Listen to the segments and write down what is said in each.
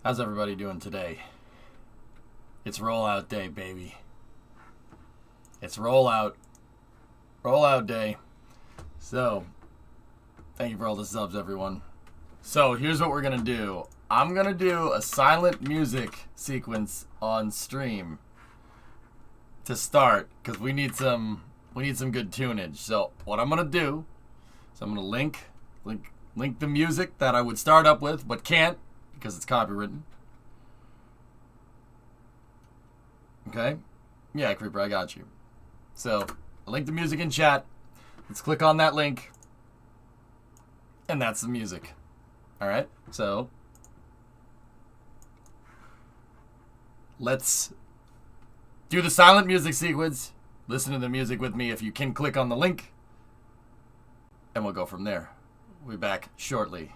How's everybody doing today? It's rollout day, baby. It's rollout day. So, thank you for all the subs, everyone. So, here's what we're gonna do. I'm gonna do a silent music sequence on stream to start, because we need some good tunage. So, what I'm gonna do is I'm gonna link the music that I would start up with, but can't because it's copywritten. Okay? Yeah, Creeper, I got you. So, I'll link the music in chat. Let's click on that link. And that's the music. Alright? So, let's do the silent music sequence. Listen to the music with me if you can click on the link. And we'll go from there. We'll be back shortly.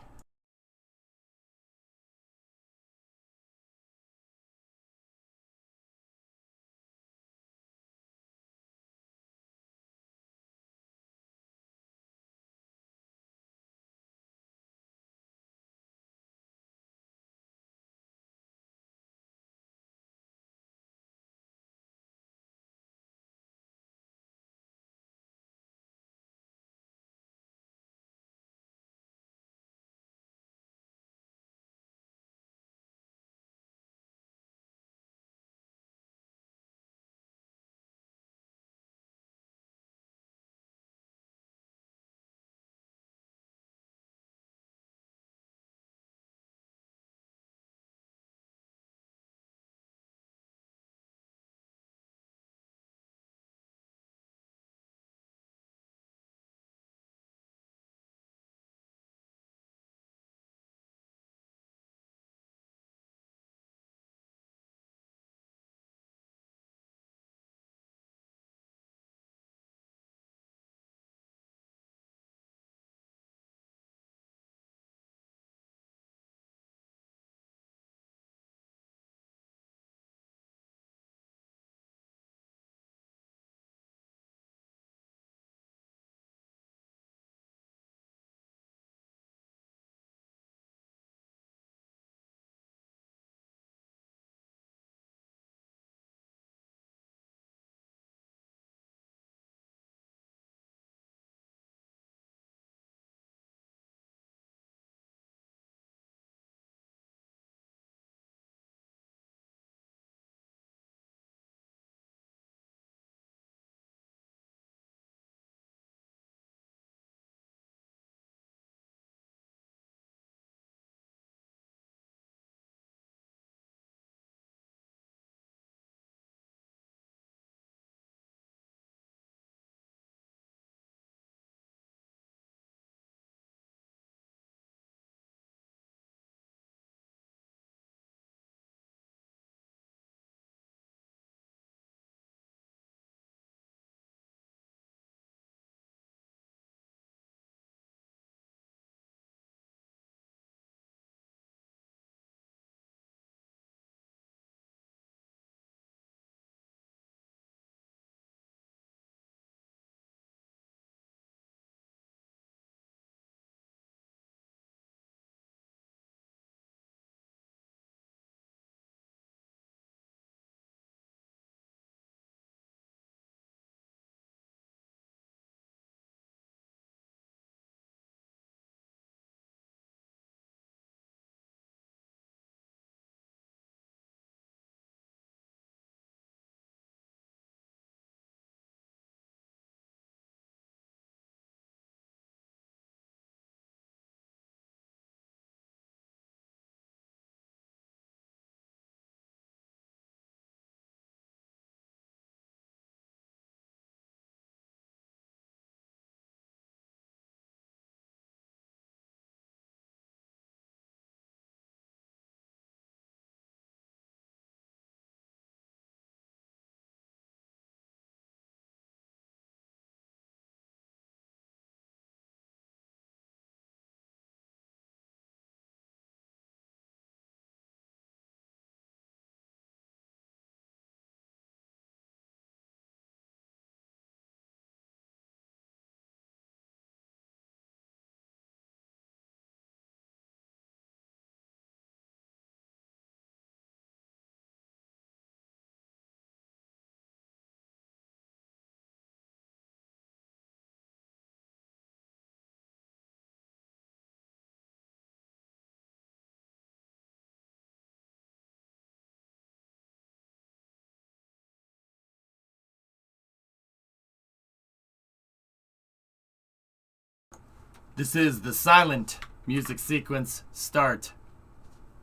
This is the silent music sequence start,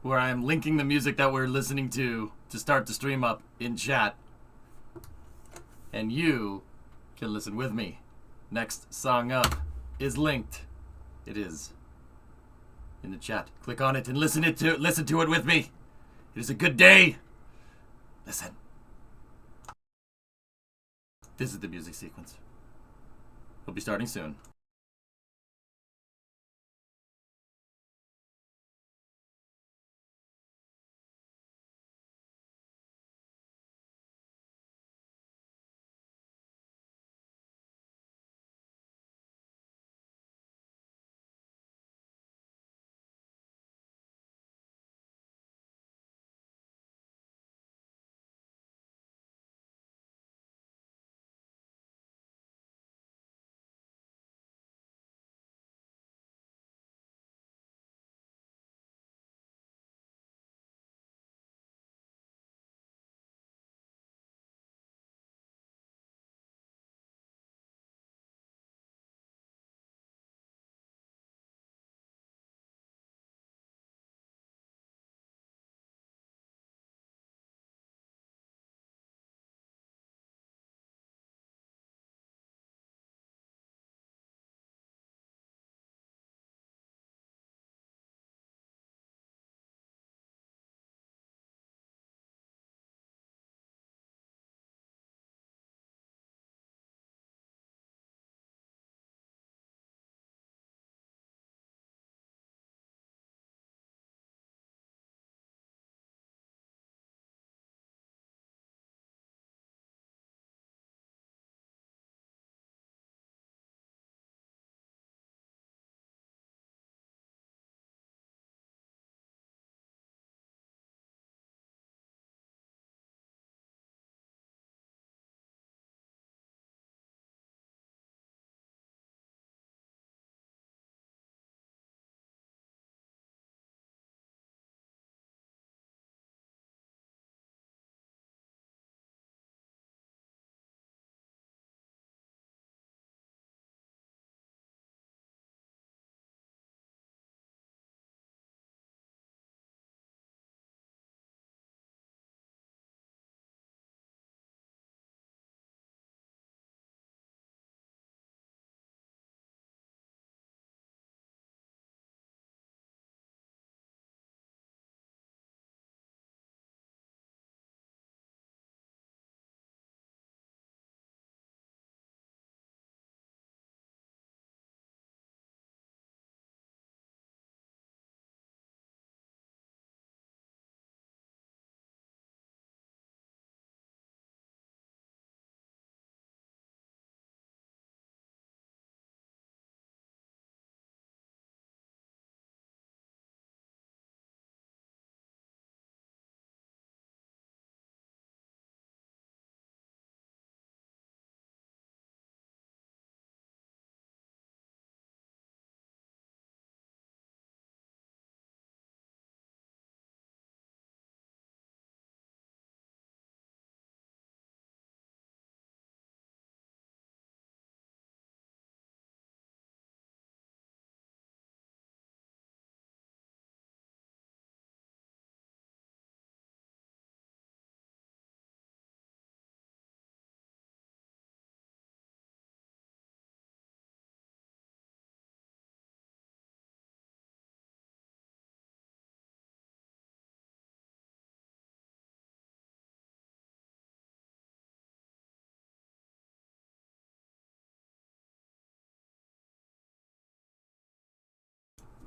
where I am linking the music that we're listening to start the stream up in chat. And you can listen with me. Next song up is linked. It is in the chat. Click on it and listen to it with me. It is a good day. Listen. This is the music sequence. We'll be starting soon.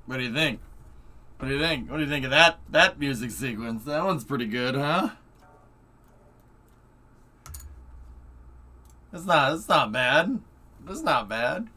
What do you think? What do you think? What do you think of that music sequence? That one's pretty good, huh? It's not bad. It's not bad.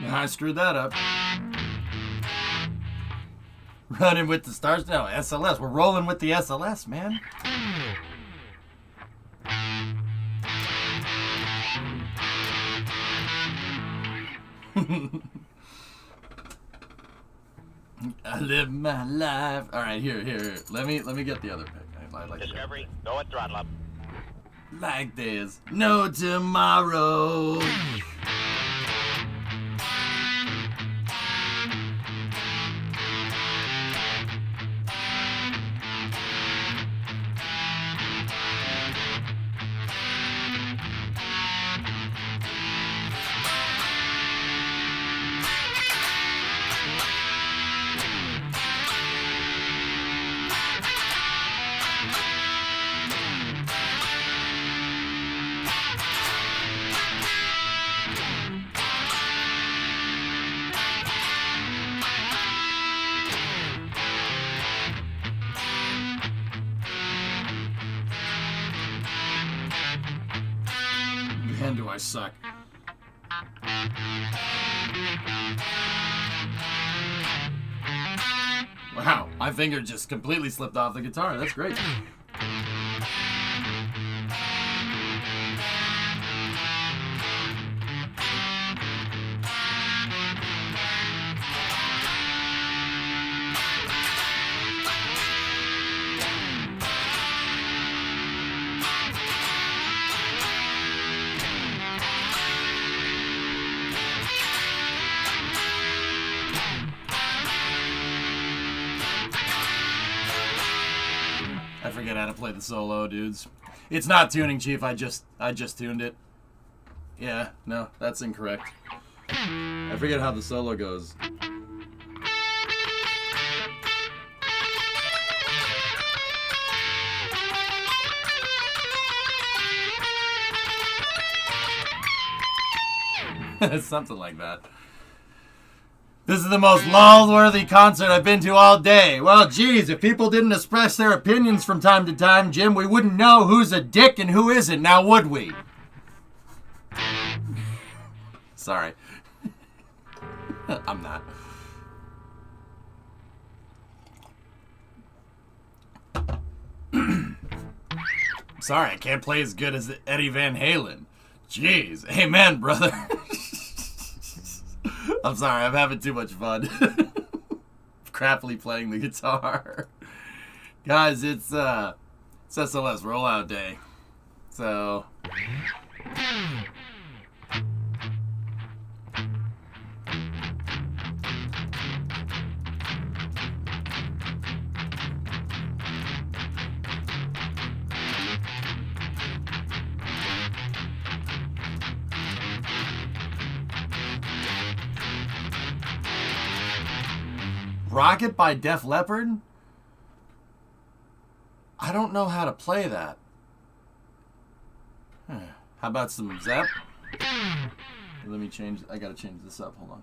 I screwed that up. Running with the stars? No, SLS. We're rolling with the SLS, man. I live my life. All right, here. Let me get the other pick. I like Discovery, go at throttle up. Like there's no tomorrow. Man, do I suck. Wow, my finger just completely slipped off the guitar. That's great. I forget how to play the solo, dudes. It's not tuning, Chief. I just tuned it. Yeah, no, that's incorrect. I forget how the solo goes. Something like that. This is the most lull-worthy concert I've been to all day. Well, geez, if people didn't express their opinions from time to time, Jim, we wouldn't know who's a dick and who isn't, now would we? Sorry. I'm not. Sorry, I can't play as good as Eddie Van Halen. Jeez. Amen, brother. I'm sorry, I'm having too much fun. Crappily playing the guitar. Guys, it's SLS rollout day. So Rocket by Def Leppard? I don't know how to play that. How about some Zep? Let me change. I gotta change this up. Hold on.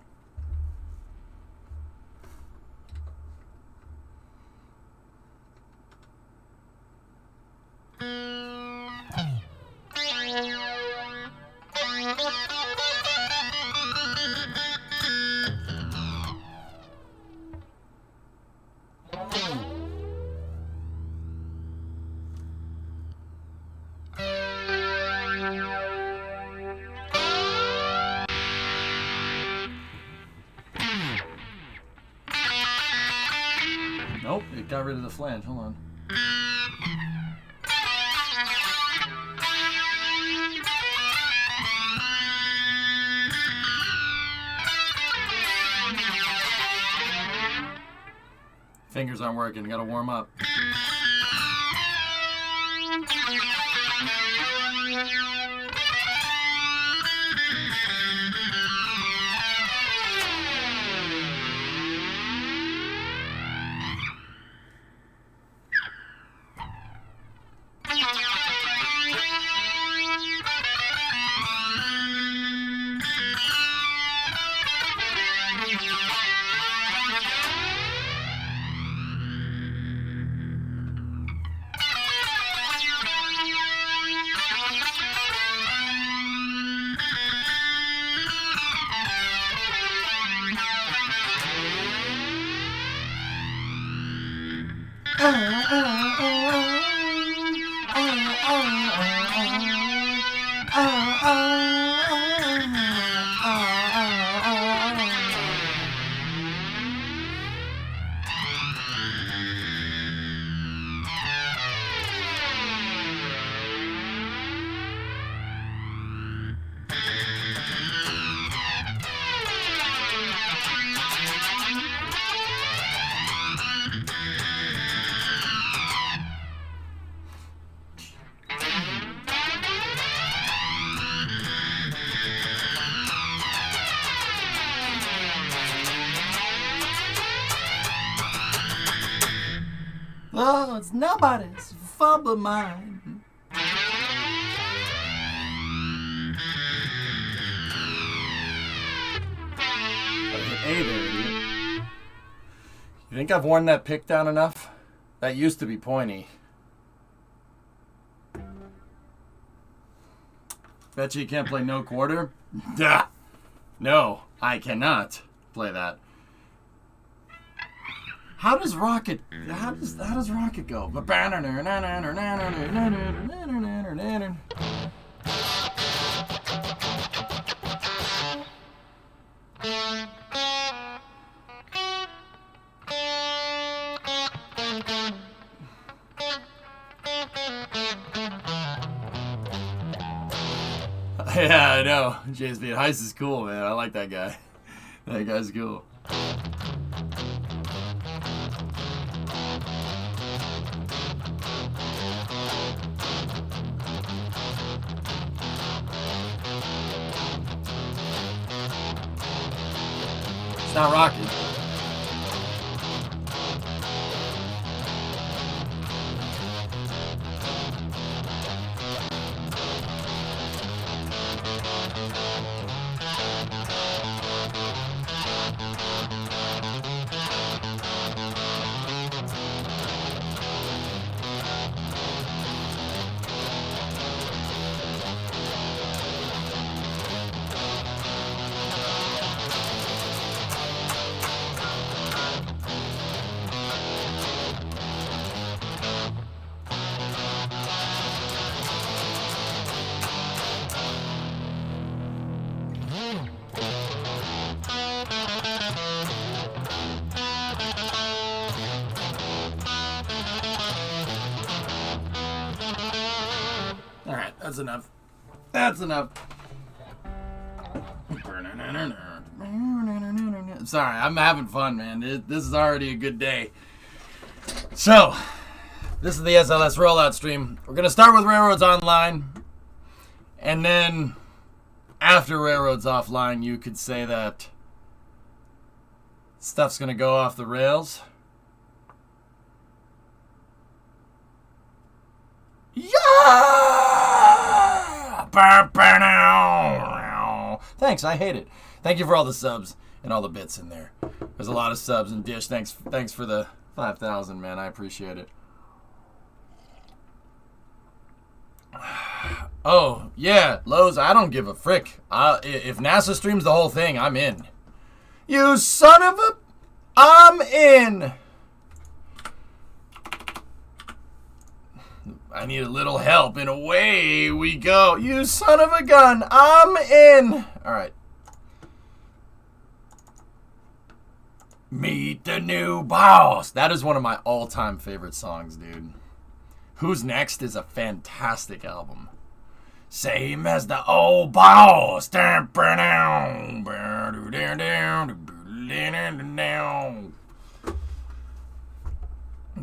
Nope, it got rid of the flange. Hold on. Fingers aren't working. Gotta warm up. Oh, it's nobody's fault but mine. Hey there, idiot. You think I've worn that pick down enough? That used to be pointy. Bet you can't play no quarter? Duh. No, I cannot play that. How does Rocket go? Yeah, I know. JSB Heist is cool, man. I like that guy. That guy's cool. It's not Rocky. Alright, that's enough. That's enough. Sorry, I'm having fun, man. This is already a good day. So, this is the SLS rollout stream. We're going to start with Railroads Online. And then, after Railroads Offline, you could say that stuff's going to go off the rails. Yeah! Thanks, I hate it. Thank you for all the subs and all the bits in there. There's a lot of subs and Dish. Thanks for the 5,000, man. I appreciate it. Oh, yeah, Lowe's, I don't give a frick. If NASA streams the whole thing, I'm in. You son of a... I'm in. I need a little help, and away we go. You son of a gun, I'm in. All right. Meet the new boss. That is one of my all-time favorite songs, dude. Who's Next is a fantastic album. Same as the old boss.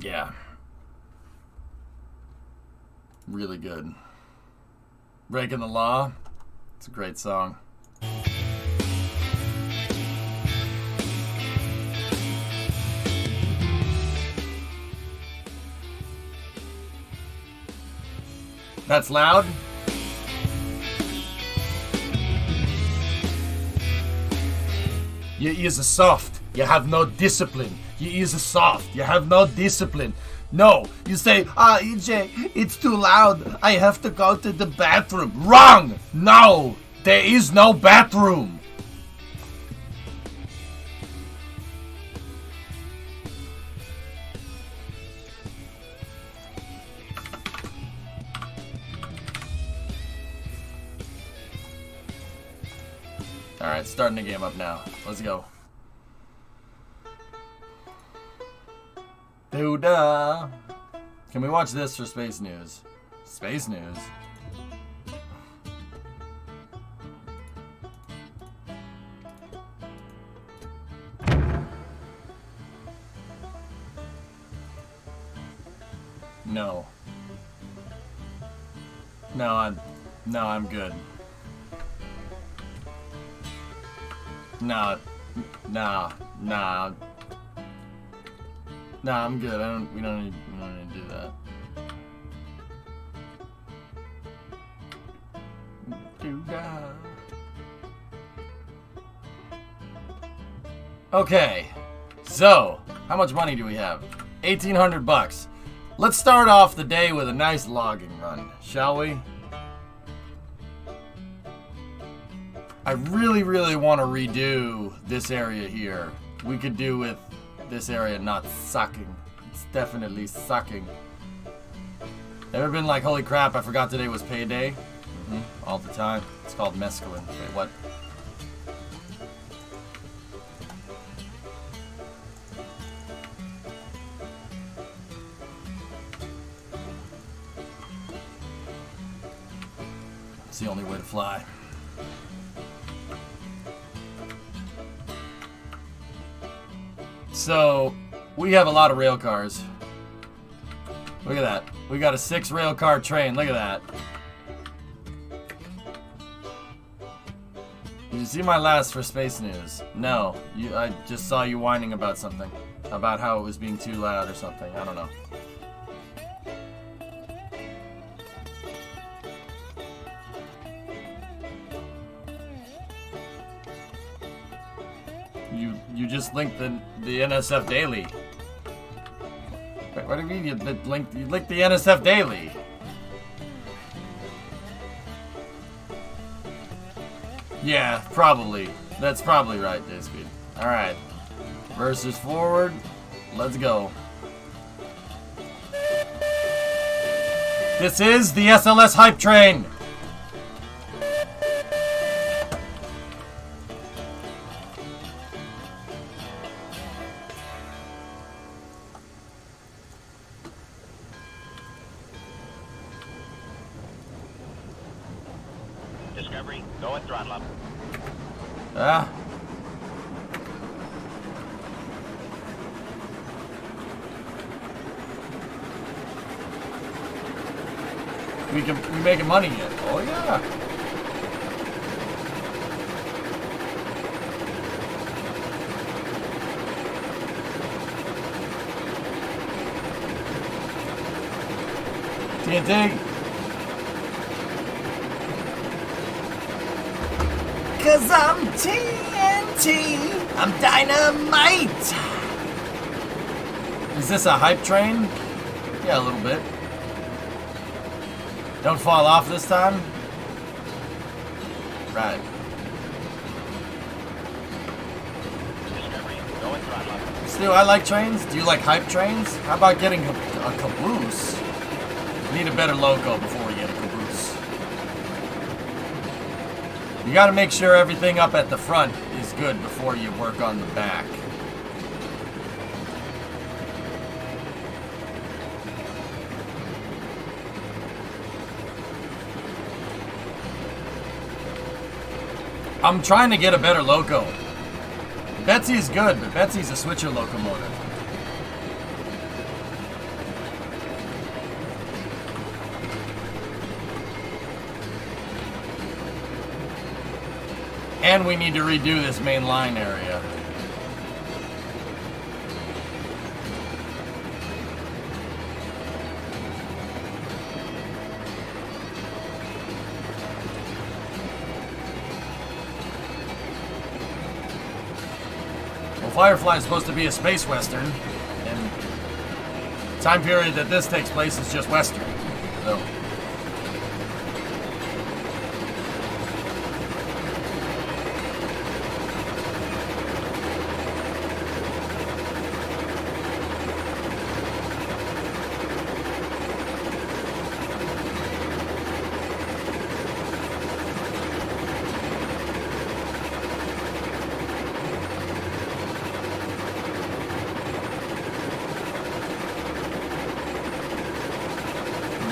Yeah. Really good. Breaking the Law. It's a great song. That's loud. You is a soft. You have no discipline. You is a soft. You have no discipline. No, you say, EJ, it's too loud. I have to go to the bathroom. Wrong! No, there is no bathroom. Alright, starting the game up now. Let's go. Doo-da! Can we watch this for Space News? Space News? No. No, I'm good. Nah, I'm good. We don't need to do that. Okay, so how much money do we have? 1,800 bucks. Let's start off the day with a nice logging run, shall we? I really want to redo this area here. We could do with this area not sucking. It's definitely sucking. Ever been like, holy crap, I forgot today was payday? All the time. It's called mescaline. Wait, what? It's the only way to fly. So, we have a lot of rail cars. Look at that. We got a 6 rail car train. Look at that. Did you see my last for Space News? No. I just saw you whining about something. About how it was being too loud or something. I don't know. You just linked the NSF Daily. Wait, what do you mean you linked the NSF Daily? Yeah, probably. That's probably right, Dayspeed. Alright. Versus forward. Let's go. This is the SLS Hype Train! Discovery, go and throttle up. Ah. We making money yet? Oh yeah. TNT. Cause I'm TNT. I'm dynamite. Is this a hype train? Yeah, a little bit. Don't fall off this time. Right. Discovery, go and throttle up. Stu, I like trains. Do you like hype trains? How about getting a caboose? We need a better logo before we get a caboose. You gotta make sure everything up at the front is good before you work on the back. I'm trying to get a better loco. Betsy's good, but Betsy's a switcher locomotive. And we need to redo this main line area. Well, Firefly is supposed to be a space western, and the time period that this takes place is just western. So.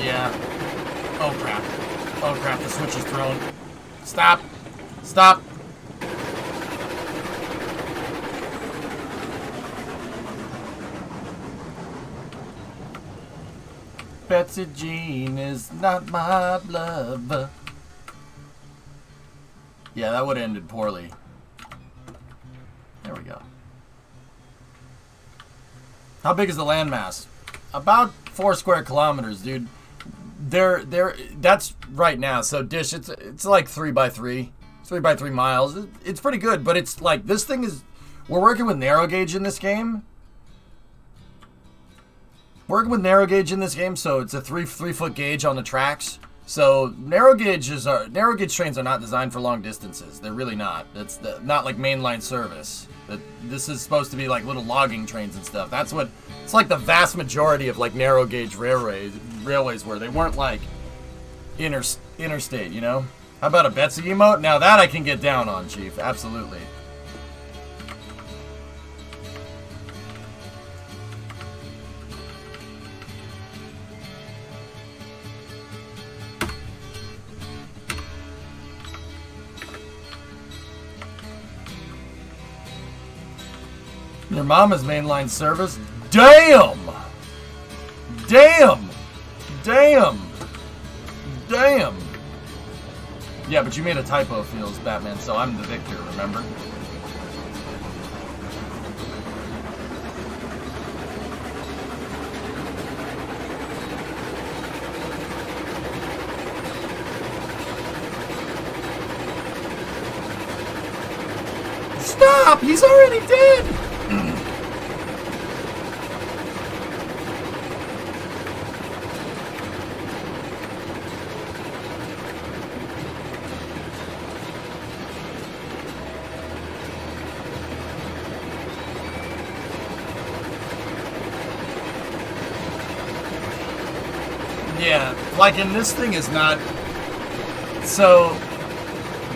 Yeah. Oh crap. Oh crap, the switch is thrown. Stop. Stop. Betsy Jean is not my lover. Yeah, that would have ended poorly. There we go. How big is the landmass? About 4 square kilometers, dude. That's right now. So Dish, it's like 3x3, 3x3 miles. It's pretty good, but it's like this thing is. We're working with narrow gauge in this game. Working with narrow gauge in this game, so it's a 3-foot gauge on the tracks. So narrow gauge trains are not designed for long distances. They're really not. It's not like mainline service. This is supposed to be like little logging trains and stuff. That's what it's like. The vast majority of like narrow gauge railways were. They weren't like interstate. You know. How about a Betsy emote? Now that I can get down on, Chief. Absolutely. Your mama's mainline service? Damn! Damn! Damn! Damn! Yeah, but you made a typo, Feels Batman, so I'm the victor, remember? Stop! He's already dead! Yeah, like, and this thing is not... So,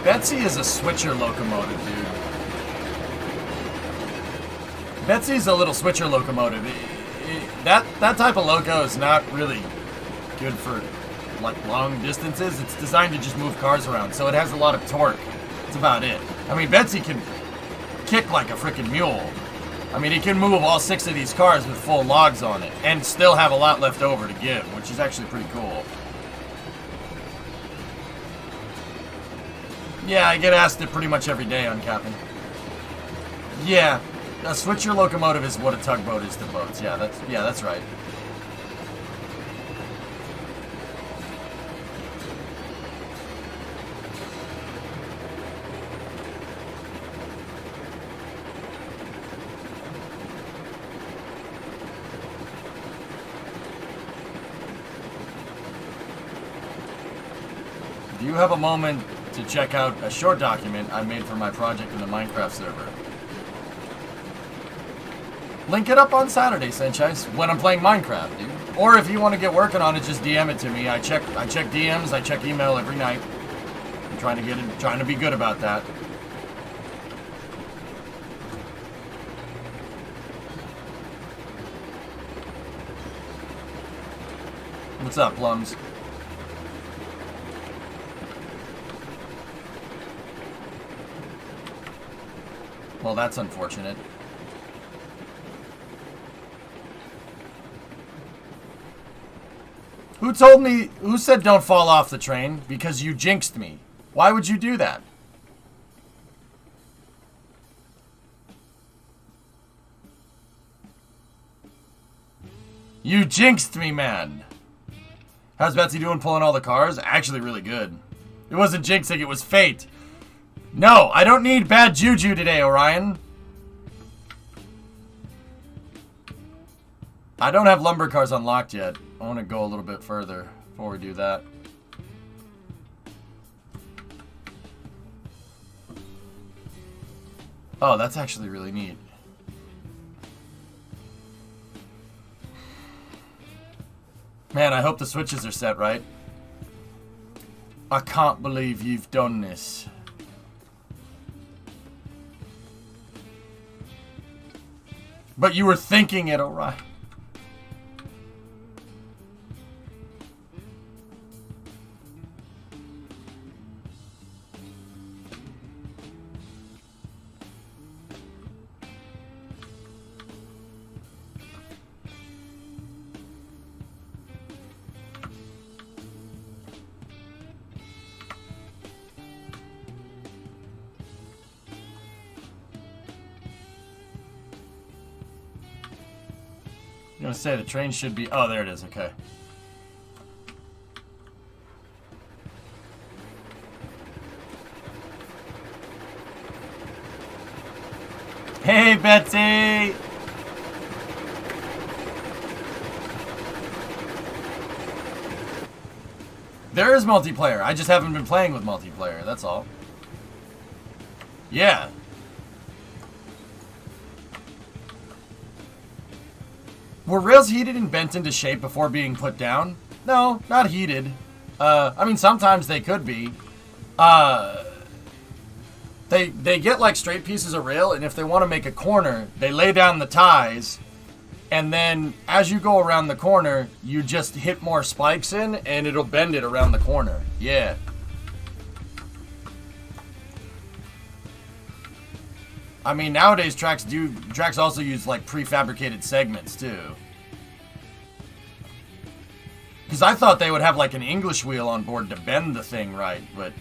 Betsy is a switcher locomotive, dude. Betsy's a little switcher locomotive. That type of loco is not really good for, like, long distances. It's designed to just move cars around, so it has a lot of torque. That's about it. I mean, Betsy can kick like a freaking mule. I mean, he can move all 6 of these cars with full logs on it and still have a lot left over to give, which is actually pretty cool. Yeah, I get asked it pretty much every day on Captain. Yeah, a switcher locomotive is what a tugboat is to boats. Yeah, that's right. Do you have a moment to check out a short document I made for my project in the Minecraft server? Link it up on Saturday, Sanchez, when I'm playing Minecraft, dude. Or if you want to get working on it, just DM it to me. I check DMs, I check email every night. I'm trying to be good about that. What's up, Plums? Well, that's unfortunate. Who said don't fall off the train? Because you jinxed me. Why would you do that? You jinxed me, man. How's Betsy doing pulling all the cars? Actually really good. It wasn't jinxing, it was fate. No, I don't need bad juju today, Orion. I don't have lumber cars unlocked yet. I want to go a little bit further before we do that. Oh, that's actually really neat. Man, I hope the switches are set right. I can't believe you've done this. But you were thinking it, alright. gonna say the train should be... Oh, there it is. Okay. Hey, Betsy! There is multiplayer. I just haven't been playing with multiplayer. That's all. Yeah. Were rails heated and bent into shape before being put down? No, not heated. I mean, sometimes they could be. They get like straight pieces of rail, and if they want to make a corner, they lay down the ties, and then as you go around the corner, you just hit more spikes in, and it'll bend it around the corner. Yeah. I mean, nowadays tracks also use like prefabricated segments too. Because I thought they would have like an English wheel on board to bend the thing right, but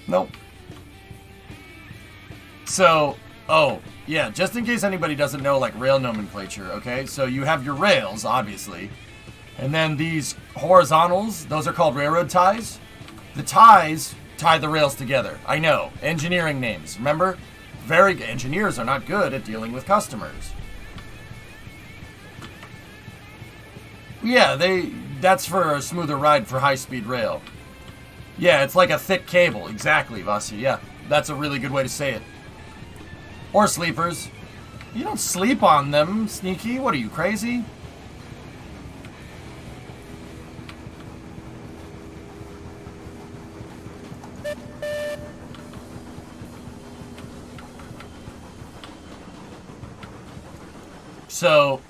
nope. So, oh, yeah, just in case anybody doesn't know like rail nomenclature, okay? So you have your rails, obviously, and then these horizontals, those are called railroad ties. The ties tie the rails together. I know, engineering names, remember? Engineers are not good at dealing with customers. Yeah, that's for a smoother ride for high-speed rail. Yeah, it's like a thick cable. Exactly, Vasi. Yeah, that's a really good way to say it. Or sleepers. You don't sleep on them, Sneaky. What are you, crazy? So,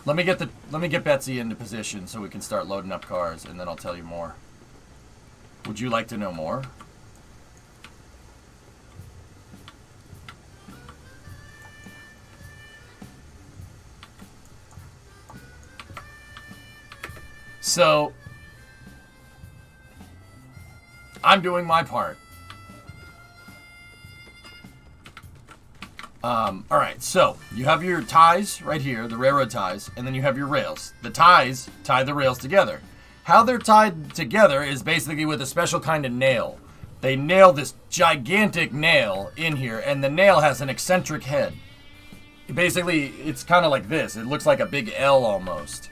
let me get Betsy into position so we can start loading up cars, and then I'll tell you more. Would you like to know more? So, I'm doing my part. Alright, so you have your ties right here, the railroad ties, and then you have your rails. The ties tie the rails together. How they're tied together is basically with a special kind of nail. They nail this gigantic nail in here, and the nail has an eccentric head. Basically, it's kind of like this. It looks like a big L almost.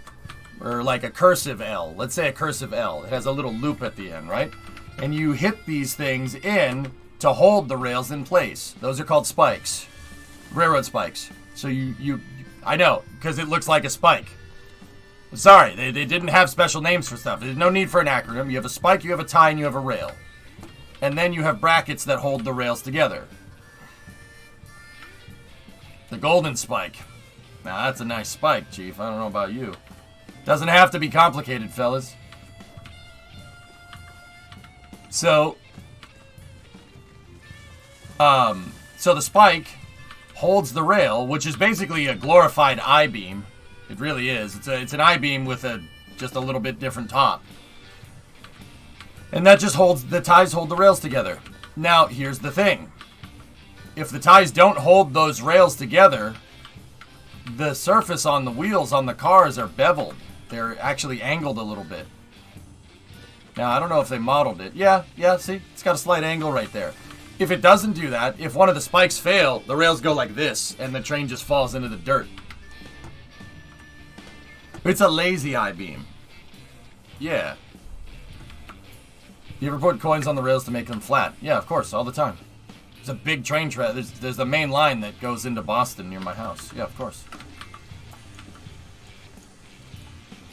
Or like a cursive L. Let's say a cursive L. It has a little loop at the end, right? And you hit these things in to hold the rails in place. Those are called spikes. Railroad spikes. So I know, because it looks like a spike. Sorry, they didn't have special names for stuff. There's no need for an acronym. You have a spike, you have a tie, and you have a rail. And then you have brackets that hold the rails together. The golden spike. Now that's a nice spike, Chief. I don't know about you. Doesn't have to be complicated, fellas. So the spike holds the rail, which is basically a glorified I-beam. It really is. It's an I-beam with just a little bit different top. And that just the ties hold the rails together. Now, here's the thing. If the ties don't hold those rails together, the surface on the wheels on the cars are beveled. They're actually angled a little bit. Now, I don't know if they modeled it. Yeah, see? It's got a slight angle right there. If it doesn't do that, if one of the spikes fail, the rails go like this, and the train just falls into the dirt. It's a lazy I-beam. Yeah. You ever put coins on the rails to make them flat? Yeah, of course, all the time. There's a big train track. There's the main line that goes into Boston near my house. Yeah, of course.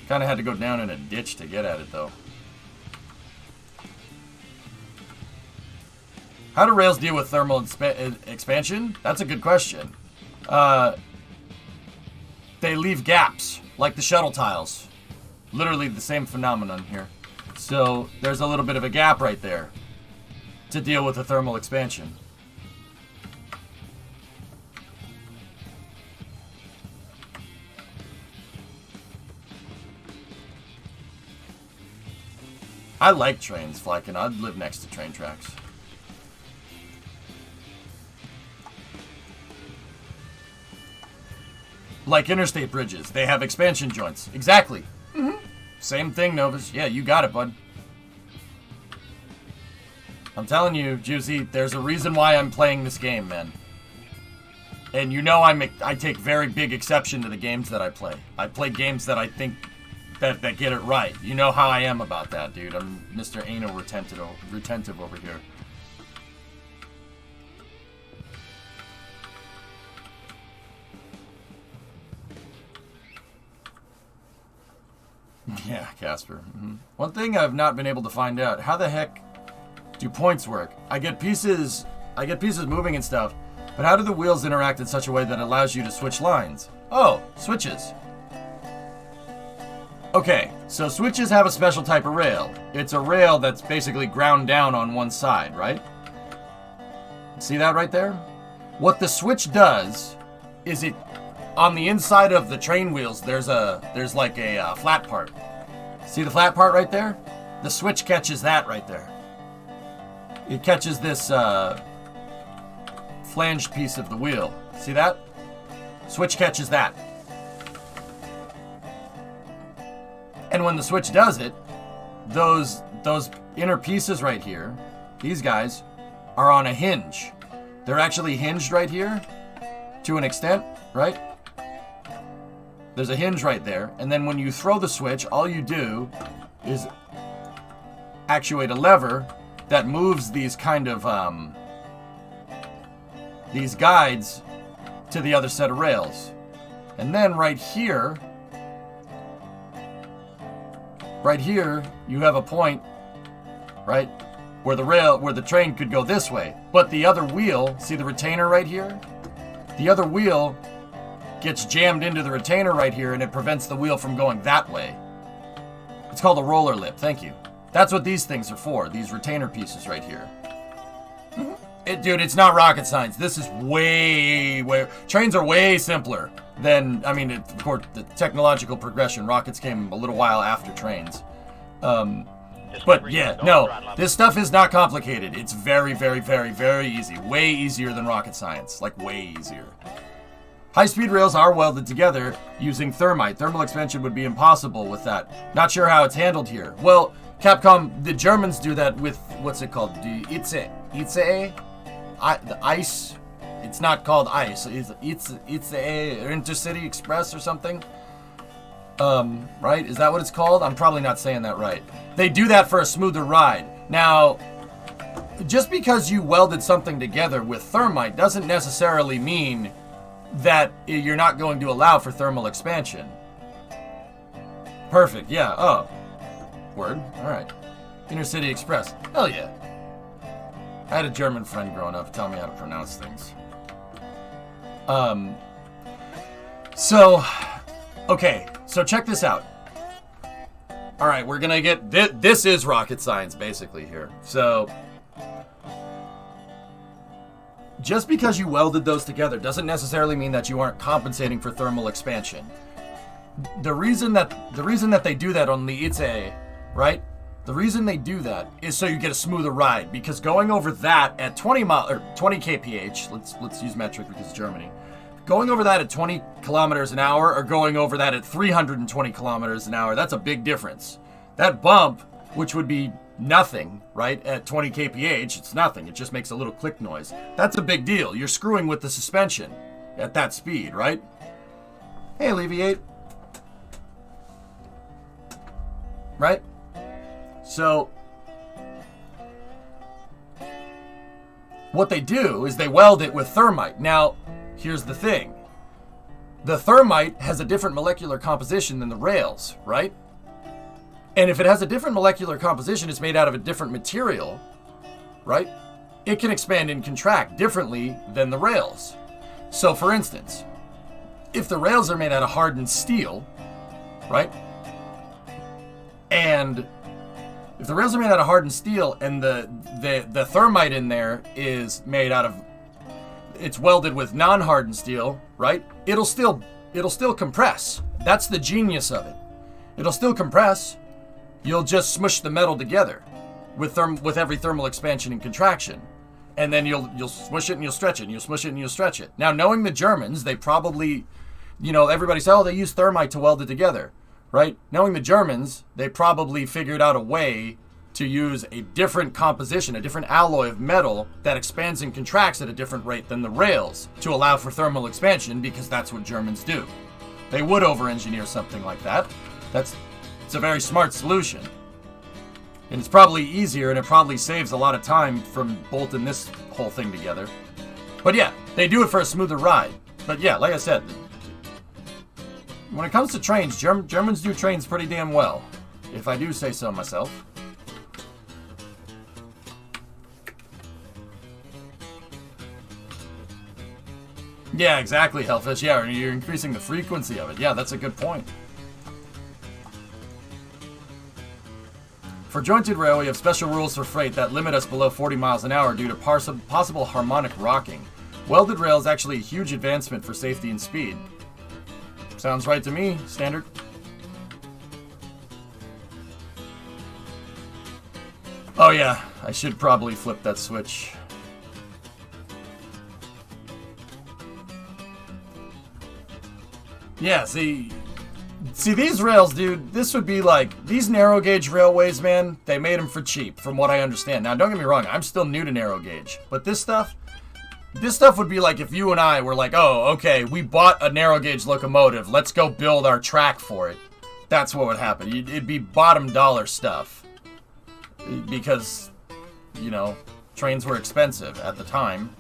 Kind of had to go down in a ditch to get at it, though. How do rails deal with thermal expansion? That's a good question. They leave gaps, like the shuttle tiles. Literally the same phenomenon here. So there's a little bit of a gap right there to deal with the thermal expansion. I like trains, Flykin. I'd live next to train tracks. Like interstate bridges. They have expansion joints. Exactly. Same thing, Novus. Yeah, you got it, bud. I'm telling you, Juicy, there's a reason why I'm playing this game, man. And you know I take very big exception to the games that I play. I play games that I think that get it right. You know how I am about that, dude. I'm Mr. Anal retentive over here. Yeah, Casper. One thing I've not been able to find out, how the heck do points work? I get pieces moving and stuff, but how do the wheels interact in such a way that allows you to switch lines? Oh, switches. Okay, so switches have a special type of rail. It's a rail that's basically ground down on one side, right? See that right there? What the switch does is it, on the inside of the train wheels, there's like a flat part. See the flat part right there? The switch catches that right there. It catches this flanged piece of the wheel. See that? Switch catches that. And when the switch does it, those inner pieces right here, these guys, are on a hinge. They're actually hinged right here to an extent, right? There's a hinge right there, and then when you throw the switch, all you do is actuate a lever that moves these kind of these guides to the other set of rails. And then right here, you have a point, right, where the train could go this way, but the other wheel, see the retainer right here? The other wheel gets jammed into the retainer right here, and it prevents the wheel from going that way. It's called a roller lip. Thank you. That's what these things are for, these retainer pieces right here. Dude, it's not rocket science. This is way... Trains are way simpler than... I mean, of course, the technological progression. Rockets came a little while after trains. But yeah, no, this stuff is not complicated. It's very, very, very, very easy. Way easier than rocket science. Like, way easier. High-speed rails are welded together using thermite. Thermal expansion would be impossible with that. Not sure how it's handled here. Well, Capcom, the Germans do that with, what's it called? The ice. It's not called ice. It's a Intercity Express or something. Right? Is that what it's called? I'm probably not saying that right. They do that for a smoother ride. Now, just because you welded something together with thermite doesn't necessarily mean that you're not going to allow for thermal expansion. Perfect, yeah, oh. Word, alright. Intercity Express, hell yeah. I had a German friend growing up tell me how to pronounce things. Okay, so check this out. Alright, we're gonna get, this is rocket science basically here. So, just because you welded those together doesn't necessarily mean that you aren't compensating for thermal expansion. The reason that they do that on the Itze, right? The reason they do that is so you get a smoother ride, because going over that at 20 kph, let's use metric because it's Germany. Going over that at 20 kilometers an hour or going over that at 320 kilometers an hour, that's a big difference. That bump, which would be nothing, right? At 20 kph, it's nothing. It just makes a little click noise. That's a big deal. You're screwing with the suspension at that speed, right? Hey, Alleviate. Right? So, what they do is they weld it with thermite. Now, here's the thing. The thermite has a different molecular composition than the rails, right? And if it has a different molecular composition, it's made out of a different material, right? It can expand and contract differently than the rails. So, for instance, if the rails are made out of hardened steel, right? And if the rails are made out of hardened steel and the thermite in there is made out of, it's welded with non-hardened steel, right? It'll still compress. That's the genius of it. It'll still compress. You'll just smush the metal together with every thermal expansion and contraction. And then you'll smush it and you'll stretch it, and you'll smush it and you'll stretch it. Now, knowing the Germans, they probably you know, everybody said, oh, they use thermite to weld it together, right? Knowing the Germans, they probably figured out a way to use a different composition, a different alloy of metal that expands and contracts at a different rate than the rails to allow for thermal expansion, because that's what Germans do. They would over-engineer something like that. It's a very smart solution. And it's probably easier, and it probably saves a lot of time from bolting this whole thing together. But yeah, they do it for a smoother ride. But yeah, like I said, when it comes to trains, Germans do trains pretty damn well, if I do say so myself. Yeah, exactly, Hellfish. Yeah, you're increasing the frequency of it. Yeah, that's a good point. For jointed rail, we have special rules for freight that limit us below 40 miles an hour due to possible harmonic rocking. Welded rail is actually a huge advancement for safety and speed. Sounds right to me, standard. Oh yeah, I should probably flip that switch. Yeah, see these rails, dude, this would be like, these narrow gauge railways, man, they made them for cheap, from what I understand. Now, don't get me wrong, I'm still new to narrow gauge, but this stuff would be like if you and I were like, oh, okay, we bought a narrow gauge locomotive, let's go build our track for it. That's what would happen. It'd be bottom dollar stuff. Because, you know, trains were expensive at the time.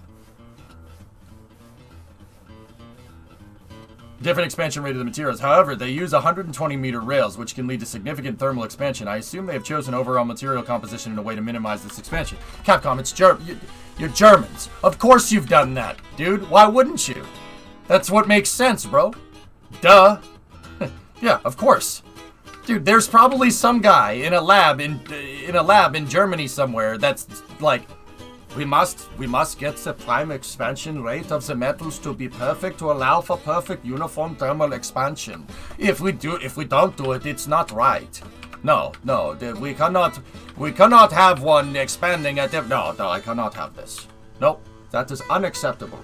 Different expansion rate of the materials. However, they use 120 meter rails, which can lead to significant thermal expansion. I assume they have chosen overall material composition in a way to minimize this expansion. Capcom, it's you're Germans. Of course you've done that, dude. Why wouldn't you? That's what makes sense, bro. Duh. Yeah, of course. Dude, there's probably some guy in a lab in Germany somewhere that's like, we must get the prime expansion rate of the metals to be perfect to allow for perfect uniform thermal expansion. If we don't do it, it's not right. No, we cannot have one expanding at no, I cannot have this. Nope, that is unacceptable.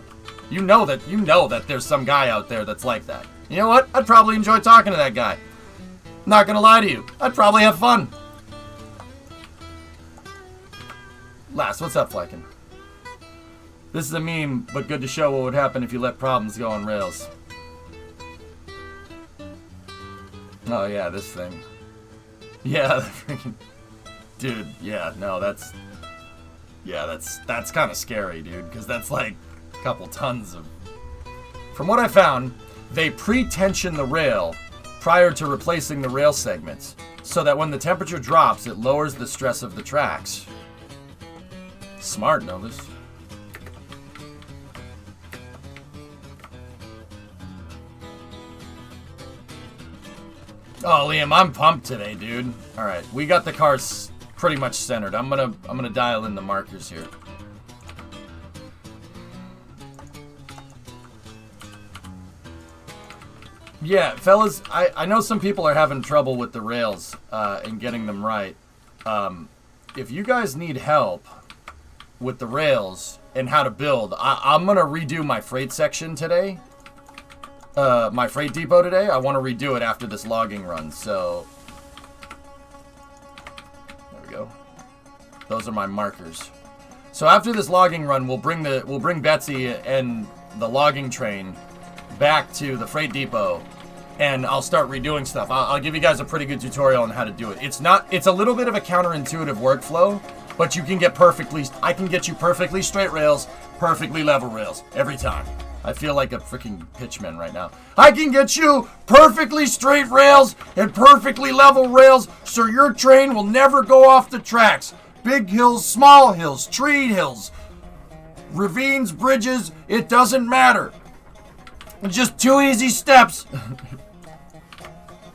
You know that there's some guy out there that's like that. You know what? I'd probably enjoy talking to that guy. Not gonna lie to you, I'd probably have fun. Last, what's up, Flykin? This is a meme, but good to show what would happen if you let problems go on rails. Oh yeah, this thing. Yeah, freaking dude. Yeah, no, that's kind of scary, dude, because that's like a couple tons of. From what I found, they pre-tension the rail prior to replacing the rail segments, so that when the temperature drops, it lowers the stress of the tracks. Smart, Novus. Oh, Liam, I'm pumped today, dude. All right, we got the cars pretty much centered. I'm gonna dial in the markers here. Yeah, fellas, I know some people are having trouble with the rails and getting them right. If you guys need help with the rails and how to build, I'm gonna redo my freight section today. My freight depot today. I want to redo it after this logging run. So there we go. Those are my markers. So after this logging run, we'll bring Betsy and the logging train back to the freight depot, and I'll start redoing stuff. I'll give you guys a pretty good tutorial on how to do it. It's a little bit of a counterintuitive workflow, but you can get I can get you perfectly straight rails, perfectly level rails every time. I feel like a freaking pitchman right now. I can get you perfectly straight rails and perfectly level rails so your train will never go off the tracks. Big hills, small hills, tree hills, ravines, bridges, it doesn't matter. Just 2 easy steps.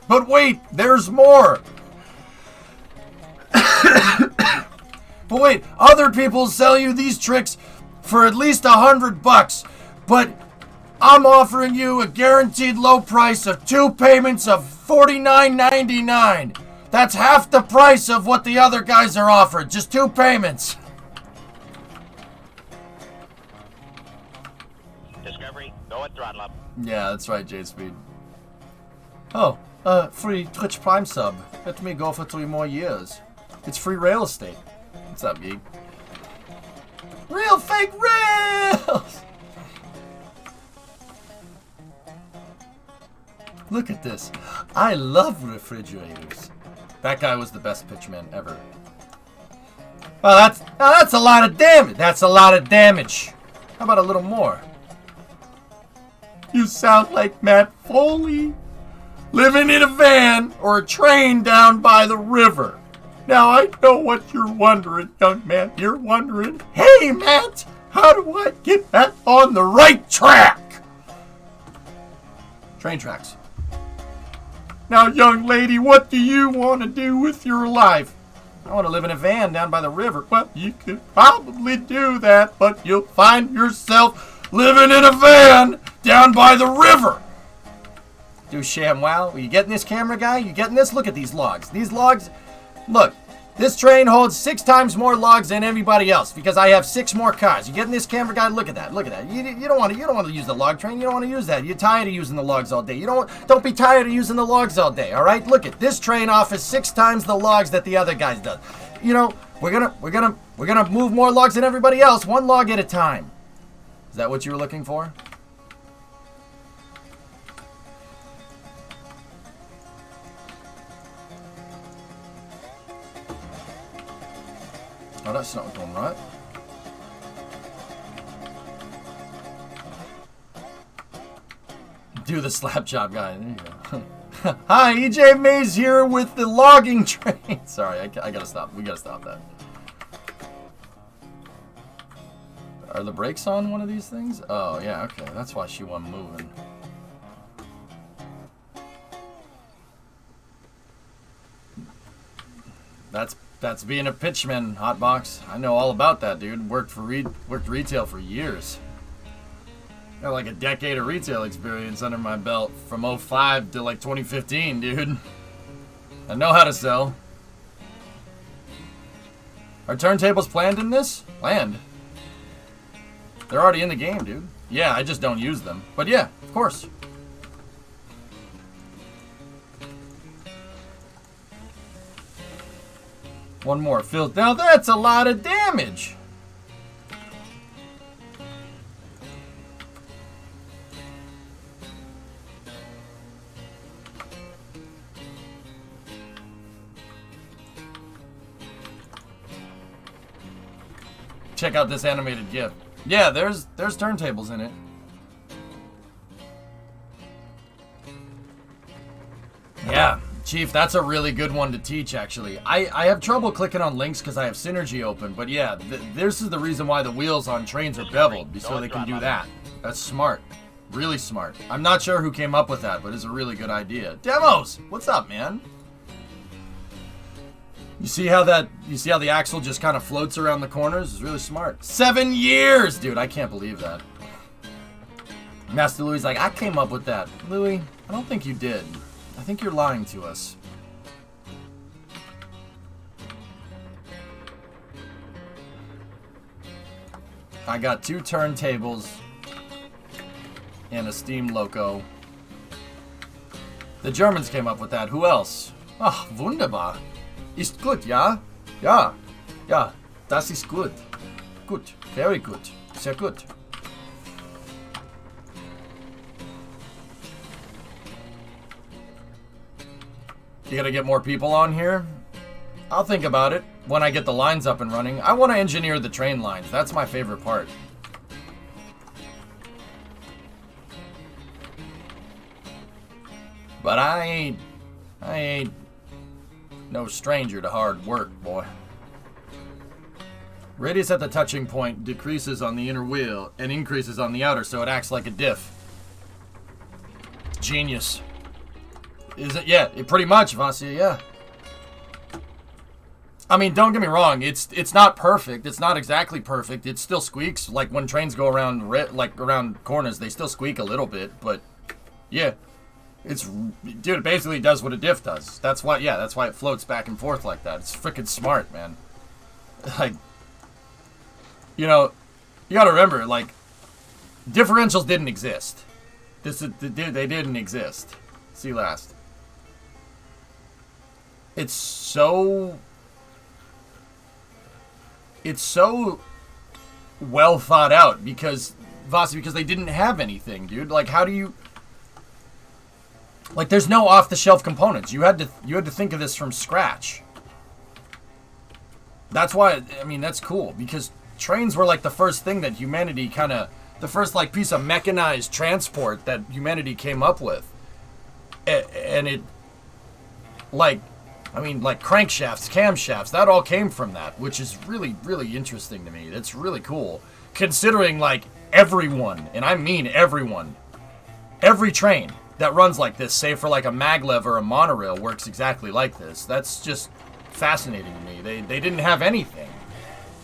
But wait, there's more. But wait, other people sell you these tricks for at least $100, but I'm offering you a guaranteed low price of 2 payments of $49.99. That's half the price of what the other guys are offering. Just 2 payments. Discovery, go and throttle up. Yeah, that's right, J-Speed. Oh, free Twitch Prime sub. Let me go for 3 more years. It's free real estate. What's up, geek? Real fake rails! Look at this. I love refrigerators. That guy was the best pitchman ever. Well, that's a lot of damage. That's a lot of damage. How about a little more? You sound like Matt Foley. Living in a van or a train down by the river. Now I know what you're wondering, young man. You're wondering, hey, Matt, how do I get back on the right track? Train tracks. Now, young lady, what do you want to do with your life? I want to live in a van down by the river. Well, you could probably do that, but you'll find yourself living in a van down by the river. Do ShamWow. Are you getting this, camera guy? You getting this? Look at these logs. These logs, look. This train holds 6 times more logs than everybody else because I have 6 more cars. You getting this, camera guy? Look at that. Look at that. You don't want to use the log train. You don't want to use that. You're tired of using the logs all day. Don't be tired of using the logs all day. All right? Look at this train offers 6 times the logs that the other guys does. You know, we're gonna move more logs than everybody else, 1 log at a time. Is that what you were looking for? Oh, that's not going right. Do the slap job guy. There you go. Hi, EJ Mays here with the logging train. Sorry, I gotta stop. We gotta stop that. Are the brakes on one of these things? Oh, yeah, okay. That's why she wasn't moving. That's being a pitchman, Hotbox. I know all about that, dude. Worked retail for years. Got like a decade of retail experience under my belt from 05 to like 2015, dude. I know how to sell. Are turntables planned in this? Planned. They're already in the game, dude. Yeah, I just don't use them. But yeah, of course. One more. Phil. Now that's a lot of damage. Check out this animated GIF. Yeah, there's turntables in it. Yeah. Chief, that's a really good one to teach, actually. I have trouble clicking on links because I have Synergy open, but yeah, this is the reason why the wheels on trains are beveled, so they can do that. That's smart. Really smart. I'm not sure who came up with that, but it's a really good idea. Demos! What's up, man? You see how the axle just kind of floats around the corners? It's really smart. 7 years! Dude, I can't believe that. Master Louis like, I came up with that. Louis, I don't think you did. I think you're lying to us. I got 2 turntables and a steam loco. The Germans came up with that. Who else? Ah, wunderbar. Ist gut, ja? Ja. Ja, das ist gut. Gut. Very good. Sehr gut. You gotta get more people on here? I'll think about it when I get the lines up and running. I want to engineer the train lines. That's my favorite part. But I ain't no stranger to hard work, boy. Radius at the touching point decreases on the inner wheel and increases on the outer, so it acts like a diff. Genius. Is it? Yeah, pretty much, Vasya, yeah. I mean, don't get me wrong. It's not perfect. It's not exactly perfect. It still squeaks. Like, when trains go around, around corners, they still squeak a little bit. But, yeah. Dude, it basically does what a diff does. That's why it floats back and forth like that. It's freaking smart, man. Like, you know, you gotta remember, like, differentials didn't exist. They didn't exist. See last. It's so well thought out because they didn't have anything, dude. Like, how do you? Like, there's no off-the-shelf components. You had to think of this from scratch. That's why, I mean, that's cool because trains were like the first thing that humanity the first like piece of mechanized transport that humanity came up with. And it, like, I mean, like crankshafts, camshafts, that all came from that, which is really, really interesting to me. That's really cool. Considering, like, everyone, and I mean everyone, every train that runs like this, save for like a maglev or a monorail, works exactly like this. That's just fascinating to me. They didn't have anything.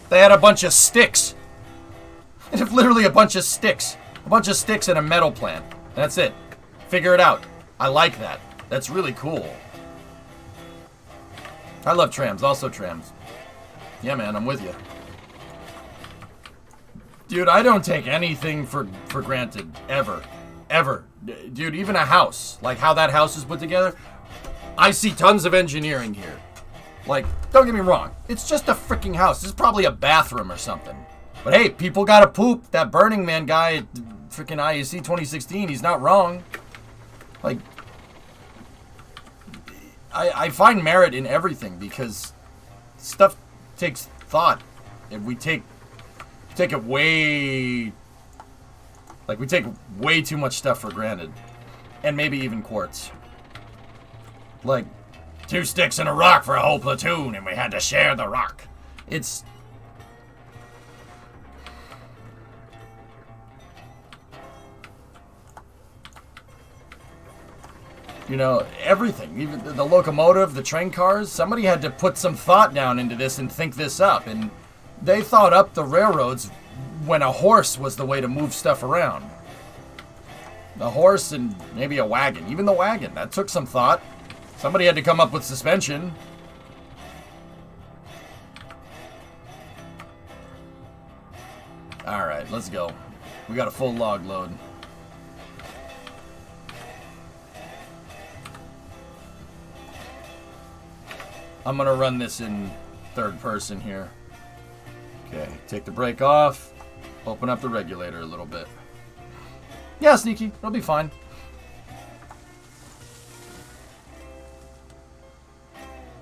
They had a bunch of sticks. They have literally a bunch of sticks. A bunch of sticks and a metal plant. That's it. Figure it out. I like that. That's really cool. I love trams. Also trams. Yeah, man, I'm with you. Dude, I don't take anything for granted. Ever. Ever. Dude, even a house. Like how that house is put together. I see tons of engineering here. Like, don't get me wrong. It's just a freaking house. This is probably a bathroom or something. But hey, people gotta poop. That Burning Man guy at freaking IEC 2016, he's not wrong. Like, I find merit in everything because stuff takes thought. And we take it way... Like, we take way too much stuff for granted. And maybe even quartz. Like, 2 sticks and a rock for a whole platoon, and we had to share the rock. It's... You know, everything. Even the locomotive, the train cars. Somebody had to put some thought down into this and think this up. And they thought up the railroads when a horse was the way to move stuff around. The horse and maybe a wagon. Even the wagon. That took some thought. Somebody had to come up with suspension. Alright, let's go. We got a full log load. I'm gonna run this in third person here. Okay, take the brake off. Open up the regulator a little bit. Yeah, sneaky. It'll be fine.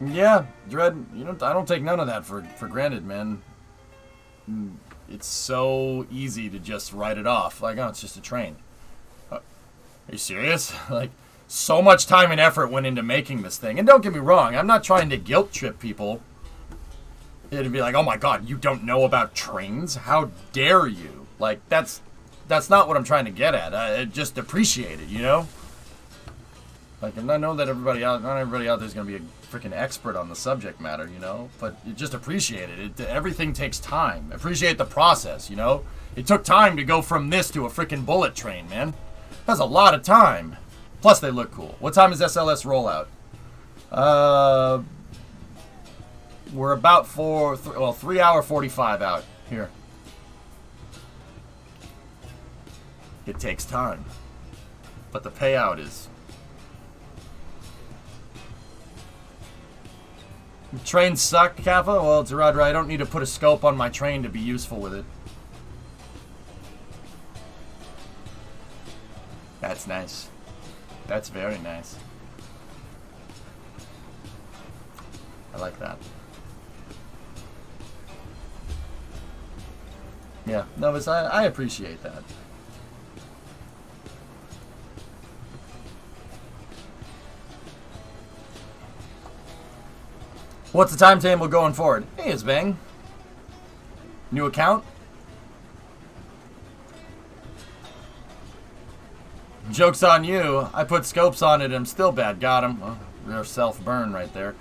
Yeah, Dread, I don't take none of that for granted, man. It's so easy to just write it off. Like, oh, it's just a train. Are you serious? Like, so much time and effort went into making this thing. And don't get me wrong, I'm not trying to guilt trip people. It'd be like, oh my god, you don't know about trains? How dare you? Like, that's not what I'm trying to get at. I just appreciate it, you know? Like, and I know that not everybody out there is going to be a freaking expert on the subject matter, you know? But you just appreciate it. Everything takes time. Appreciate the process, you know? It took time to go from this to a freaking bullet train, man. That's a lot of time. Plus, they look cool. What time is SLS rollout? We're about 3 hour 45 out here. It takes time. But the payout is... Trains suck, Kappa? Well, Gerard, I don't need to put a scope on my train to be useful with it. That's nice. That's very nice. I like that. Yeah, no, but I appreciate that. What's the timetable going forward? Hey, it's Bang. New account? Joke's on you. I put scopes on it and I'm still bad. Got him. Well, their self-burn right there.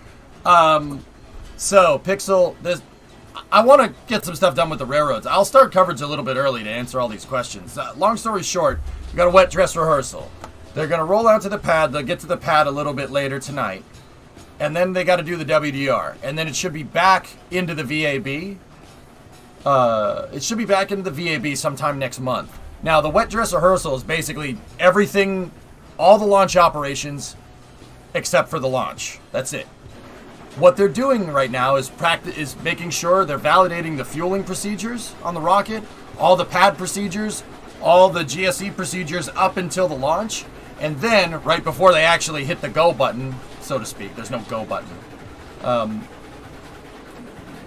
So, Pixel, I want to get some stuff done with the railroads. I'll start coverage a little bit early to answer all these questions. Long story short, we got a wet dress rehearsal. They're going to roll out to the pad. They'll get to the pad a little bit later tonight. And then they got to do the WDR. And then it should be back into the VAB. It should be back into the VAB sometime next month. Now, the wet dress rehearsal is basically everything, all the launch operations, except for the launch. That's it. What they're doing right now is making sure they're validating the fueling procedures on the rocket, all the pad procedures, all the GSE procedures up until the launch, and then right before they actually hit the go button, so to speak, there's no go button.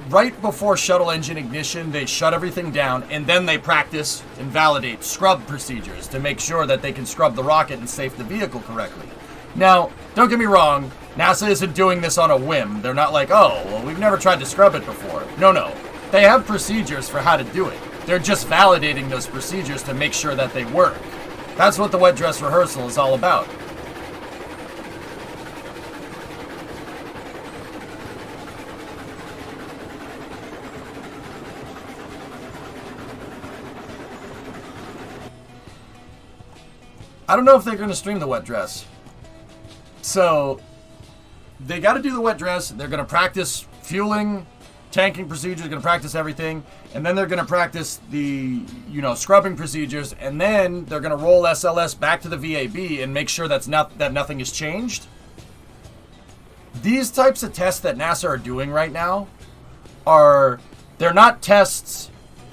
Right before shuttle engine ignition, they shut everything down, and then they practice and validate scrub procedures to make sure that they can scrub the rocket and safe the vehicle correctly. Now, don't get me wrong, NASA isn't doing this on a whim. They're not like, oh, well, we've never tried to scrub it before. No. They have procedures for how to do it. They're just validating those procedures to make sure that they work. That's what the wet dress rehearsal is all about. I don't know if they're going to stream the wet dress. So, they got to do the wet dress. They're going to practice fueling, tanking procedures, going to practice everything. And then they're going to practice the, scrubbing procedures. And then they're going to roll SLS back to the VAB and make sure that nothing has changed. These types of tests that NASA are doing right now they're not tests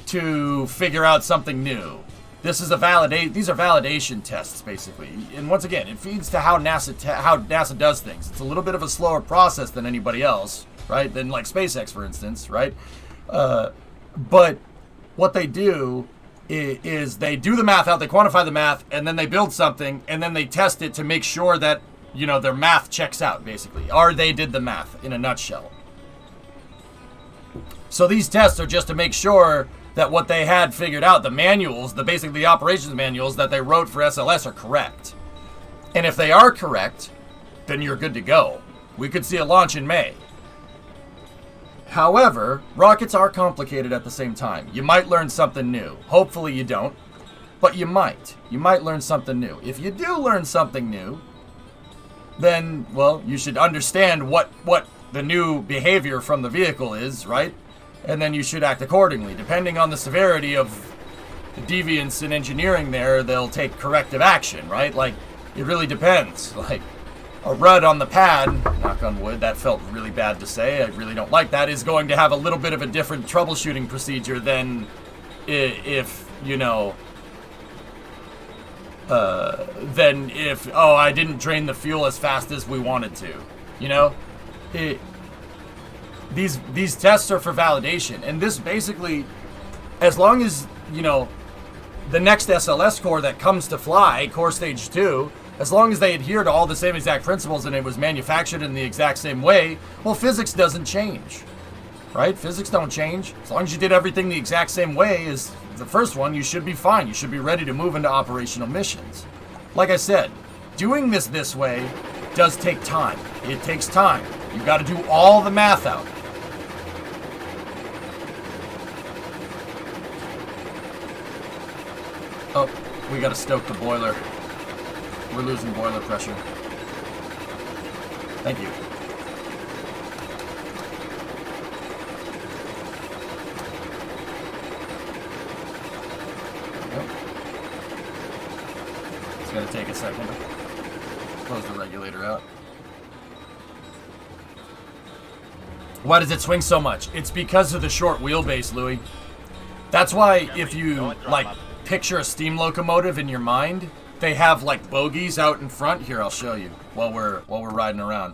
to figure out something new. These are validation tests, basically. And once again, it feeds to how NASA does things. It's a little bit of a slower process than anybody else, right? Than like SpaceX, for instance, right? But what they do is they do the math out, they quantify the math, and then they build something, and then they test it to make sure that, their math checks out, basically. Or they did the math, in a nutshell. So these tests are just to make sure that what they had figured out, the manuals, basically the operations manuals that they wrote for SLS are correct. And if they are correct, then you're good to go. We could see a launch in May. However, rockets are complicated at the same time. You might learn something new. Hopefully you don't, but you might. You might learn something new. If you do learn something new, then, well, you should understand what the new behavior from the vehicle is, right? And then you should act accordingly. Depending on the severity of the deviance in engineering there, they'll take corrective action, right? Like, it really depends. Like, a rud on the pad, knock on wood, that felt really bad to say, I really don't like that, is going to have a little bit of a different troubleshooting procedure than if I didn't drain the fuel as fast as we wanted to, These tests are for validation, and this basically, as long as, the next SLS core that comes to fly, core stage 2, as long as they adhere to all the same exact principles and it was manufactured in the exact same way, well, physics doesn't change, right? Physics don't change. As long as you did everything the exact same way as the first one, you should be fine. You should be ready to move into operational missions. Like I said, doing this way does take time. It takes time. You got to do all the math out. Oh, we got to stoke the boiler. We're losing boiler pressure. Thank you. Yep. It's going to take a second. Close the regulator out. Why does it swing so much? It's because of the short wheelbase, Louis. That's why if you, picture a steam locomotive in your mind, they have bogies out in front. Here, I'll show you while we're riding around.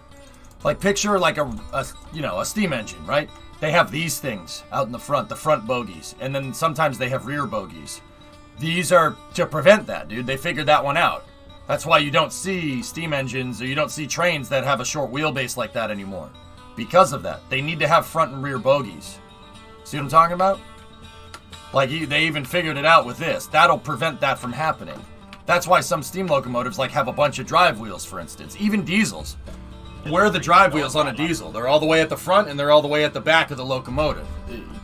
Picture a steam engine, right? They have these things out in the front bogies, and then sometimes they have rear bogies. These are to prevent that, dude. They figured that one out. That's why you don't see steam engines or you don't see trains that have a short wheelbase like that anymore. Because of that, they need to have front and rear bogies. See what I'm talking about? They even figured it out with this. That'll prevent that from happening. That's why some steam locomotives have a bunch of drive wheels, for instance. Even diesels. Where are the drive wheels on a diesel? They're all the way at the front and they're all the way at the back of the locomotive.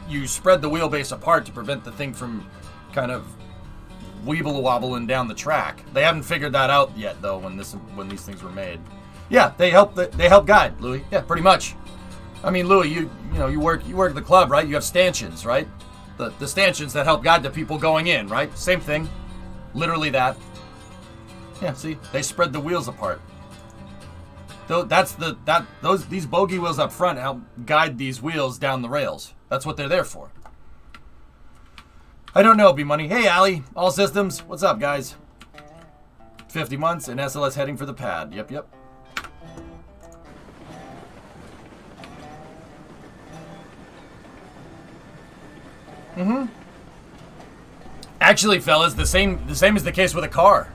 You spread the wheelbase apart to prevent the thing from kind of weeble-wobbling down the track. They haven't figured that out yet, though, when these things were made. Yeah, they help guide, Louis. Yeah, pretty much. I mean, Louis, you work at the club, right? You have stanchions, right? The stanchions that help guide the people going in, right? Same thing. Literally that. Yeah, see? They spread the wheels apart. These bogey wheels up front help guide these wheels down the rails. That's what they're there for. I don't know, B-Money. Hey, Allie. All systems. What's up, guys? 50 months and SLS heading for the pad. Yep. Actually, fellas, the same is the case with a car.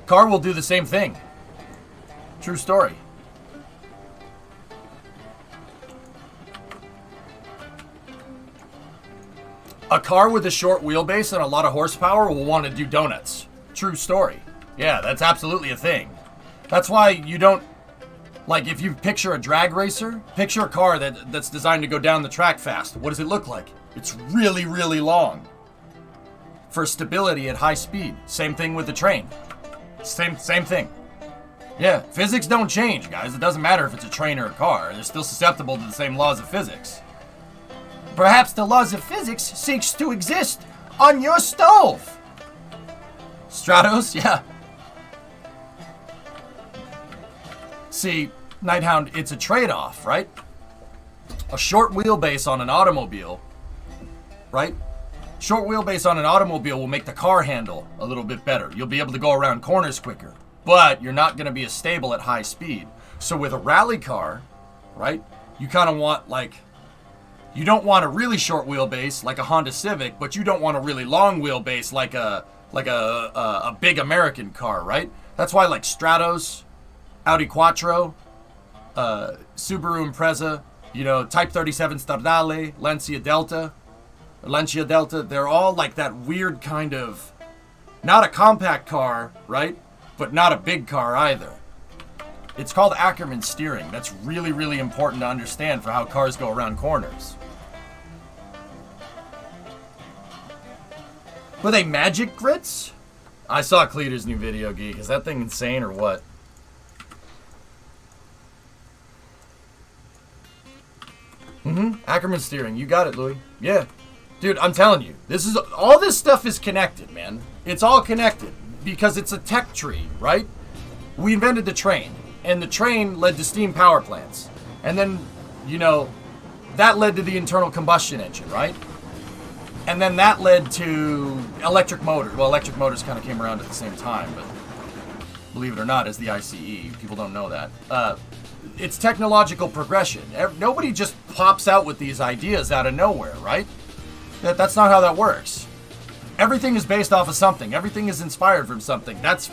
Car will do the same thing. True story. A car with a short wheelbase and a lot of horsepower will want to do donuts. True story. Yeah, that's absolutely a thing. That's why you don't... Like, if you picture a drag racer, picture a car that's designed to go down the track fast. What does it look like? It's really, really long. For stability at high speed. Same thing with the train. Same thing. Yeah, physics don't change, guys. It doesn't matter if it's a train or a car. They're still susceptible to the same laws of physics. Perhaps the laws of physics seeks to exist on your stove. Stratos? Yeah. See, Nighthound, it's a trade-off, right? A short wheelbase on an automobile, right? Short wheelbase on an automobile will make the car handle a little bit better. You'll be able to go around corners quicker, but you're not going to be as stable at high speed. So with a rally car, right, you kind of want, like, you don't want a really short wheelbase like a Honda Civic, but you don't want a really long wheelbase like a big American car, right? That's why, like, Stratos, Audi Quattro, Subaru Impreza, you know, Type 37 Stradale, Lancia Delta, they're all like that weird kind of, not a compact car, right? But not a big car either. It's called Ackerman steering. That's really, really important to understand for how cars go around corners. Were they magic grits? I saw Cleater's new video, Geek. Is that thing insane or what? Ackerman steering. You got it, Louis. Yeah. Dude, I'm telling you, all this stuff is connected, man. It's all connected because it's a tech tree, right? We invented the train, and the train led to steam power plants. And then, you know, that led to the internal combustion engine, right? And then that led to electric motors. Well, electric motors kind of came around at the same time, but believe it or not, as the ICE. People don't know that. It's technological progression. Nobody just pops out with these ideas out of nowhere, right? That's not how that works. Everything is based off of something. Everything is inspired from something. That's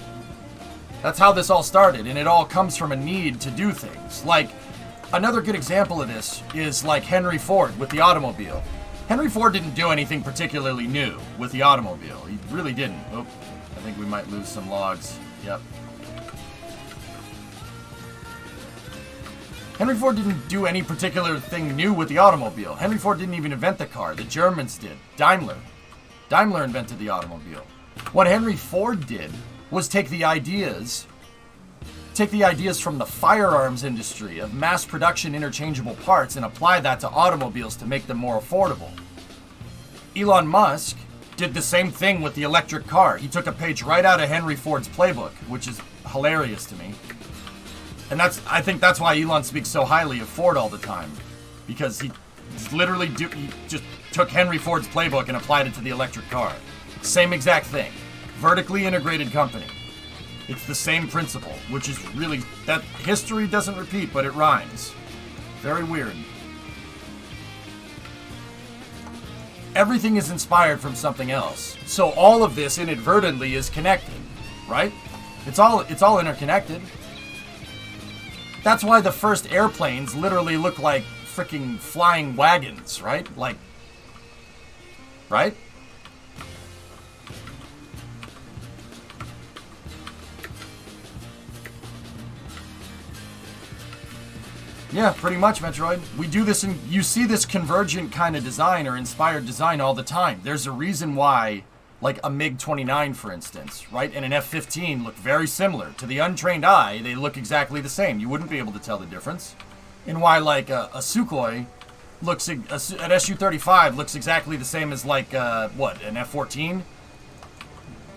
how this all started, and it all comes from a need to do things. Like, another good example of this is like Henry Ford with the automobile. Henry Ford didn't do anything particularly new with the automobile. He really didn't. Oh, I think we might lose some logs. Yep. Henry Ford didn't do any particular thing new with the automobile. Henry Ford didn't even invent the car. The Germans did. Daimler invented the automobile. What Henry Ford did was take the ideas from the firearms industry of mass production interchangeable parts and apply that to automobiles to make them more affordable. Elon Musk did the same thing with the electric car. He took a page right out of Henry Ford's playbook, which is hilarious to me. And I think that's why Elon speaks so highly of Ford all the time. Because he literally he just took Henry Ford's playbook and applied it to the electric car. Same exact thing. Vertically integrated company. It's the same principle, which is really, that history doesn't repeat, but it rhymes. Very weird. Everything is inspired from something else. So all of this inadvertently is connected, right? It's all interconnected. That's why the first airplanes literally look like freaking flying wagons, right? Like, right? Yeah, pretty much, Metroid. We do this, and you see this convergent kind of design or inspired design all the time. There's a reason why, like a MiG-29, for instance, right, and an F-15 look very similar. To the untrained eye, they look exactly the same. You wouldn't be able to tell the difference. And why, like, a Sukhoi looks, an Su-35 looks exactly the same as, like, an F-14?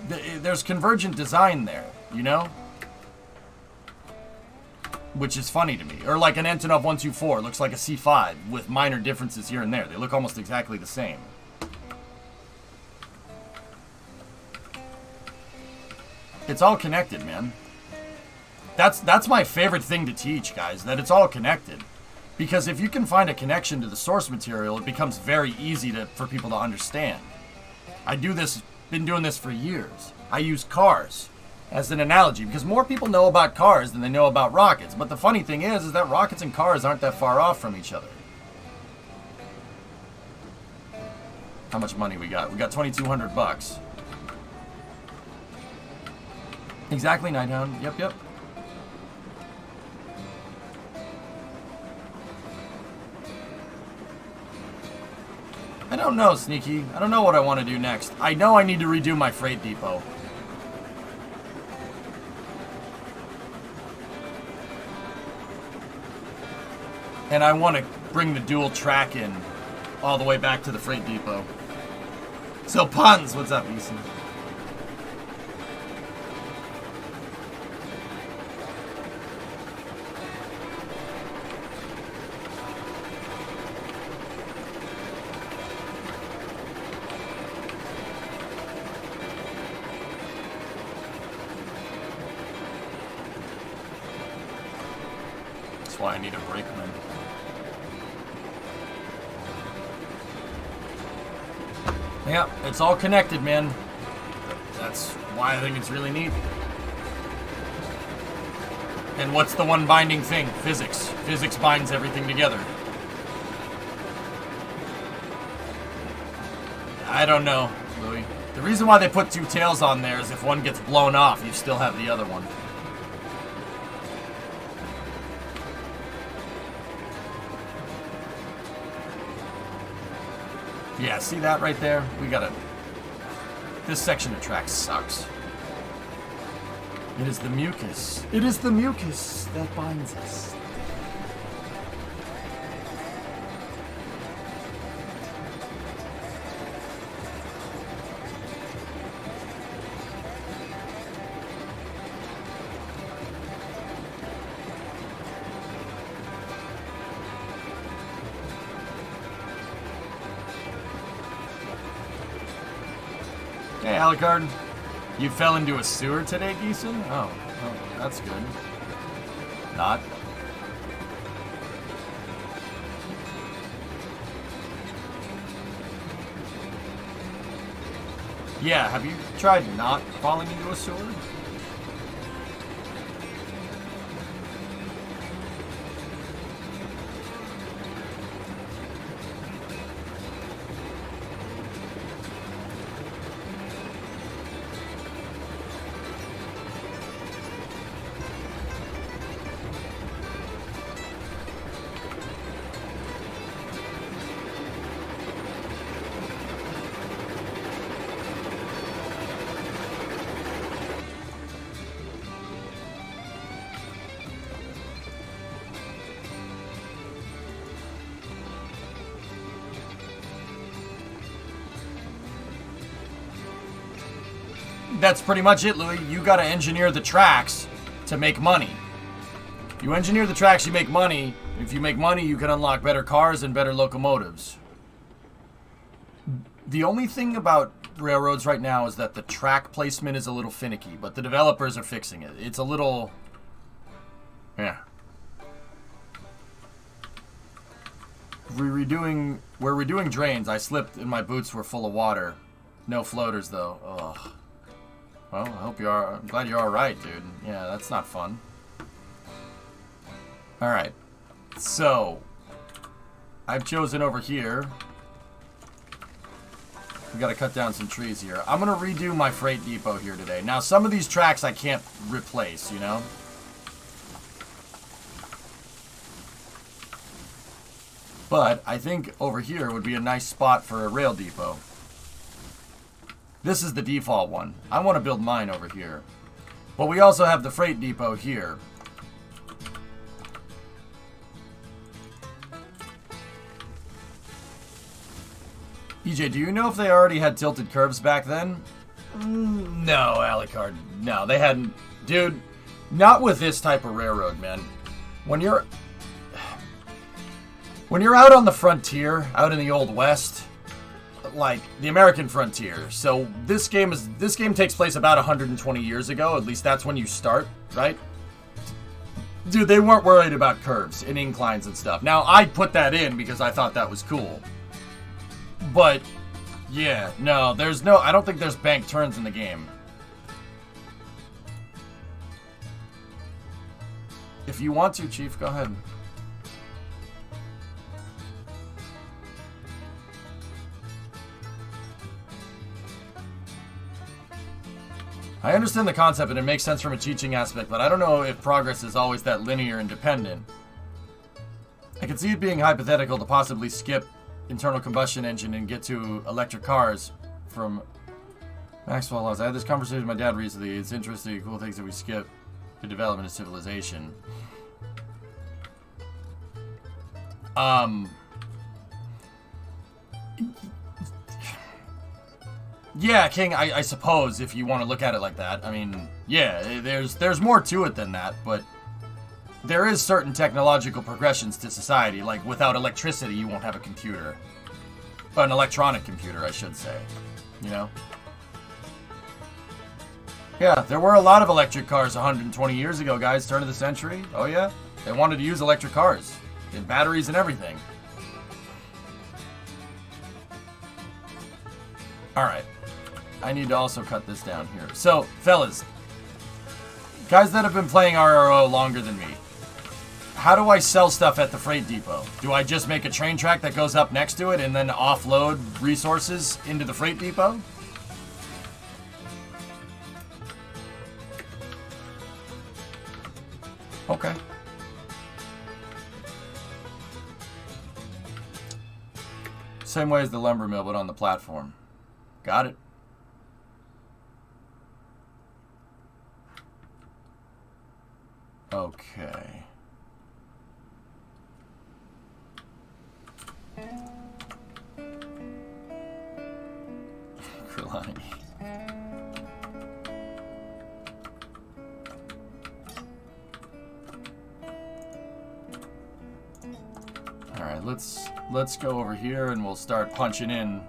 there's convergent design there, you know? Which is funny to me. Or like an Antonov 124 looks like a C5 with minor differences here and there. They look almost exactly the same. It's all connected, man. That's my favorite thing to teach, guys, that it's all connected. Because if you can find a connection to the source material, it becomes very easy for people to understand. Been doing this for years. I use cars as an analogy because more people know about cars than they know about rockets. But the funny thing is that rockets and cars aren't that far off from each other. How much money we got? We got $2,200. Exactly, Nighthound. Yep. I don't know, Sneaky. I don't know what I want to do next. I know I need to redo my freight depot. And I want to bring the dual track in all the way back to the freight depot. So, Puns, what's up, Eason? That's why I need a brakeman. Yeah, it's all connected, man. That's why I think it's really neat. And what's the one binding thing? Physics. Physics binds everything together. I don't know, Louis. The reason why they put two tails on there is if one gets blown off, you still have the other one. Yeah, see that right there? This section of track sucks. It is the mucus. It is the mucus that binds us. Hey, Alucard. You fell into a sewer today, Geeson? Oh, that's good. Not. Yeah, have you tried not falling into a sewer? That's pretty much it, Louis. You gotta engineer the tracks to make money. You engineer the tracks, you make money. If you make money, you can unlock better cars and better locomotives. The only thing about railroads right now is that the track placement is a little finicky, but the developers are fixing it. It's a little... yeah. We're redoing drains. I slipped and my boots were full of water. No floaters, though. Ugh. Well, I'm glad you're alright, dude. Yeah, that's not fun. Alright. So, I've chosen over here. We gotta cut down some trees here. I'm gonna redo my freight depot here today. Now, some of these tracks I can't replace, you know? But I think over here would be a nice spot for a rail depot. This is the default one. I want to build mine over here. But we also have the freight depot here. EJ, do you know if they already had tilted curves back then? No, Alucard. No, they hadn't. Dude, not with this type of railroad, man. When you're out on the frontier, out in the Old West, like the American frontier. So this game takes place about 120 years ago. At least that's when you start, right? Dude, they weren't worried about curves and inclines and stuff. Now, I put that in because I thought that was cool. But, yeah, no, I don't think there's bank turns in the game. If you want to, Chief, go ahead. I understand the concept and it makes sense from a teaching aspect, but I don't know if progress is always that linear and dependent. I can see it being hypothetical to possibly skip internal combustion engine and get to electric cars from Maxwell laws. I had this conversation with my dad recently. It's interesting, cool things that we skip the development of civilization. Yeah, King, I suppose, if you want to look at it like that. I mean, yeah, there's more to it than that, but there is certain technological progressions to society. Like, without electricity, you won't have a computer. An electronic computer, I should say. You know? Yeah, there were a lot of electric cars 120 years ago, guys. Turn of the century. Oh, yeah? They wanted to use electric cars. And batteries and everything. Alright. I need to also cut this down here. So, fellas. Guys that have been playing RRO longer than me. How do I sell stuff at the freight depot? Do I just make a train track that goes up next to it and then offload resources into the freight depot? Okay. Same way as the lumber mill, but on the platform. Got it. Okay. Krillani. All right, let's go over here and we'll start punching in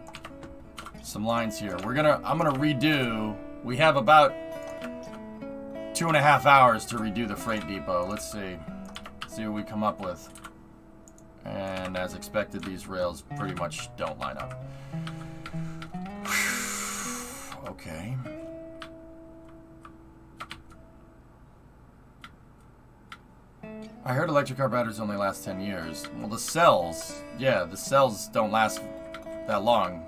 some lines here. I'm gonna redo. We have about 2.5 hours to redo the freight depot. Let's see what we come up with. And as expected, these rails pretty much don't line up. Okay. I heard electric car batteries only last 10 years. Well, the cells don't last that long.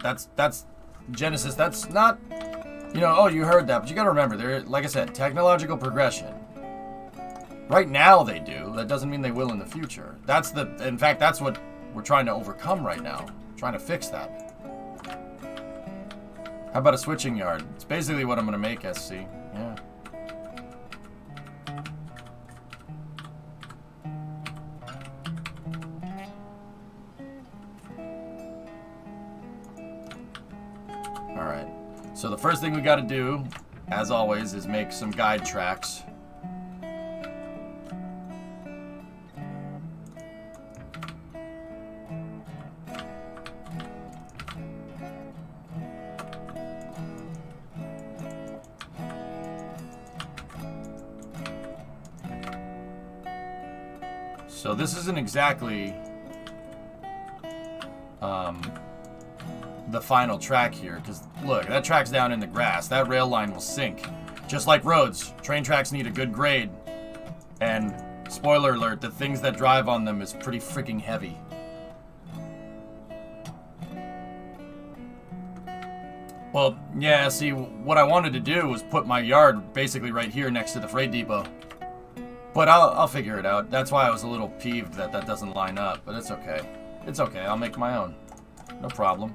That's Genesis. That's not, oh, you heard that, but you gotta remember, they're, like I said, technological progression. Right now they do. That doesn't mean they will in the future. In fact, that's what we're trying to overcome right now. Trying to fix that. How about a switching yard? It's basically what I'm gonna make, SC. Yeah. Alright. So the first thing we gotta do, as always, is make some guide tracks. So this isn't exactly the final track here, because look, that track's down in the grass. That rail line will sink. Just like roads, train tracks need a good grade. And spoiler alert, the things that drive on them is pretty freaking heavy. Well, yeah, see, what I wanted to do was put my yard basically right here next to the freight depot. But I'll figure it out. That's why I was a little peeved that that doesn't line up. But it's okay. It's okay. I'll make my own. No problem.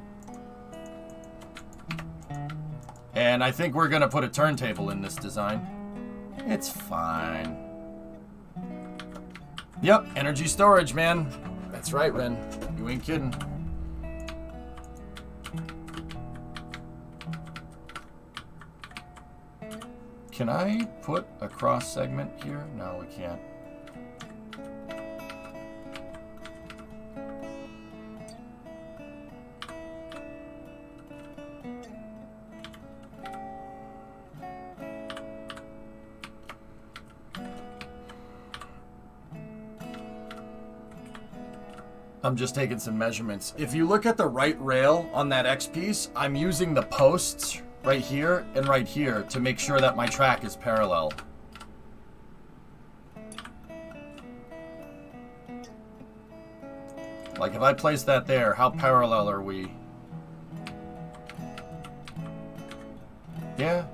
And I think we're going to put a turntable in this design. It's fine. Yep. Energy storage, man. That's right, Ren. You ain't kidding. Can I put a cross segment here? No, we can't. I'm just taking some measurements. If you look at the right rail on that X piece, I'm using the posts right here and right here to make sure that my track is parallel. Like if I place that there, how parallel are we? Yeah.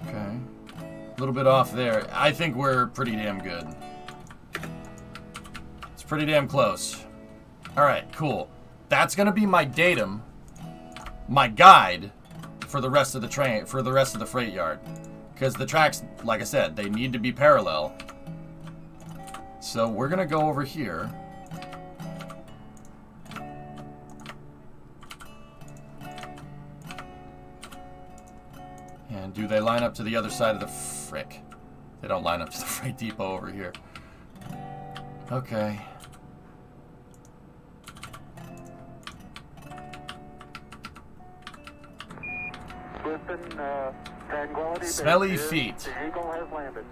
Okay. A little bit off there. I think we're pretty damn good. It's pretty damn close. Alright, cool. That's gonna be my datum, my guide for the rest of the train, for the rest of the freight yard. Because the tracks, like I said, they need to be parallel. So we're gonna go over here. And do they line up to the other side of the frick? They don't line up to the freight depot over here. Okay. Smelly feet.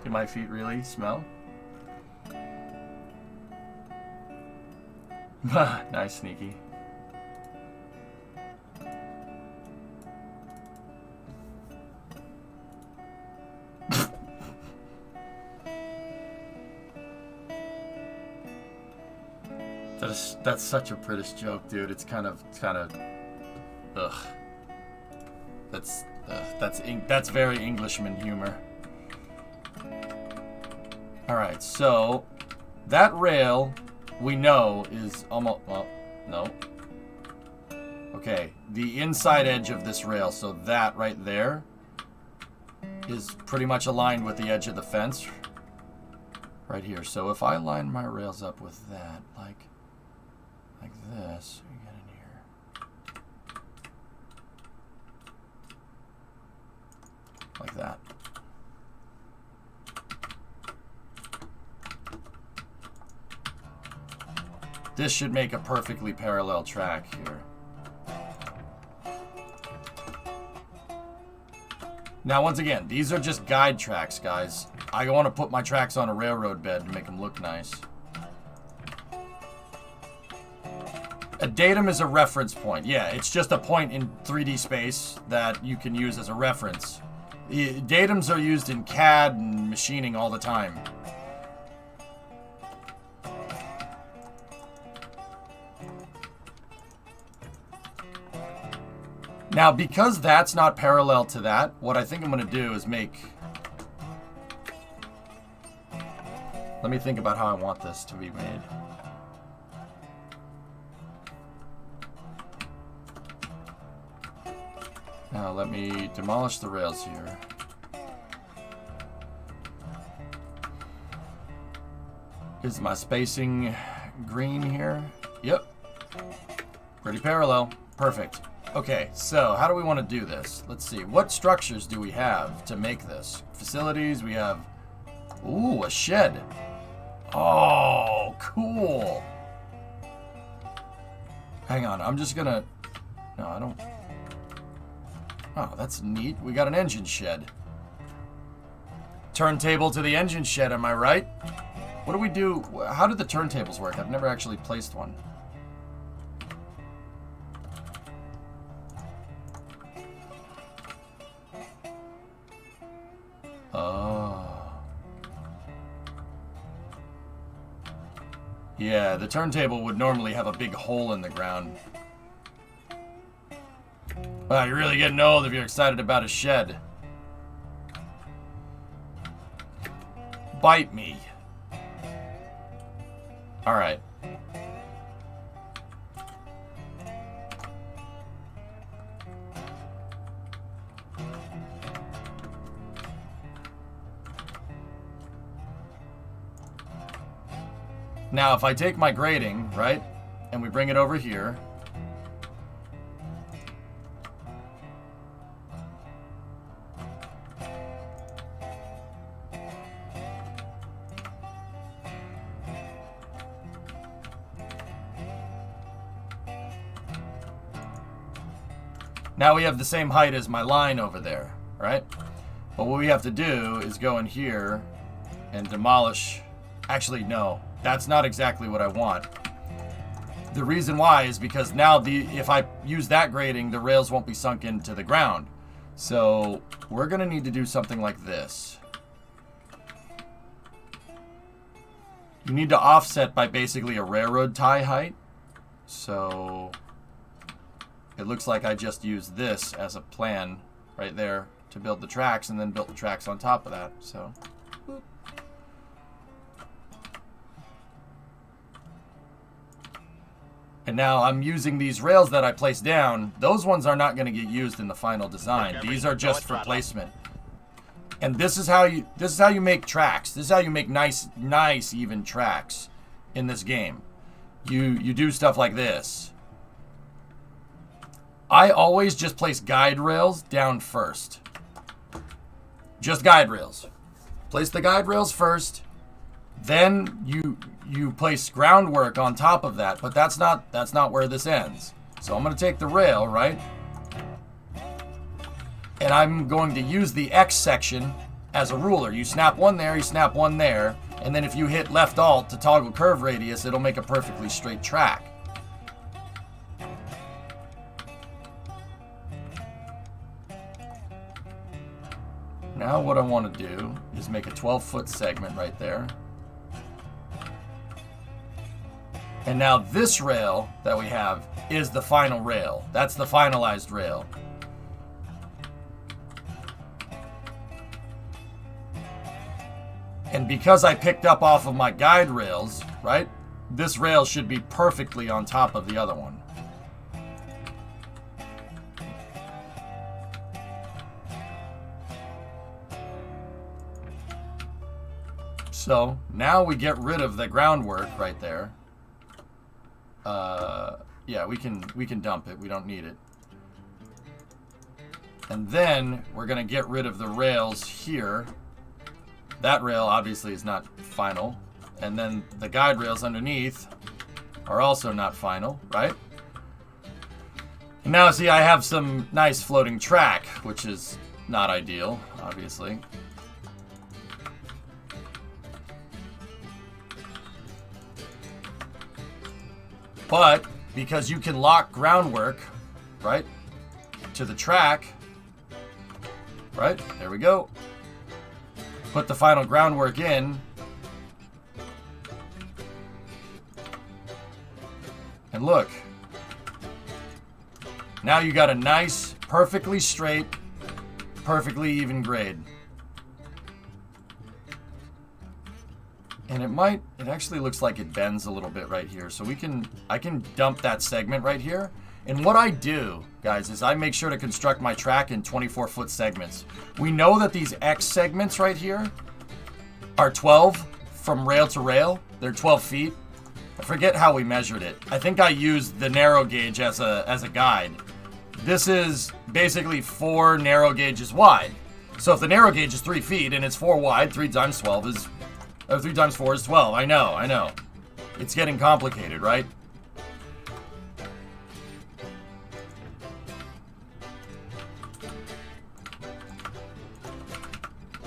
Do my feet really smell? Nice, Sneaky. That's such a British joke, dude. It's kind of, ugh. That's very Englishman humor. All right, so that rail we know is almost, well, no. Okay, the inside edge of this rail, so that right there is pretty much aligned with the edge of the fence right here. So if I line my rails up with that, like this, we get in here. Like that. This should make a perfectly parallel track here. Now, once again, these are just guide tracks, guys. I want to put my tracks on a railroad bed to make them look nice. A datum is a reference point. Yeah, it's just a point in 3D space that you can use as a reference. Datums are used in CAD and machining all the time. Now, because that's not parallel to that, what I think I'm going to do is make... Let me think about how I want this to be made. Now, let me demolish the rails here. Is my spacing green here? Yep. Pretty parallel. Perfect. Okay, so how do we want to do this? Let's see. What structures do we have to make this? Facilities, we have... Ooh, a shed. Oh, cool. Hang on, I'm just gonna... No, I don't... Oh, that's neat. We got an engine shed. Turntable to the engine shed, am I right? What do we do? How do the turntables work? I've never actually placed one. Oh. Yeah, the turntable would normally have a big hole in the ground. Wow, you're really getting old if you're excited about a shed. Bite me. Alright. Now, if I take my grading, right, and we bring it over here... Now we have the same height as my line over there, right? But what we have to do is go in here and demolish. Actually, no, that's not exactly what I want. The reason why is because now if I use that grading, the rails won't be sunk into the ground. So we're going to need to do something like this. You need to offset by basically a railroad tie height. So it looks like I just used this as a plan right there to build the tracks and then built the tracks on top of that. So and now I'm using these rails that I placed down. Those ones are not going to get used in the final design. These are just for placement. And this is how you make tracks. This is how you make nice even tracks in this game. You do stuff like this. I always just place guide rails down first. Just guide rails. Place the guide rails first. Then you place groundwork on top of that, but that's not where this ends. So I'm going to take the rail, right? And I'm going to use the X section as a ruler. You snap one there, you snap one there, and then if you hit left alt to toggle curve radius, it'll make a perfectly straight track. Now what I want to do is make a 12-foot segment right there. And now this rail that we have is the final rail. That's the finalized rail. And because I picked up off of my guide rails, right? This rail should be perfectly on top of the other one. So now we get rid of the groundwork right there. Yeah, we can dump it. We don't need it. And then we're gonna get rid of the rails here. That rail obviously is not final. And then the guide rails underneath are also not final, right? And now see, I have some nice floating track, which is not ideal, obviously. But because you can lock groundwork, right, to the track, right, there we go. Put the final groundwork in. And look. Now you got a nice, perfectly straight, perfectly even grade. And it actually looks like it bends a little bit right here. So I can dump that segment right here. And what I do, guys, is I make sure to construct my track in 24-foot segments. We know that these X segments right here are 12 from rail to rail. They're 12 feet. I forget how we measured it. I think I used the narrow gauge as a guide. This is basically 4 narrow gauges wide. So if the narrow gauge is 3 feet and it's 4 wide, 3 times 12 is... 3 times 4 is 12. I know. It's getting complicated, right?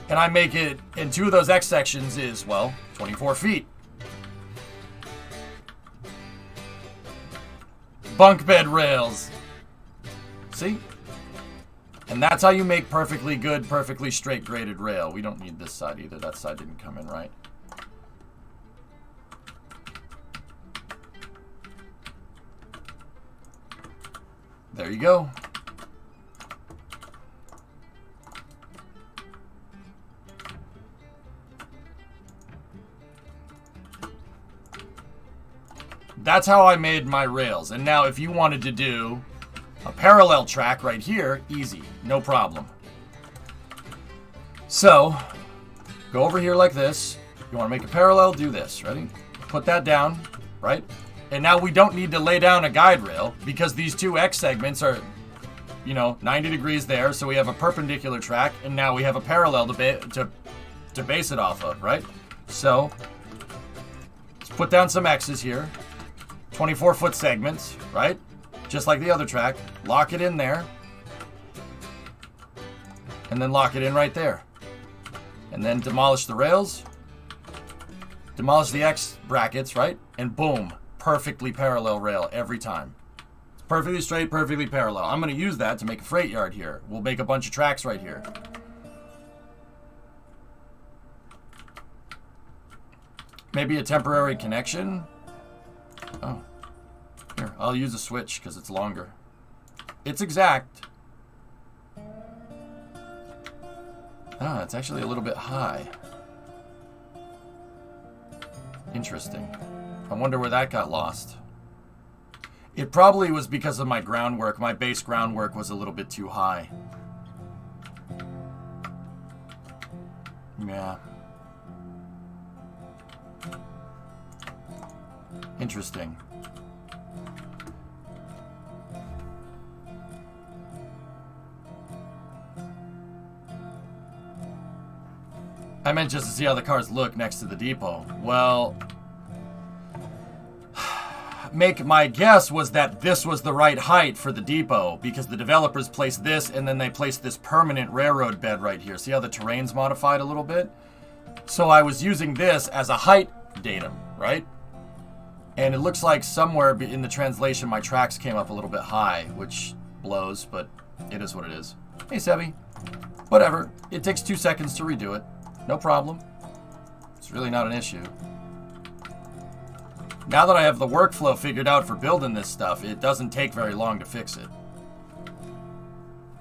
And I make it, and 2 of those X sections is, well, 24 feet. Bunk bed rails. See? And that's how you make perfectly good, perfectly straight graded rail. We don't need this side either. That side didn't come in right. There you go. That's how I made my rails. And now if you wanted to do a parallel track right here, easy, no problem. So, go over here like this. You want to make a parallel, do this. Ready? Put that down, right? And now we don't need to lay down a guide rail because these 2 X segments are, 90 degrees there. So we have a perpendicular track, and now we have a parallel to base it off of, right? So, let's put down some X's here. 24-foot segments, right? Just like the other track. Lock it in there. And then lock it in right there. And then demolish the rails. Demolish the X brackets, right? And boom, perfectly parallel rail every time. It's perfectly straight, perfectly parallel. I'm going to use that to make a freight yard here. We'll make a bunch of tracks right here. Maybe a temporary connection. Oh, here, I'll use a switch because it's longer. It's exact. Ah, it's actually a little bit high. Interesting. I wonder where that got lost. It probably was because of my groundwork. My base groundwork was a little bit too high. Yeah. Interesting. I meant just to see how the cars look next to the depot. Well, my guess was that this was the right height for the depot because the developers placed this and then they placed this permanent railroad bed right here. See how the terrain's modified a little bit? So I was using this as a height datum, right? And it looks like somewhere in the translation my tracks came up a little bit high, which blows, but it is what it is. Hey, Sebby. Whatever. It takes 2 seconds to redo it. No problem. It's really not an issue. Now that I have the workflow figured out for building this stuff, it doesn't take very long to fix it.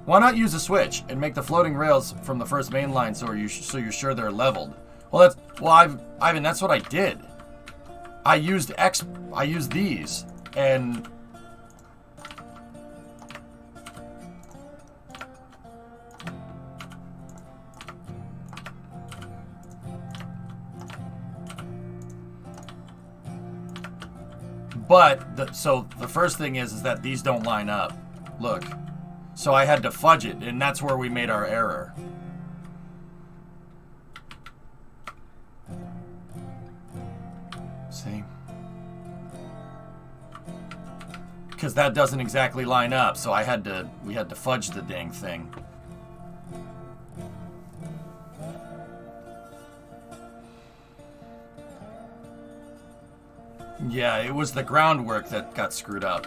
Why not use a switch and make the floating rails from the first main line so you're sure they're leveled? Well, Ivan, that's what I did. I used these, and so the first thing is that these don't line up. Look. So I had to fudge it, and that's where we made our error. See? Because that doesn't exactly line up, so we had to fudge the dang thing. Yeah, it was the groundwork that got screwed up.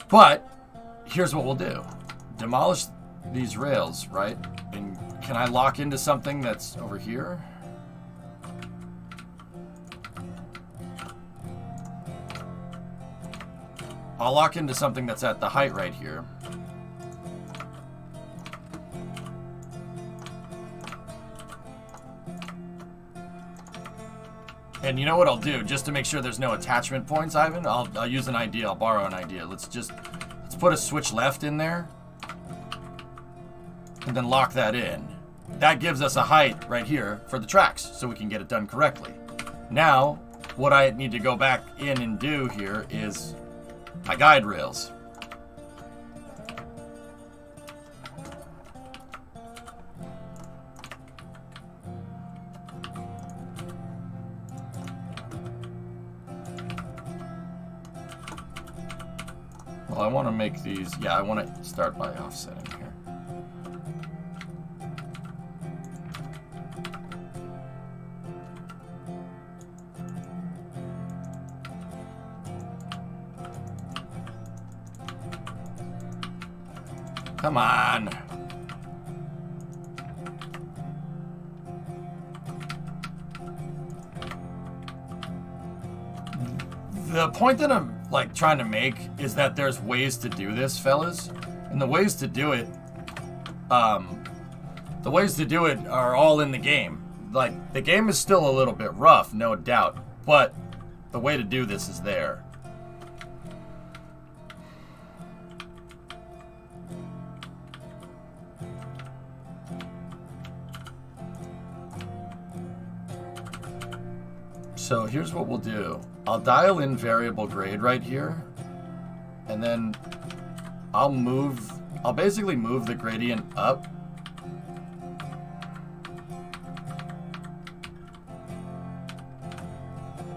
But here's what we'll do. Demolish these rails, right? And can I lock into something that's over here? I'll lock into something that's at the height right here. And you know what I'll do, just to make sure there's no attachment points, Ivan? I'll use an idea. I'll borrow an idea. Let's put a switch left in there, and then lock that in. That gives us a height right here for the tracks, so we can get it done correctly. Now, what I need to go back in and do here is my guide rails. Well, I want to make these, I want to start by offsetting here. Come on. The point that I'm trying to make is that there's ways to do this, fellas, and the ways to do it are all in the game. The game is still a little bit rough, no doubt, but the way to do this is there. So here's what we'll do. I'll dial in variable grade right here, and then I'll basically move the gradient up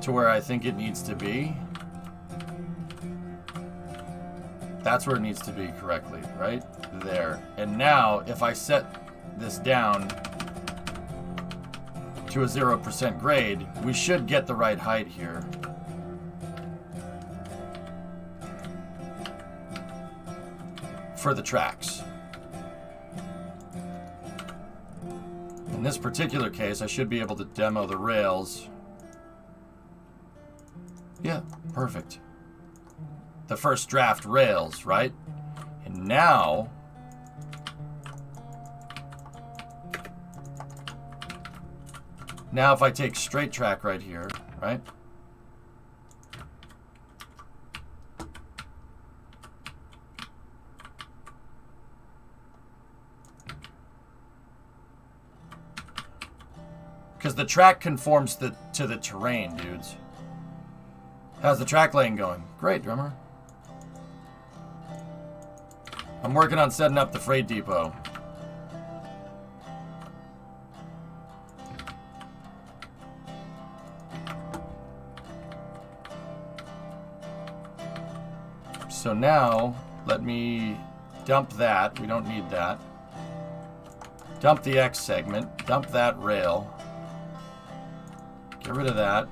to where I think it needs to be. That's where it needs to be correctly, right there. And now, if I set this down to a 0% grade, we should get the right height here. For the tracks. In this particular case, I should be able to demo the rails. Yeah, perfect. The first draft rails, right? And now, if I take straight track right here, right? Because the track conforms to the terrain, dudes. How's the track lane going? Great, drummer. I'm working on setting up the freight depot. So now, let me dump that. We don't need that. Dump the X segment. Dump that rail. Get rid of that.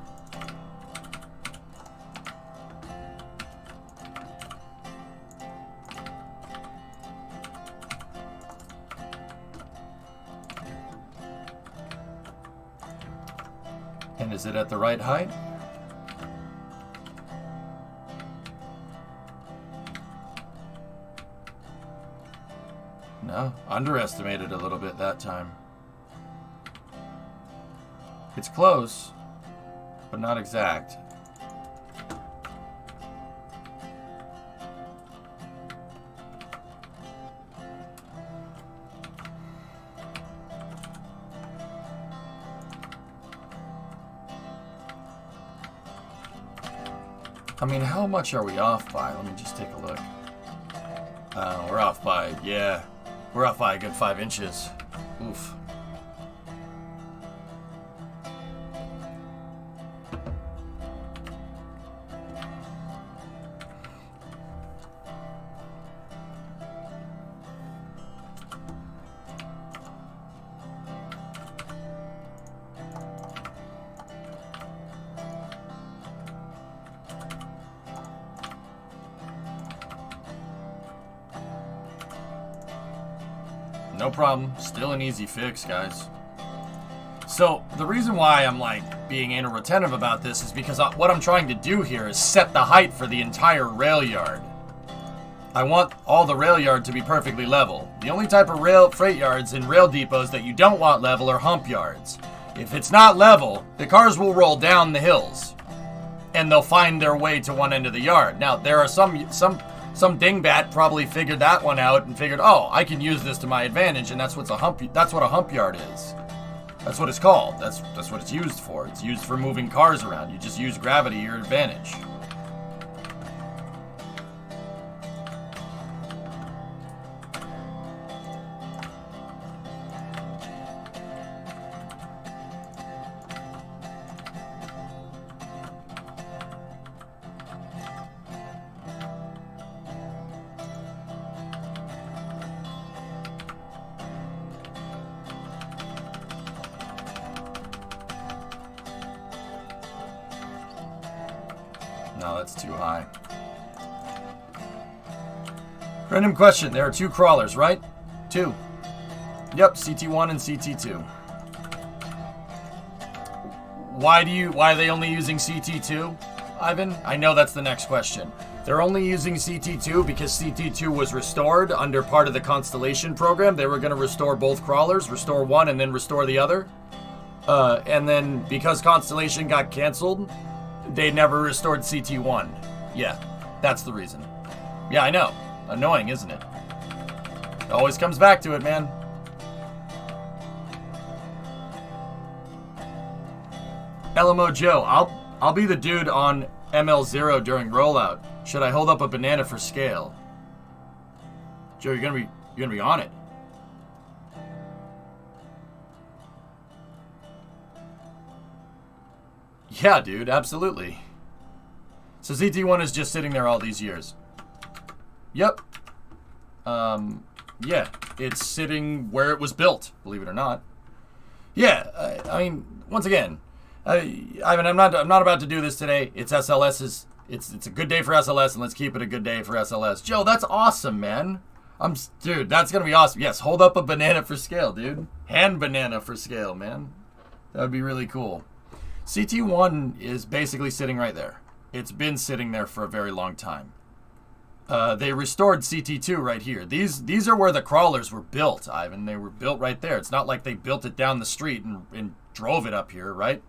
And is it at the right height? No, underestimated a little bit that time. It's close, but not exact. I mean, how much are we off by? Let me just take a look. We're off by, yeah. We're off by a good 5 inches. Oof. No problem. Still an easy fix, guys. So, the reason why I'm, like, being anal retentive about this is because what I'm trying to do here is set the height for the entire rail yard. I want all the rail yard to be perfectly level. The only type of freight yards in rail depots that you don't want level are hump yards. If it's not level, the cars will roll down the hills. And they'll find their way to one end of the yard. Now, there are some dingbat probably figured that one out and figured, oh, I can use this to my advantage, and that's what a hump yard is. That's what it's called. That's what it's used for. It's used for moving cars around. You just use gravity to your advantage. No, that's too high. Random question. There are 2 crawlers, right? 2. Yep, CT1 and CT2. Why are they only using CT2, Ivan? I know that's the next question. They're only using CT2 because CT2 was restored under part of the Constellation program. They were going to restore both crawlers, restore one and then restore the other. And then because Constellation got canceled, they never restored CT1. Yeah, that's the reason. Yeah, I know. Annoying, isn't it? It always comes back to it, man. LMO Joe, I'll be the dude on ML0 during rollout. Should I hold up a banana for scale? Joe, you're gonna be on it. Yeah, dude, absolutely. So CT1 is just sitting there all these years. Yep. Yeah, it's sitting where it was built, believe it or not. Yeah, I mean, once again, I'm not about to do this today. It's SLS's. It's a good day for SLS, and let's keep it a good day for SLS. Joe, that's awesome, man. Dude, that's gonna be awesome. Yes, hold up a banana for scale, dude. Hand banana for scale, man. That would be really cool. CT1 is basically sitting right there. It's been sitting there for a very long time. They restored CT2 right here. These are where the crawlers were built, Ivan. They were built right there. It's not like they built it down the street and drove it up here, right?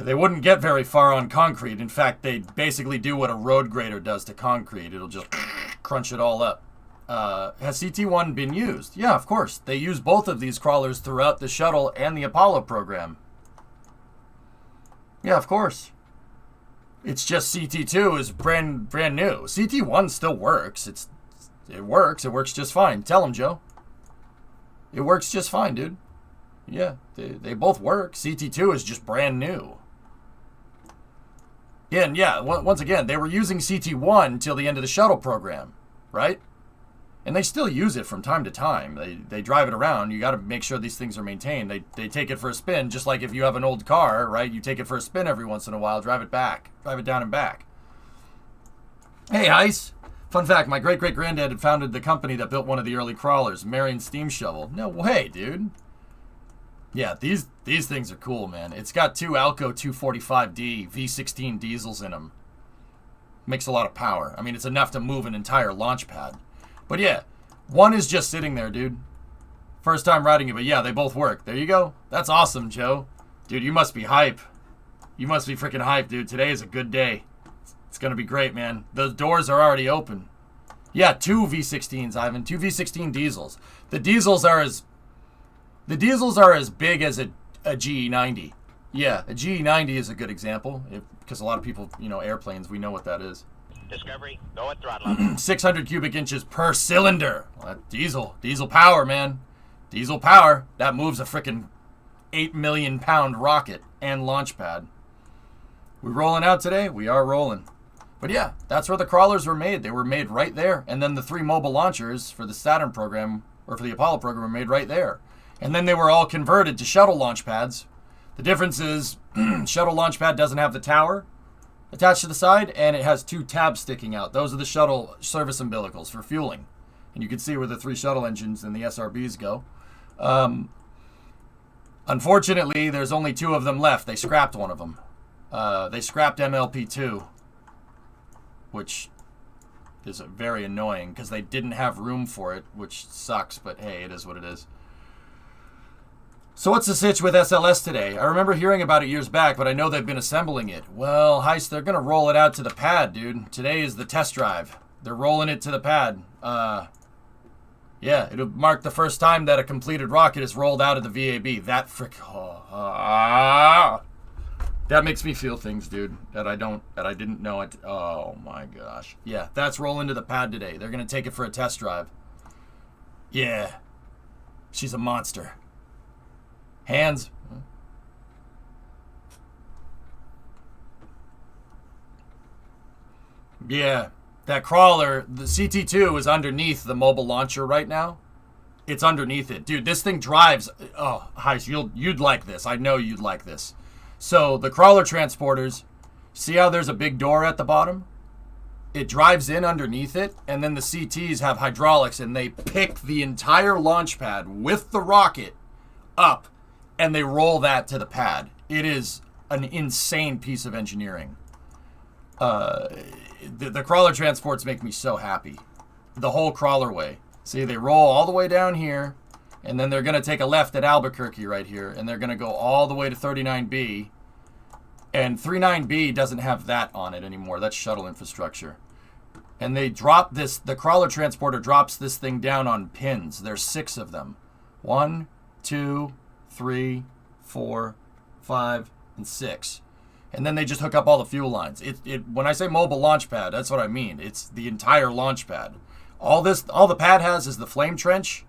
They wouldn't get very far on concrete. In fact, they basically do what a road grader does to concrete. It'll just crunch it all up. Has CT1 been used? Yeah, of course. They use both of these crawlers throughout the shuttle and the Apollo program. Yeah, of course. It's just CT2 is brand new. CT1 still works. It works. It works just fine. Tell him, Joe. It works just fine, dude. Yeah, they both work. CT2 is just brand new. And yeah, once again, they were using CT1 till the end of the shuttle program, right? And they still use it from time to time. They drive it around. You got to make sure these things are maintained. They take it for a spin, just like if you have an old car, right? You take it for a spin every once in a while, drive it down and back. Hey, Heis. Fun fact, my great-great-granddad had founded the company that built one of the early crawlers, Marion Steam Shovel. No way, dude. Yeah, these things are cool, man. It's got two Alco 245D V16 diesels in them. Makes a lot of power. I mean, it's enough to move an entire launch pad. But yeah, one is just sitting there, dude. First time riding it, but yeah, they both work. There you go. That's awesome, Joe. Dude, you must be hype. You must be freaking hype, dude. Today is a good day. It's going to be great, man. The doors are already open. Yeah, two V16s, Ivan. Two V16 diesels. The diesels are as big as a GE90. Yeah, a GE90 is a good example. Because a lot of people, airplanes, we know what that is. Discovery, go at throttle up. 600 cubic inches per cylinder. Well, diesel power, man. Diesel power. That moves a freaking 8 million pound rocket and launch pad. We rolling out today? We are rolling. But yeah, that's where the crawlers were made. They were made right there. And then the 3 mobile launchers for the Saturn program, or for the Apollo program, were made right there. And then they were all converted to shuttle launch pads. The difference is shuttle launch pad doesn't have the tower attached to the side, and it has 2 tabs sticking out. Those are the shuttle service umbilicals for fueling. And you can see where the 3 shuttle engines and the SRBs go. Unfortunately, there's only 2 of them left. They scrapped one of them. They scrapped MLP2, which is very annoying because they didn't have room for it, which sucks, but hey, it is what it is. So what's the sitch with SLS today? I remember hearing about it years back, but I know they've been assembling it. Well, Heist, they're going to roll it out to the pad, dude. Today is the test drive. They're rolling it to the pad. Yeah, it'll mark the first time that a completed rocket is rolled out of the VAB. That that makes me feel things, dude, that I didn't know it. Oh my gosh. Yeah, that's rolling to the pad today. They're going to take it for a test drive. Yeah. She's a monster. Hands. Yeah, that crawler, the CT2 is underneath the mobile launcher right now. It's underneath it. Dude, this thing drives. Oh, Heis, you'd like this. I know you'd like this. So the crawler transporters, see how there's a big door at the bottom? It drives in underneath it, and then the CTs have hydraulics, and they pick the entire launch pad with the rocket up, and they roll that to the pad. It is an insane piece of engineering. The crawler transports make me so happy. The whole crawler way. See, they roll all the way down here, and then they're going to take a left at Albuquerque right here, and they're going to go all the way to 39B. And 39B doesn't have that on it anymore. That's shuttle infrastructure. And they drop this, the crawler transporter drops this thing down on pins. There's 6 of them. 1, 2, 3, 4, 5, and 6. And then they just hook up all the fuel lines. When I say mobile launch pad, that's what I mean. It's the entire launch pad. All the pad has is the flame trench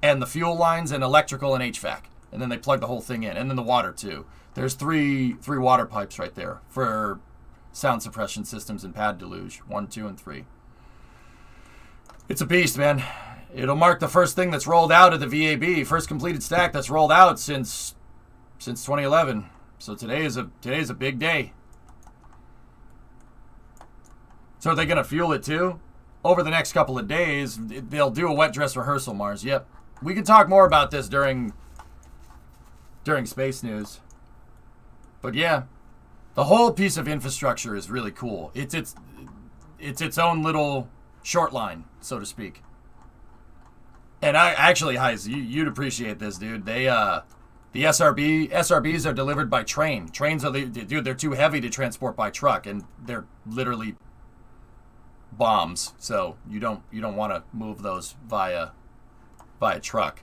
and the fuel lines and electrical and HVAC. And then they plug the whole thing in. And then the water too. There's three water pipes right there for sound suppression systems and pad deluge. 1, 2, and 3. It's a beast, man. It'll mark the first thing that's rolled out of the VAB, first completed stack that's rolled out since 2011. So today is a big day. So are they going to fuel it too? Over the next couple of days, they'll do a wet dress rehearsal, Mars. Yep. We can talk more about this during Space News. But yeah, the whole piece of infrastructure is really cool. It's its own little short line, so to speak. And I actually, Heise, you'd appreciate this, dude. They the SRBs are delivered by train. Trains are they're too heavy to transport by truck, and they're literally bombs. So you don't want to move those via truck.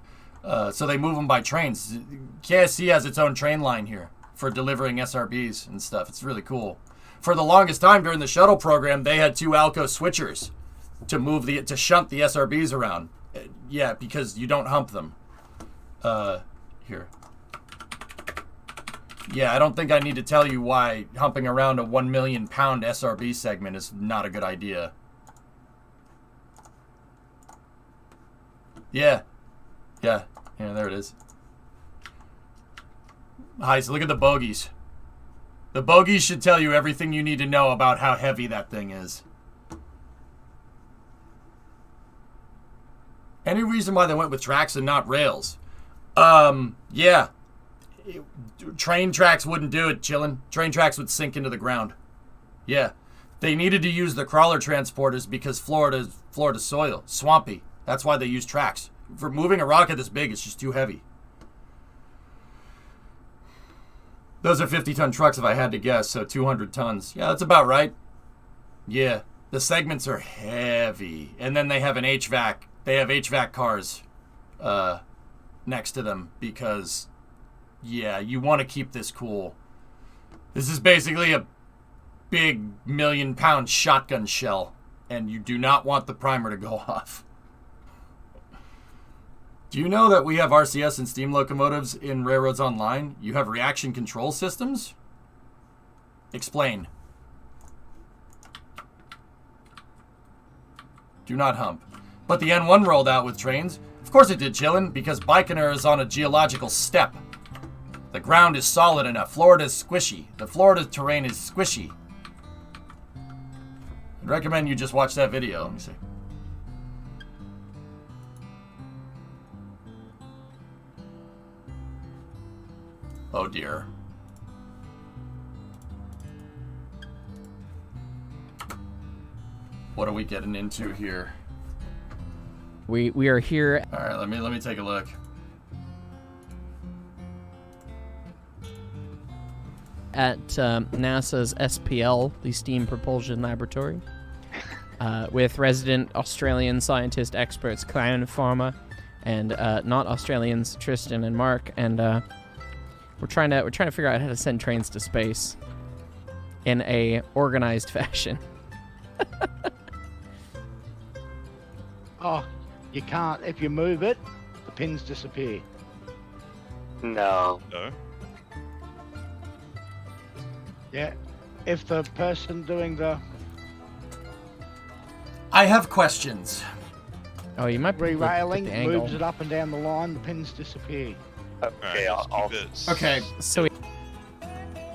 So they move them by trains. KSC has its own train line here for delivering SRBs and stuff. It's really cool. For the longest time during the shuttle program, they had 2 Alco switchers to shunt the SRBs around. Yeah, because you don't hump them. Here. Yeah, I don't think I need to tell you why humping around a 1 million pound SRB segment is not a good idea. Yeah, there it is. Hi, so look at the bogies. The bogies should tell you everything you need to know about how heavy that thing is. Any reason why they went with tracks and not rails? Yeah. Train tracks wouldn't do it, chillin'. Train tracks would sink into the ground. Yeah. They needed to use the crawler transporters because Florida's soil, swampy. That's why they use tracks. For moving a rocket this big, it's just too heavy. Those are 50-ton trucks if I had to guess, so 200 tons. Yeah, that's about right. Yeah. The segments are heavy. And then they have an HVAC. They have HVAC cars next to them because, yeah, you want to keep this cool. This is basically a big 1 million pound shotgun shell, and you do not want the primer to go off. Do you know that we have RCS and steam locomotives in Railroads Online? You have reaction control systems? Explain. Do not hump. But the N1 rolled out with trains. Of course it did, chillin', because Baikonur is on a geological step. The ground is solid enough. Florida is squishy. The Florida terrain is squishy. I'd recommend you just watch that video. Let me see. Oh dear. What are we getting into here? We are here. All right, let me take a look. At NASA's SPL, the Steam Propulsion Laboratory, with resident Australian scientist experts Clan Pharma and not Australians Tristan and Mark, and we're trying to figure out how to send trains to space in a organized fashion. Oh, you can't. If you move it, the pins disappear. No. Yeah. If the person doing the I have questions. Oh, you might be re-railing the angle. moves it up and down the line, the pins disappear. Okay, Right, Okay, So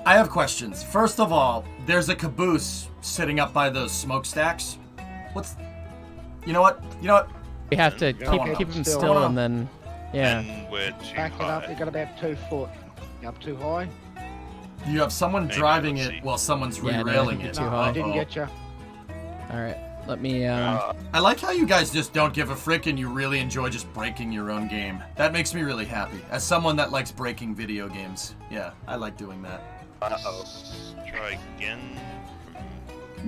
I have questions. First of all, there's a caboose sitting up by those smokestacks. You know what? we have to Okay, keep them still still, on. and then yeah. And we're too Back it up, high. you got about 2 foot. You up too high? You have someone Maybe, driving let's it see. while someone's Yeah, no, I re-railing think it. you're too No, high. I didn't get you. All right, let me. I like how you guys just don't give a frick and you really enjoy just breaking your own game. That makes me really happy. As someone that likes breaking video games. Yeah, I like doing that. Try again.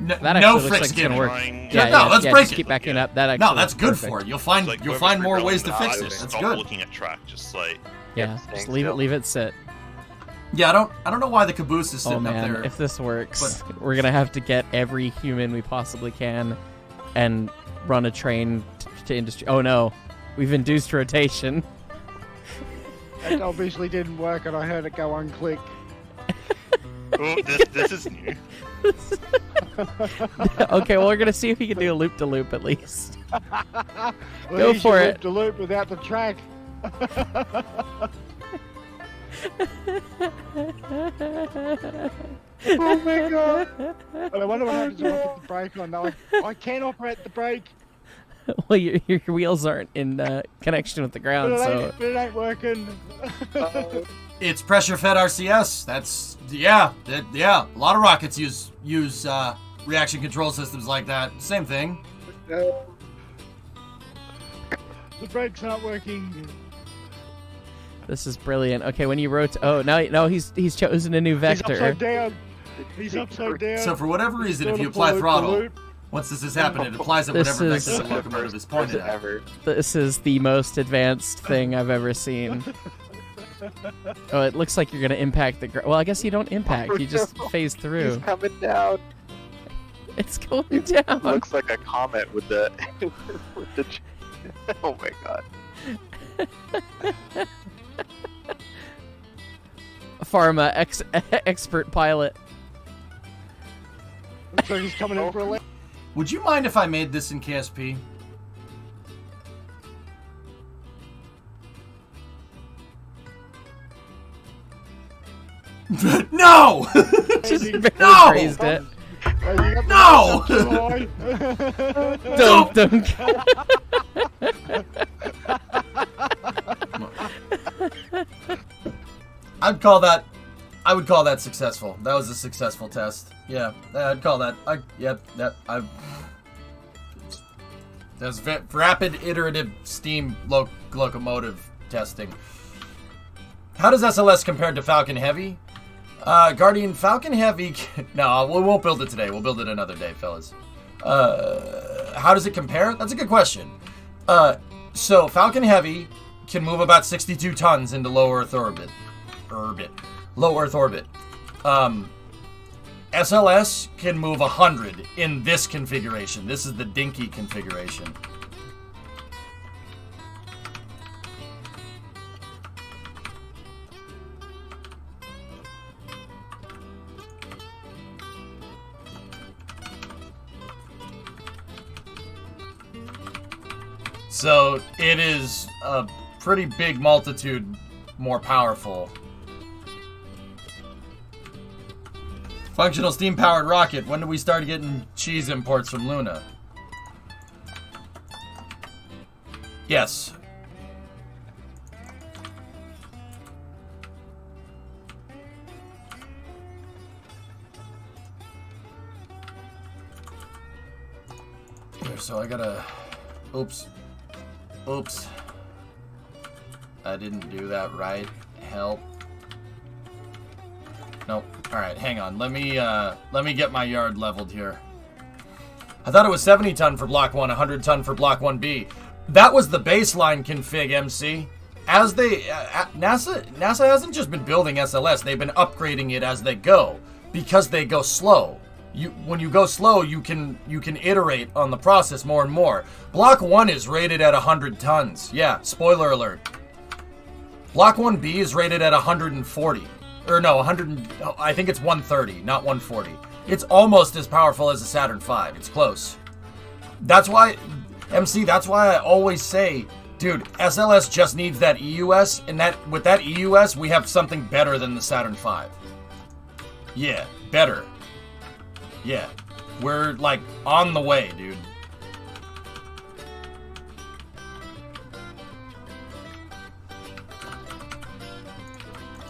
That No actually looks fricks like it's given. gonna work. Trying- Yeah, no, let's break just it. keep backing up. That actually No, that's looks good perfect. for it. You'll find Like, you'll whoever's find more re-rolling ways to the fix high, it. That's stop good. looking at track, just like Yeah, just leave it sit. Yeah, I don't know why the caboose is Oh sitting up man, there. if this works, we're gonna have to get every human we possibly can, and run a train to industry. Oh no, we've induced rotation. That obviously didn't work, and I heard it go unclick. oh, this is new. Okay, well we're gonna see if we can do a loop to loop at least. Go for it. The loop without the track. Oh my god! And I wonder what happens if I put the brake on. No, I can't operate the brake. Well, your wheels aren't in connection with the ground, so But it ain't working. It's pressure-fed RCS. That's yeah. A lot of rockets use reaction control systems like that. Same thing. The brakes aren't working. this is brilliant. Okay, when you rotate, oh no, he's chosen a new He's vector. upside down. He's upside down. So for whatever reason, if Gonna you apply pull the throttle, loop. once this has happened, it applies at This whatever is- vector the locomotive is pointed at. Ever. This is the most advanced thing I've ever seen. Oh, it looks like you're gonna impact the well, I guess you don't impact, you just phase He's through. coming down. It's going down. Looks like a comet with the with the. Oh my god. Pharma expert pilot. Looks like he's coming in for a lap. Would you mind if I made this in KSP? No! Just Crazy. barely No! praised it. Hey, you got the No! lights up too high. I would call that successful. That was a successful test. Yeah, I'd call that. That's rapid iterative steam locomotive testing. How does SLS compare to Falcon Heavy? Guardian, Falcon Heavy. No, we won't build it today. We'll build it another day, fellas. How does it compare? That's a good question. So Falcon Heavy can move about 62 tons into low Earth orbit. Low Earth orbit. SLS can move 100 in this configuration. This is the dinky configuration. So it is a pretty big multitude more powerful. Functional steam-powered rocket. When do we start getting cheese imports from Luna? Yes. Here, so I gotta... Oops. I didn't do that right. Help. Nope. Alright, hang on. Let me get my yard leveled here. I thought it was 70 ton for block 1, 100 ton for block 1B. That was the baseline config, MC. As they NASA hasn't just been building SLS, they've been upgrading it as they go because they go slow. When you go slow, you can iterate on the process more and more. Block 1 is rated at 100 tons. Yeah, spoiler alert. Block 1B is rated at 140. Or no, 100. I think it's 130, not 140. It's almost as powerful as a Saturn V. It's close. That's why, MC. That's why I always say, dude, SLS just needs that EUS, and with that EUS, we have something better than the Saturn V. Yeah, better. Yeah, we're like on the way, dude.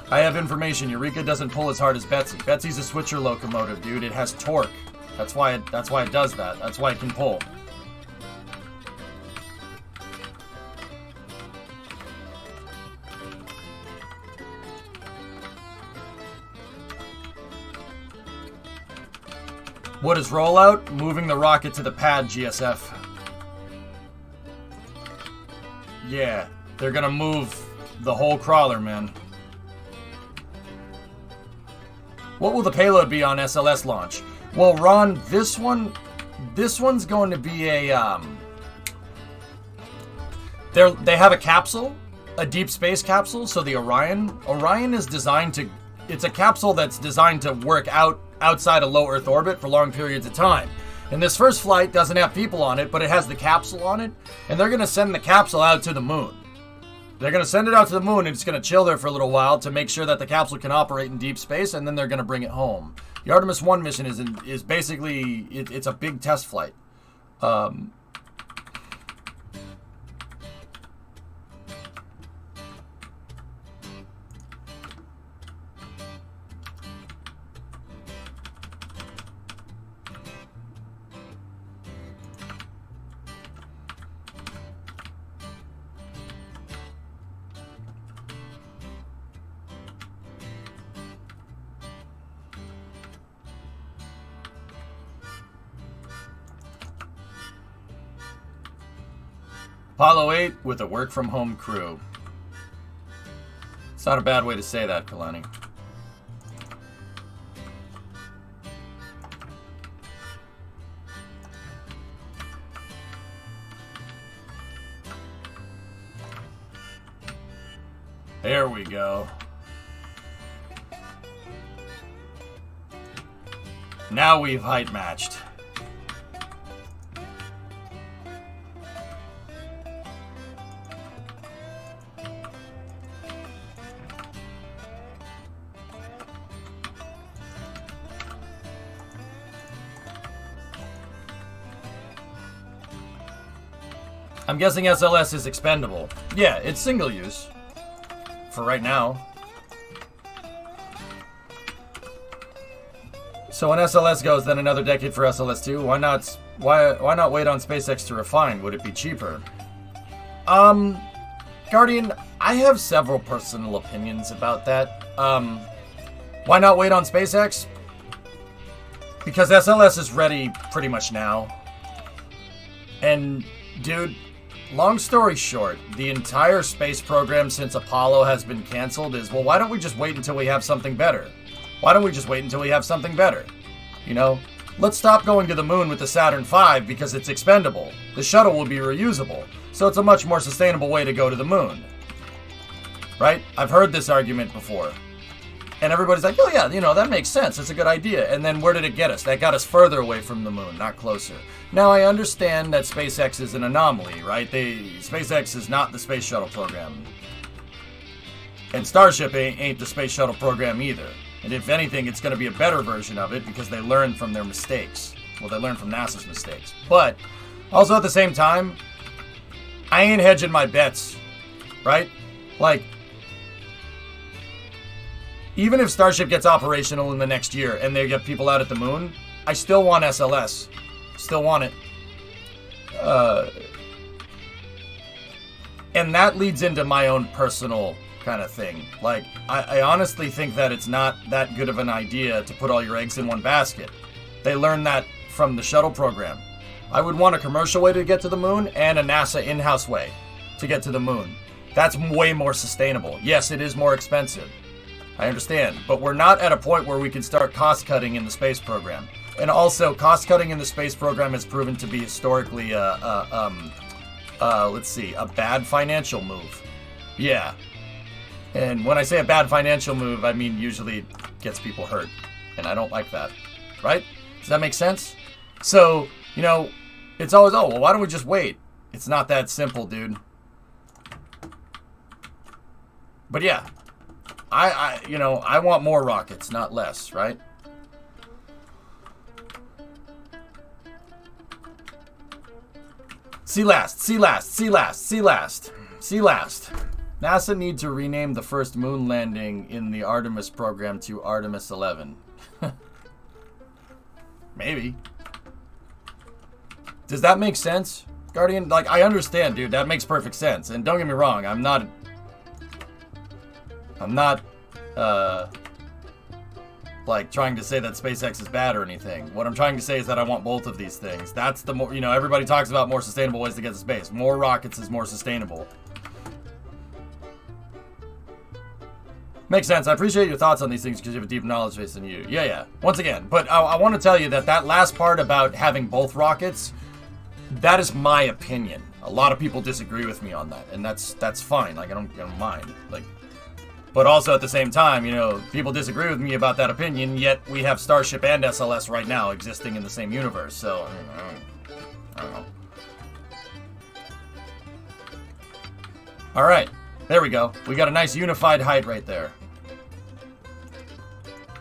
I have information. Eureka doesn't pull as hard as Betsy. Betsy's a switcher locomotive, dude. It has torque. That's why it does that. That's why it can pull. What is rollout? Moving the rocket to the pad, GSF. Yeah, they're gonna move the whole crawler, man. What will the payload be on SLS launch? Well, Ron, this one's going to be a they have a capsule, a deep space capsule. So the Orion is designed to. It's a capsule that's designed to work outside of low Earth orbit for long periods of time. And this first flight doesn't have people on it, but it has the capsule on it. And they're going to send the capsule out to the moon. They're going to send it out to the moon, and it's going to chill there for a little while to make sure that the capsule can operate in deep space, and then they're going to bring it home. The Artemis 1 mission is basically, it's a big test flight. Apollo 8 with a work-from-home crew. It's not a bad way to say that, Kalani. There we go. Now we've height matched. I'm guessing SLS is expendable. Yeah, it's single use. For right now. So when SLS goes, then another decade for SLS2. Why not wait on SpaceX to refine? Would it be cheaper? Guardian, I have several personal opinions about that. Why not wait on SpaceX? Because SLS is ready pretty much now. And, dude, long story short, the entire space program since Apollo has been canceled is, well, why don't we just wait until we have something better? Why don't we just wait until we have something better? You know, let's stop going to the moon with the Saturn V because it's expendable. The shuttle will be reusable, so it's a much more sustainable way to go to the moon. Right? I've heard this argument before. And everybody's like, oh yeah, you know, that makes sense. It's a good idea. And then where did it get us? That got us further away from the moon, not closer. Now, I understand that SpaceX is an anomaly, right? SpaceX is not the space shuttle program. And Starship ain't the space shuttle program either. And if anything, it's going to be a better version of it because they learned from their mistakes. Well, they learned from NASA's mistakes. But also at the same time, I ain't hedging my bets, right? Like, even if Starship gets operational in the next year and they get people out at the moon, I still want SLS. Still want it. And that leads into my own personal kind of thing. Like, I honestly think that it's not that good of an idea to put all your eggs in one basket. They learned that from the shuttle program. I would want a commercial way to get to the moon and a NASA in-house way to get to the moon. That's way more sustainable. Yes, it is more expensive. I understand, but we're not at a point where we can start cost-cutting in the space program. And also, cost-cutting in the space program has proven to be historically, let's see, a bad financial move. Yeah. And when I say a bad financial move, I mean usually it gets people hurt. And I don't like that. Right? Does that make sense? So, you know, it's always, oh, well, why don't we just wait? It's not that simple, dude. But yeah. I want more rockets, not less, right? See last. NASA need to rename the first moon landing in the Artemis program to Artemis 11. Maybe. Does that make sense, Guardian? Like, I understand, dude. That makes perfect sense. And don't get me wrong, I'm not like trying to say that SpaceX is bad or anything. What I'm trying to say is that I want both of these things. That's the more, you know, everybody talks about more sustainable ways to get to space. More rockets is more sustainable. Makes sense. I appreciate your thoughts on these things because you have a deep knowledge base than you. Yeah. Once again, but I want to tell you that last part about having both rockets, that is my opinion. A lot of people disagree with me on that, and that's fine. Like, I don't mind. Like, But also at the same time, you know, people disagree with me about that opinion, yet we have Starship and SLS right now existing in the same universe, so I don't know. Alright, there we go. We got a nice unified height right there.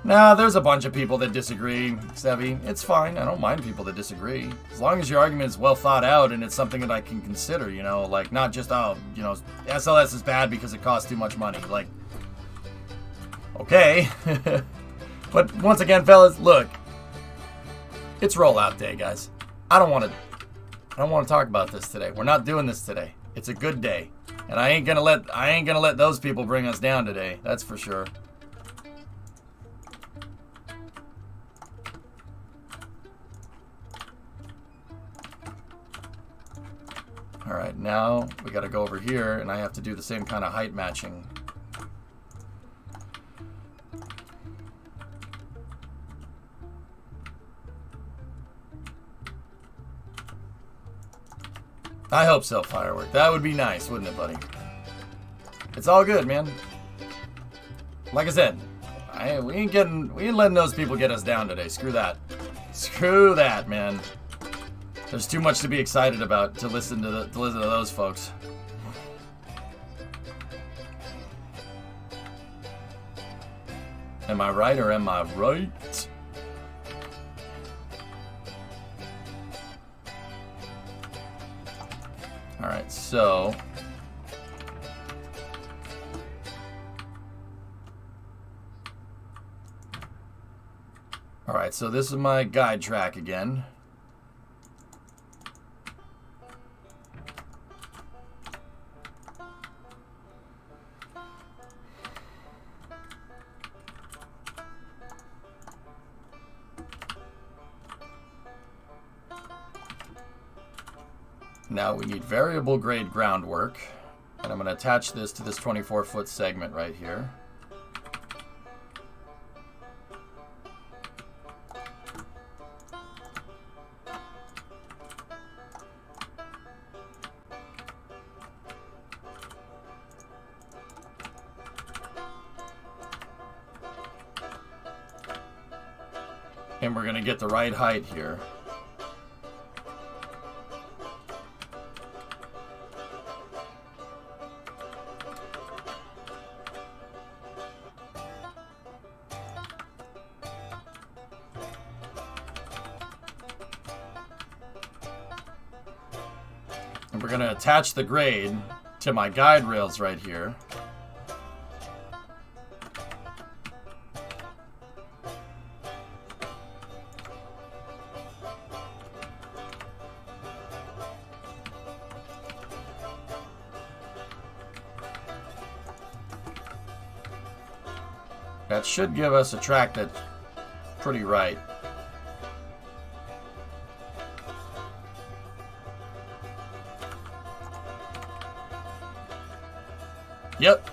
Now, there's a bunch of people that disagree, Sevi. It's fine. I don't mind people that disagree. As long as your argument is well thought out and it's something that I can consider, you know, like not just, oh, you know, SLS is bad because it costs too much money. Like, okay. But once again, fellas, look. It's rollout day, guys. I don't want to talk about this today. We're not doing this today. It's a good day. And I ain't gonna let those people bring us down today. That's for sure. Alright, now we gotta go over here and I have to do the same kind of height matching. I hope so, Firework. That would be nice, wouldn't it, buddy? It's all good, man. Like I said, we ain't letting those people get us down today. Screw that. Screw that, man. There's too much to be excited about to listen to those folks. Am I right or am I right? Alright, so alright, so this is my guide track again. Now we need variable grade groundwork, and I'm going to attach this to this 24-foot segment right here. And we're going to get the right height here. And we're going to attach the grade to my guide rails right here. That should give us a track that's pretty right. Yep.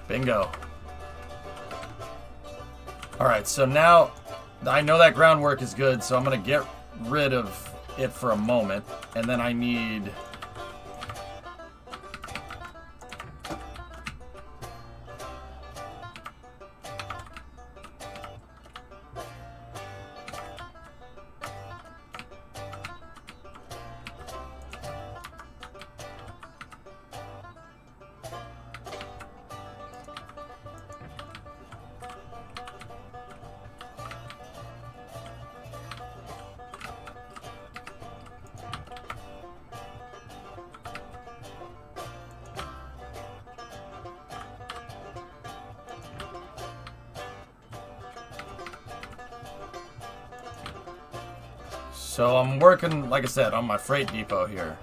Bingo. Alright, so now I know that groundwork is good, so I'm going to get rid of it for a moment. And then I need... So I'm working, like I said, on my freight depot here.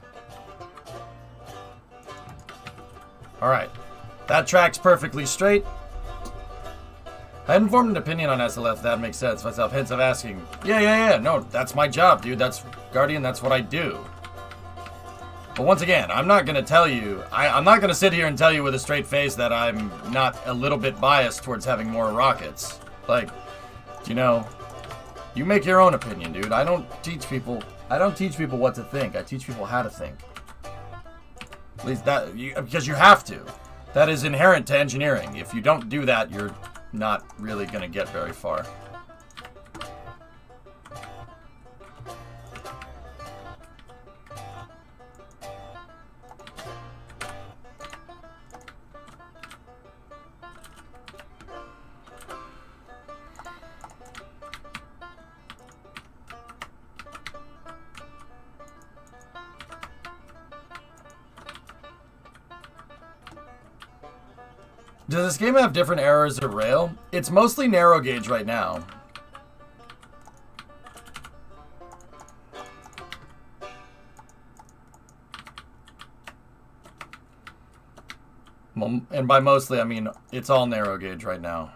Alright. That track's perfectly straight. I hadn't formed an opinion on SLF, if that makes sense. Myself, hence of asking. Yeah. No, that's my job, dude. That's Guardian, that's what I do. But once again, I'm not going to tell you, I'm not going to sit here and tell you with a straight face that I'm not a little bit biased towards having more rockets. Like, you know... You make your own opinion, dude. I don't teach people what to think. I teach people how to think. At least that, because you have to. That is inherent to engineering. If you don't do that, you're not really going to get very far. Does this game have different errors of rail? It's mostly narrow gauge right now. And by mostly, I mean it's all narrow gauge right now.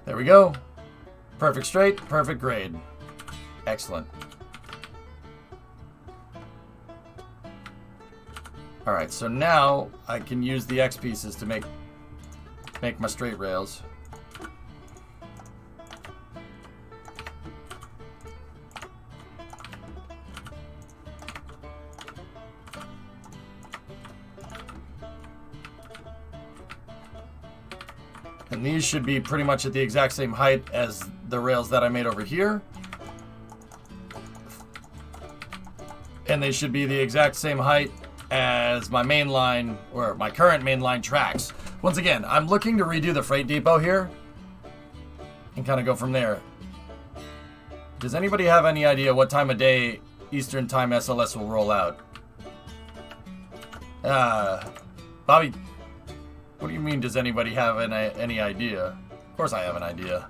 There we go. Perfect straight, perfect grade. Excellent. Alright, so now I can use the X pieces to make my straight rails. And these should be pretty much at the exact same height as the rails that I made over here. And they should be the exact same height as my main line, or my current main line tracks. Once again, I'm looking to redo the freight depot here and kind of go from there. Does anybody have any idea what time of day Eastern Time SLS will roll out? Bobby, what do you mean, does anybody have any idea? Of course I have an idea.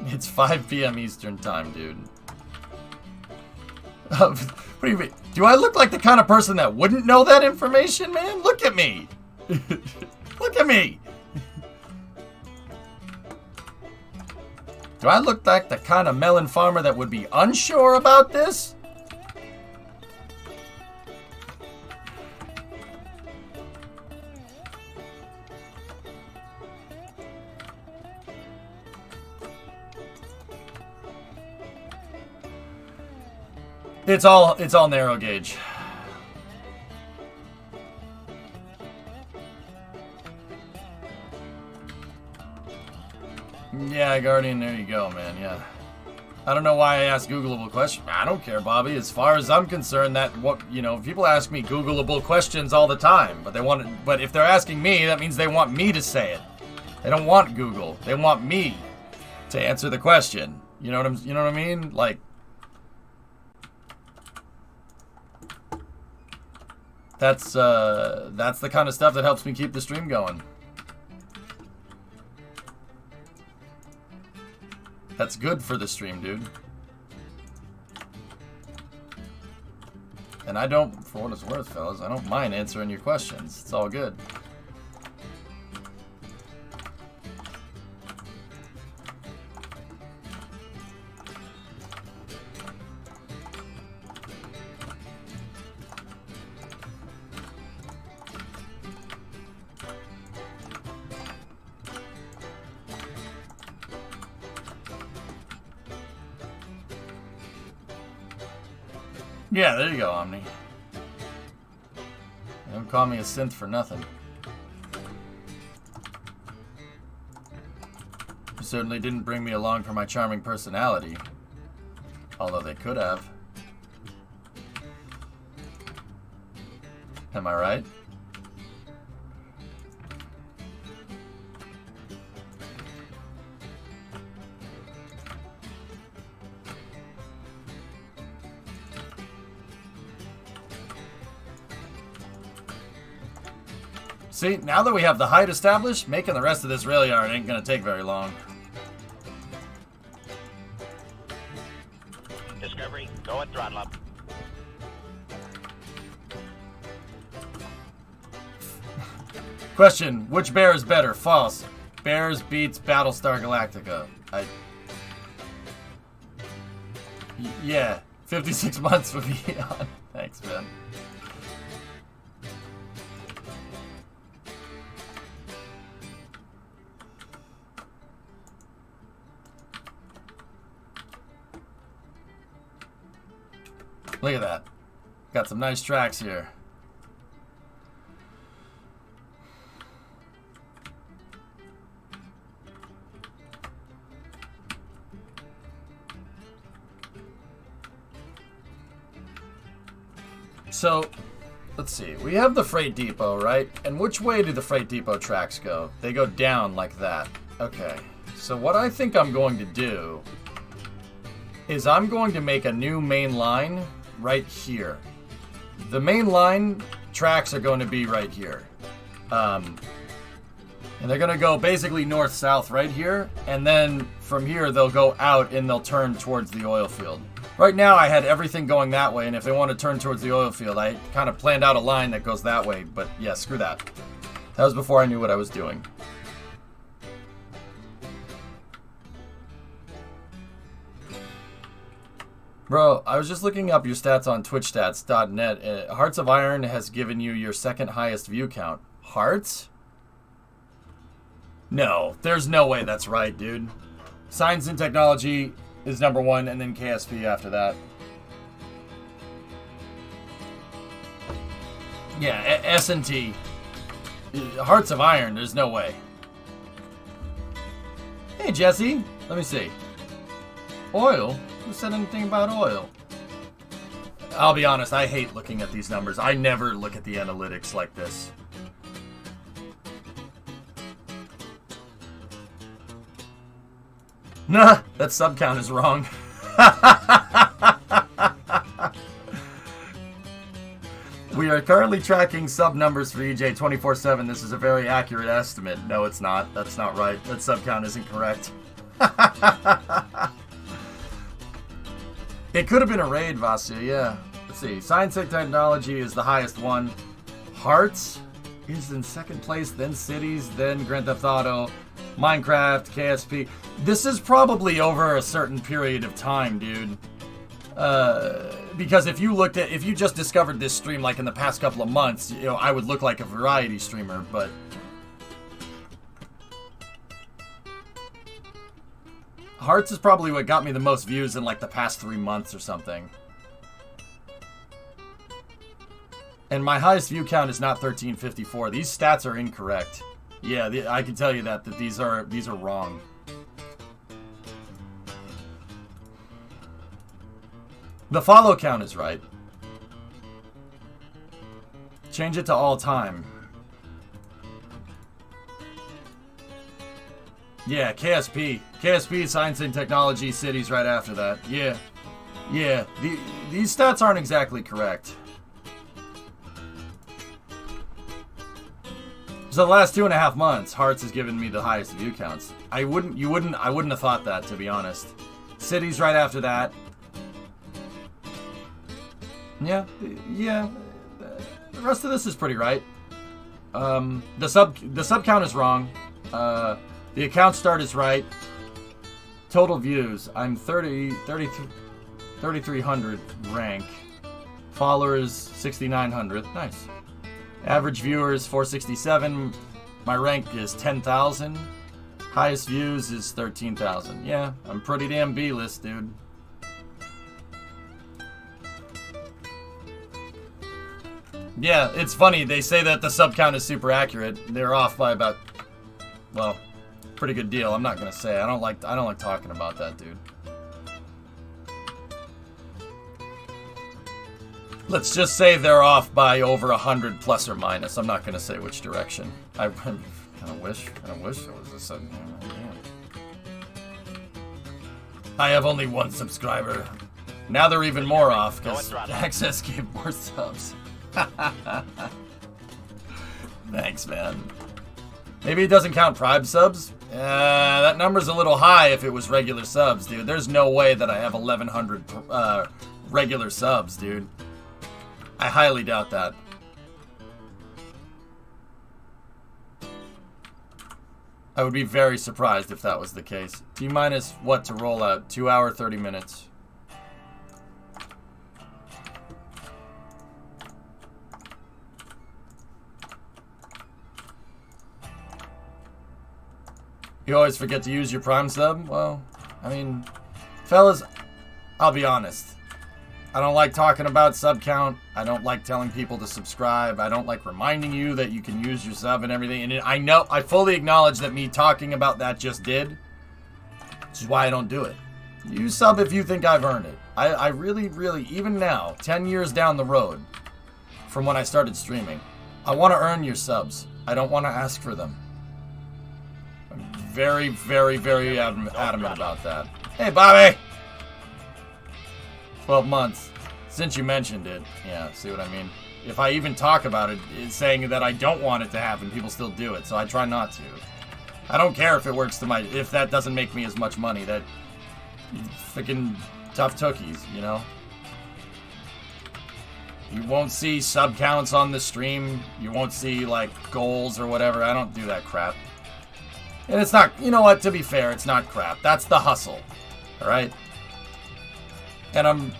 It's 5 p.m. Eastern Time, dude. What do you mean? Do I look like the kind of person that wouldn't know that information, man? Look at me. Look at me. Do I look like the kind of melon farmer that would be unsure about this? It's all narrow gauge. Yeah, Guardian, there you go, man. Yeah. I don't know why I asked Googleable questions. I don't care, Bobby. As far as I'm concerned, people ask me Googleable questions all the time, but if they're asking me, that means they want me to say it. They don't want Google. They want me to answer the question. You know what I mean? Like, that's the kind of stuff that helps me keep the stream going. That's good for the stream, dude. And I don't, for what it's worth, fellas, I don't mind answering your questions. It's all good. Yeah, there you go, Omni. Don't call me a synth for nothing. You certainly didn't bring me along for my charming personality. Although they could have. Am I right? See, now that we have the height established, making the rest of this rail yard ain't gonna take very long. Discovery, go at throttle up. Question, which bear is better? False. Bears beats Battlestar Galactica. Yeah, 56 months would be on. Thanks, man. Look at that. Got some nice tracks here. So, let's see. We have the freight depot, right? And which way do the freight depot tracks go? They go down like that. Okay. So what I think I'm going to do is I'm going to make a new main line right here. The main line tracks are going to be right here. And they're going to go basically north-south right here. And then from here, they'll go out and they'll turn towards the oil field. Right now, I had everything going that way, and if they want to turn towards the oil field, I kind of planned out a line that goes that way, but yeah, screw that. That was before I knew what I was doing. Bro, I was just looking up your stats on twitchstats.net. Hearts of Iron has given you your second highest view count. Hearts? No, there's no way that's right, dude. Science and Technology is number one, and then KSP after that. Yeah, S&T. Hearts of Iron, there's no way. Hey, Jesse. Let me see. Oil? Who said anything about oil? I'll be honest, I hate looking at these numbers. I never look at the analytics like this. Nah, that sub count is wrong. We are currently tracking sub numbers for EJ 24/7. This is a very accurate estimate. No, it's not. That's not right. That sub count isn't correct. It could have been a raid, Vasu, yeah. Let's see. Science and Technology is the highest one. Hearts is in second place, then Cities, then Grand Theft Auto, Minecraft, KSP. This is probably over a certain period of time, dude. Because if you just discovered this stream like in the past couple of months, you know, I would look like a variety streamer, but Hearts is probably what got me the most views in like the past 3 months or something. And my highest view count is not 1354. These stats are incorrect. Yeah, I can tell you that these are wrong. The follow count is right. Change it to all time. Yeah, KSP. KSP, Science and Technology, Cities right after that. Yeah. Yeah, these stats aren't exactly correct. So the last 2.5 months, Hearts has given me the highest view counts. I wouldn't have thought that, to be honest. Cities right after that. Yeah. The rest of this is pretty right. The sub count is wrong. The account start is right. Total views, I'm 3,300 rank. Followers 6,900. Nice. Average viewers 467. My rank is 10,000. Highest views is 13,000. Yeah, I'm pretty damn B-list, dude. Yeah, it's funny. They say that the sub count is super accurate. They're off by about, well, pretty good deal. I'm not gonna say. I don't like talking about that, dude. Let's just say they're off by over 100 plus or minus. I'm not gonna say which direction. I kind of wish it was a sudden. I have only 1 subscriber. Now they're even more off because Access gave more subs. Thanks, man. Maybe it doesn't count Prime subs? That number's a little high if it was regular subs, dude. There's no way that I have 1,100 regular subs, dude. I highly doubt that. I would be very surprised if that was the case. T minus what to roll out? 2 hour, 30 minutes. You always forget to use your Prime sub? Well, I mean, fellas, I'll be honest. I don't like talking about sub count. I don't like telling people to subscribe. I don't like reminding you that you can use your sub and everything. And I fully acknowledge that me talking about that just did. Which is why I don't do it. You sub if you think I've earned it. I really, really, even now, 10 years down the road from when I started streaming, I want to earn your subs. I don't want to ask for them. I'm very, very, very adamant about that. Hey, Bobby! 12 months. Since you mentioned it. Yeah, see what I mean? If I even talk about it, it's saying that I don't want it to happen, people still do it, so I try not to. I don't care if it works to if that doesn't make me as much money. That freaking tough tookies, you know? You won't see sub counts on the stream. You won't see, like, goals or whatever. I don't do that crap. And it's not, you know what, to be fair, it's not crap. That's the hustle, alright? And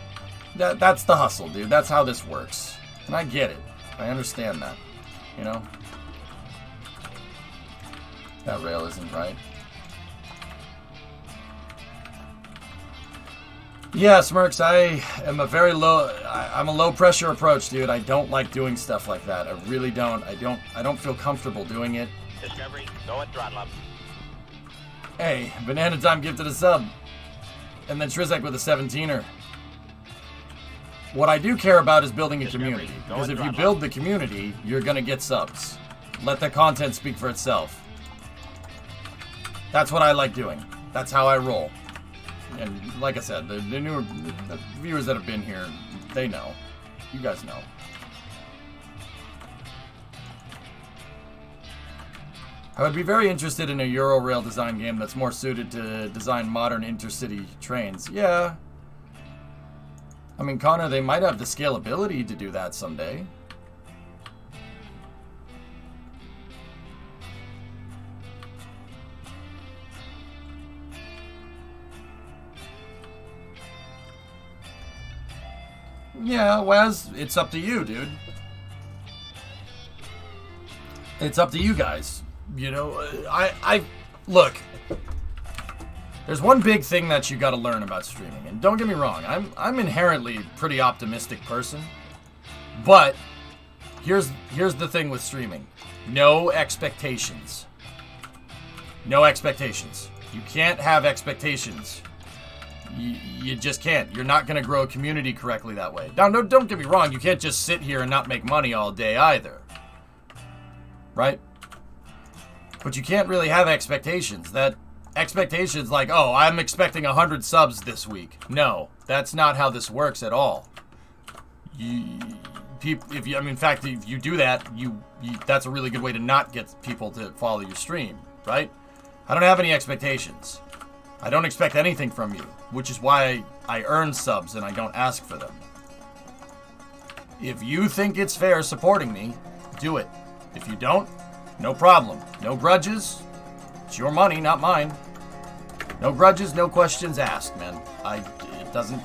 that's the hustle, dude. That's how this works. And I get it. I understand that, you know? That rail isn't right. Yeah, Smirks, I am I'm a low pressure approach, dude. I don't like doing stuff like that. I really don't. I don't feel comfortable doing it. Discovery, go at throttle up. Hey, Banana Time gifted a sub. And then Trizek with a 17er. What I do care about is building a community. Because if you build the community, you're going to get subs. Let the content speak for itself. That's what I like doing. That's how I roll. And like I said, the viewers that have been here, they know. You guys know. I would be very interested in a Eurorail design game that's more suited to design modern intercity trains. Yeah. I mean, Connor, they might have the scalability to do that someday. Yeah, Wes, it's up to you, dude. It's up to you guys. You know, I look. There's one big thing that you got to learn about streaming, and don't get me wrong, I'm inherently a pretty optimistic person, but here's the thing with streaming: no expectations. No expectations. You can't have expectations. You just can't. You're not going to grow a community correctly that way. Now, no, don't get me wrong. You can't just sit here and not make money all day either, right? But you can't really have expectations. That expectations like, oh, I'm expecting 100 subs this week. No, that's not how this works at all. In fact, if you do that, that's a really good way to not get people to follow your stream, right? I don't have any expectations. I don't expect anything from you, which is why I earn subs and I don't ask for them. If you think it's fair supporting me, do it. If you don't, no problem. No grudges. It's your money, not mine. No grudges, no questions asked, man. It doesn't...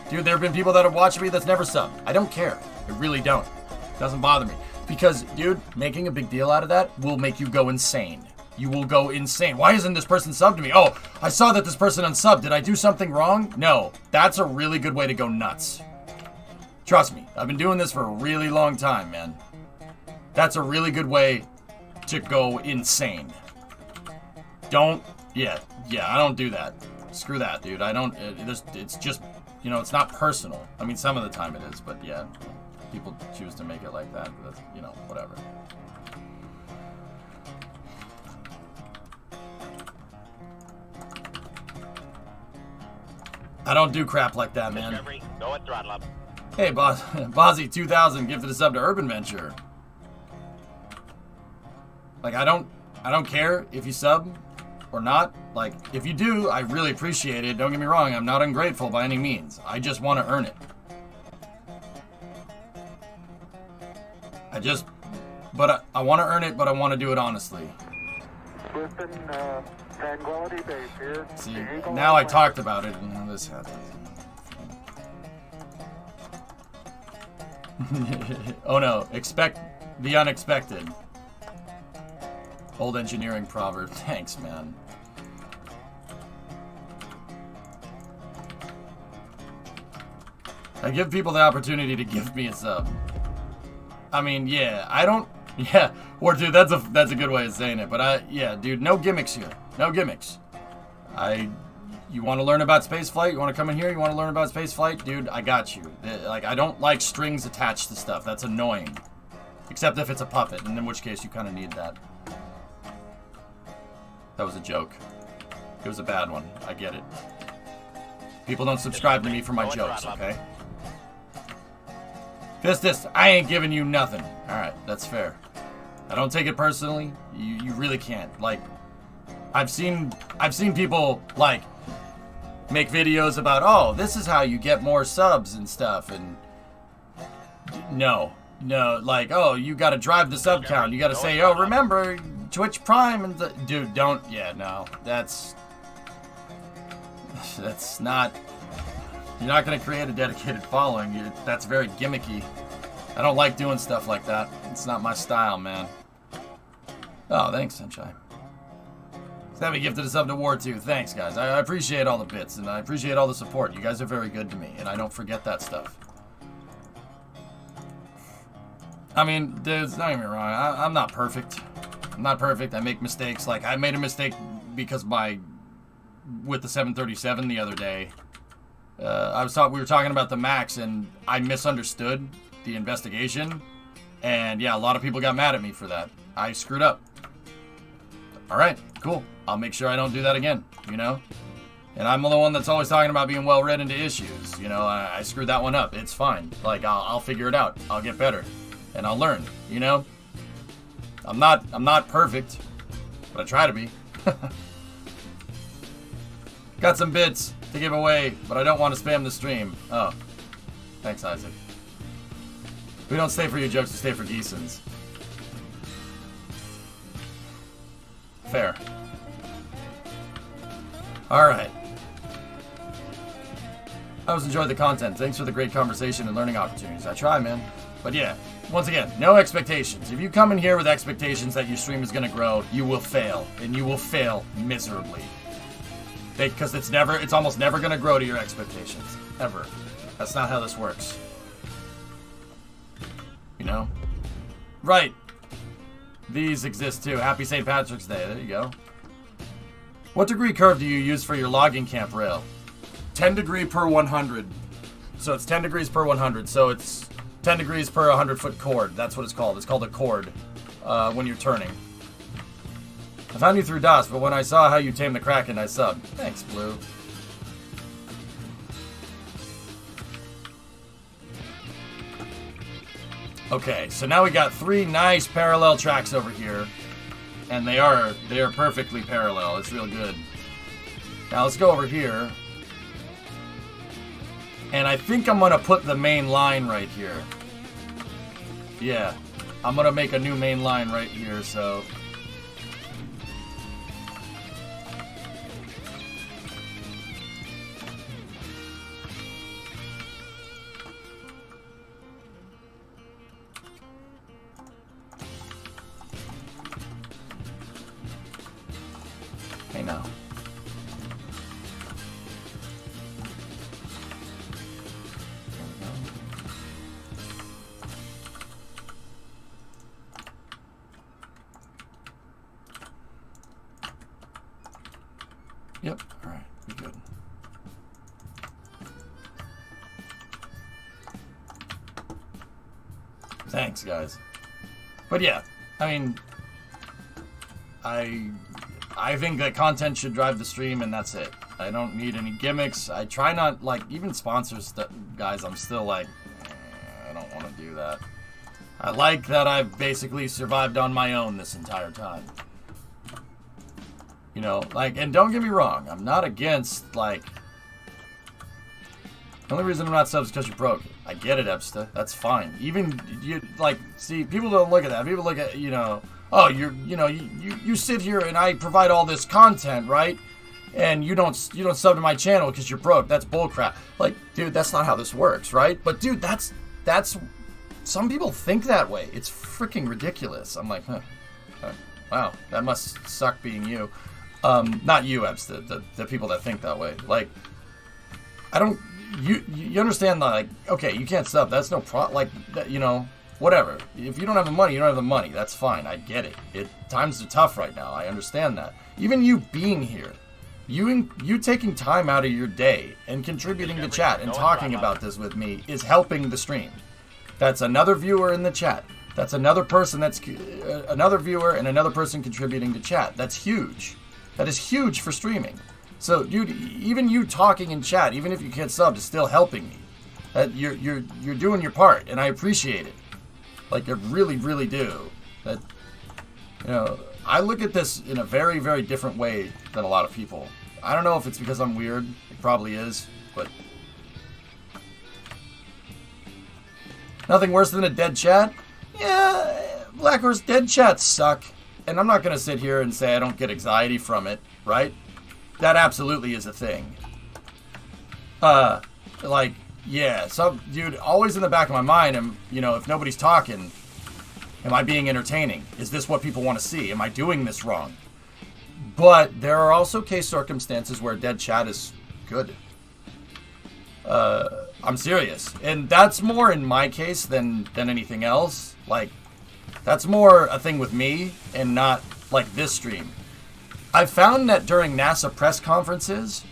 Dude, there have been people that have watched me that's never subbed. I don't care. I really don't. It doesn't bother me. Because, dude, making a big deal out of that will make you go insane. You will go insane. Why isn't this person subbed to me? Oh, I saw that this person unsubbed. Did I do something wrong? No. That's a really good way to go nuts. Trust me. I've been doing this for a really long time, man. That's a really good way to go insane. Don't... Yeah, I don't do that. Screw that, dude. I don't... It's just... You know, it's not personal. I mean, some of the time it is, but yeah. People choose to make it like that. That's, you know, whatever. I don't do crap like that, man. Discovery, go at throttle up. Hey, Bozzy 2000 gifted a sub to Urban Venture. Like, I don't care if you sub or not. Like, if you do, I really appreciate it. Don't get me wrong, I'm not ungrateful by any means. I just want to earn it. I want to earn it, but I want to do it honestly. See, now I talked about it and now this happens. Oh no, expect the unexpected. Old engineering proverb. Thanks, man. I give people the opportunity to give me a sub. I mean, yeah, I don't. Yeah, or dude, that's a good way of saying it. But yeah, dude, no gimmicks here. No gimmicks. You want to learn about spaceflight? You want to come in here? You want to learn about spaceflight? Dude, I got you. Like, I don't like strings attached to stuff. That's annoying. Except if it's a puppet, and in which case you kind of need that. That was a joke. It was a bad one. I get it. People don't subscribe to me for my jokes, okay? Fistus, I ain't giving you nothing. Alright, that's fair. I don't take it personally. You really can't. Like, I've seen people, like, make videos about, oh, this is how you get more subs and stuff, and no, like, oh, you gotta drive the sub count. You gotta say, oh, remember, Twitch Prime, and dude, don't, yeah, no, that's not, you're not gonna create a dedicated following. That's very gimmicky. I don't like doing stuff like that. It's not my style, man. Oh, thanks, Sunshine. Stabby gifted a sub to War 2. Thanks, guys. I appreciate all the bits, and I appreciate all the support. You guys are very good to me, and I don't forget that stuff. I mean, dude, don't get me wrong. I'm not perfect. I'm not perfect. I make mistakes. Like, I made a mistake because with the 737 the other day. We were talking about the Max, and I misunderstood the investigation. And, yeah, a lot of people got mad at me for that. I screwed up. All right, cool. I'll make sure I don't do that again, you know? And I'm the one that's always talking about being well read into issues. You know, I screwed that one up. It's fine. Like, I'll figure it out. I'll get better. And I'll learn, you know? I'm not perfect, but I try to be. Got some bits to give away, but I don't want to spam the stream. Oh. Thanks, Isaac. We don't stay for your jokes, we stay for Geeson's. Fair. Alright. I always enjoyed the content. Thanks for the great conversation and learning opportunities. I try, man. But yeah, once again, no expectations. If you come in here with expectations that your stream is going to grow, you will fail. And you will fail miserably. Because it's almost never going to grow to your expectations. Ever. That's not how this works. You know? Right. These exist too. Happy St. Patrick's Day. There you go. What degree curve do you use for your logging camp rail? 10 degree per 100. So it's 10 degrees per 100. So it's 10 degrees per 100-foot chord. That's what it's called. It's called a chord when you're turning. I found you through DOS, but when I saw how you tamed the Kraken, I subbed. Thanks, Blue. Okay, so now we got 3 nice parallel tracks over here. And they are perfectly parallel. It's real good. Now let's go over here. And I think I'm gonna put the main line right here. Yeah. I'm gonna make a new main line right here, so. Hey now. Yep, alright, be good. Thanks, guys. But yeah, I mean, I think that content should drive the stream, and that's it. I don't need any gimmicks. I try not, like, even sponsors, guys, I'm still like, I don't want to do that. I like that I've basically survived on my own this entire time. You know, like, and don't get me wrong, I'm not against, like, the only reason I'm not subs is because you're broke. I get it, Epsta. That's fine. Even, you, like, see, people don't look at that. People look at, you know, oh, you sit here and I provide all this content, right? And you don't sub to my channel because you're broke. That's bullcrap. Like, dude, that's not how this works, right? But dude, that's some people think that way. It's freaking ridiculous. I'm like, wow, that must suck being you. Not you, Ebs, the people that think that way. Like, I don't. You understand, like, okay, you can't sub. That's no problem. Like, that, whatever. If you don't have the money, you don't have the money. That's fine. I get it. Times are tough right now. I understand that. Even you being here, you taking time out of your day and contributing to chat and talking about this with me is helping the stream. That's another viewer in the chat. That's another person that's another viewer and another person contributing to chat. That's huge. That is huge for streaming. So, dude, even you talking in chat, even if you can't sub, is still helping me. That you're doing your part, and I appreciate it. Like, I really, really do. That, I look at this in a very, very different way than a lot of people. I don't know if it's because I'm weird. It probably is, but nothing worse than a dead chat. Yeah, Black Horse, dead chats suck, and I'm not gonna sit here and say I don't get anxiety from it, right? That absolutely is a thing. Like, yeah, some dude, always in the back of my mind, if nobody's talking, am I being entertaining? Is this what people want to see? Am I doing this wrong? But there are also case circumstances where dead chat is good. I'm serious. And that's more in my case than anything else. Like, that's more a thing with me and not like this stream. I've found that during NASA press conferences,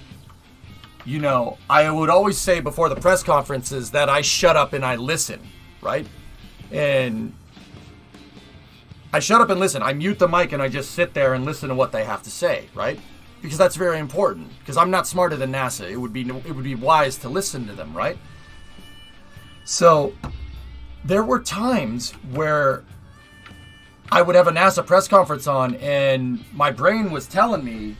I would always say before the press conferences that I shut up and I listen, right? And I shut up and listen. I mute the mic and I just sit there and listen to what they have to say, right? Because that's very important. Because I'm not smarter than NASA. It would be wise to listen to them, right? So there were times where I would have a NASA press conference on and my brain was telling me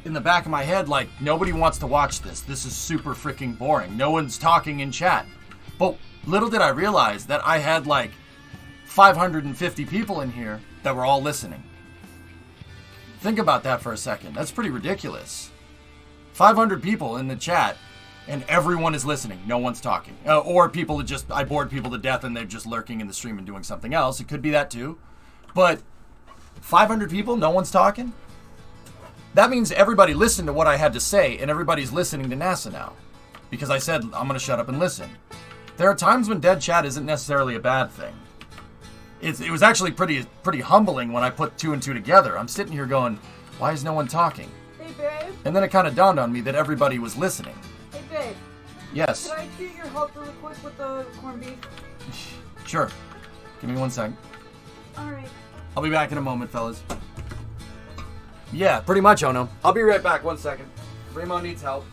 in the back of my head, like, nobody wants to watch this. This is super freaking boring. No one's talking in chat. But little did I realize that I had like 550 people in here that were all listening. Think about that for a second. That's pretty ridiculous. 500 people in the chat and everyone is listening. No one's talking. Or people I bored people to death and they're just lurking in the stream and doing something else. It could be that too. But 500 people, no one's talking? That means everybody listened to what I had to say and everybody's listening to NASA now. Because I said, I'm going to shut up and listen. There are times when dead chat isn't necessarily a bad thing. It was actually pretty humbling when I put two and two together. I'm sitting here going, why is no one talking? Hey, babe. And then it kind of dawned on me that everybody was listening. Hey, babe. Yes. Can I get your help really quick with the corned beef? Sure. Give me 1 second. Alright. I'll be back in a moment, fellas. Yeah, pretty much, Ono. I'll be right back. 1 second. Remo needs help.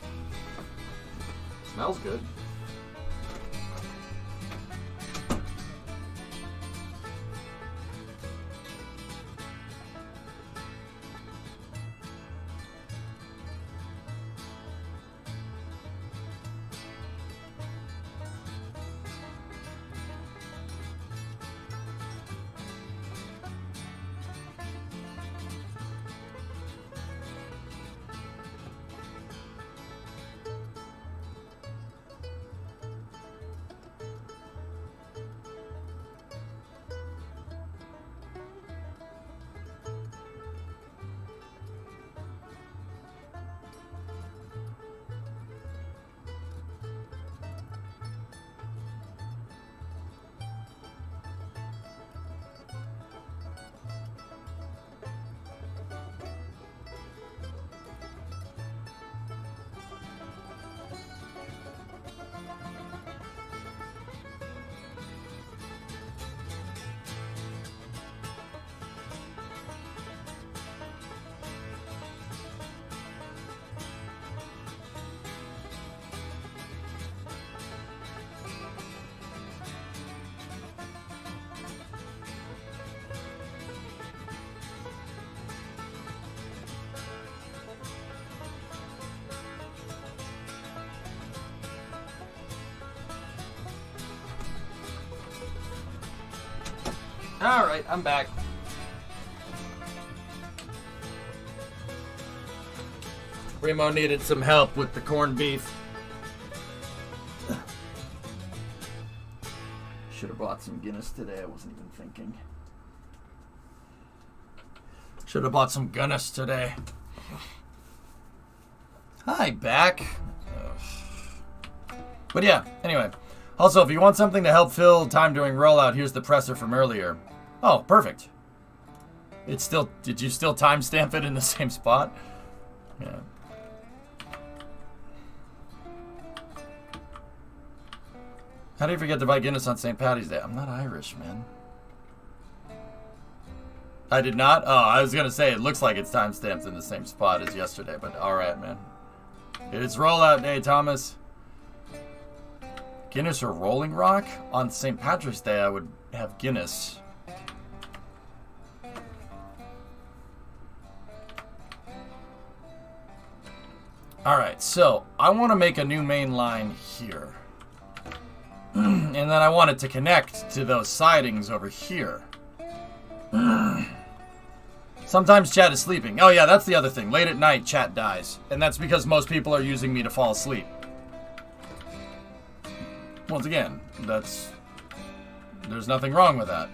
Smells good. Alright, I'm back. Remo needed some help with the corned beef. Should have bought some Guinness today. I wasn't even thinking. Should have bought some Guinness today. Hi, back. But yeah, anyway. Also, if you want something to help fill time during rollout, here's the presser from earlier. Oh, perfect. It's still... Did you still timestamp it in the same spot? Yeah. How do you forget to buy Guinness on St. Paddy's Day? I'm not Irish, man. I did not? Oh, I was going to say, it looks like it's timestamped in the same spot as yesterday, but alright, man. It's rollout day, Thomas. Guinness or Rolling Rock? On St. Patrick's Day, I would have Guinness. Alright, so I want to make a new main line here. And then I want it to connect to those sidings over here. Sometimes chat is sleeping. Oh yeah, that's the other thing. Late at night, chat dies. And that's because most people are using me to fall asleep. Once again, there's nothing wrong with that.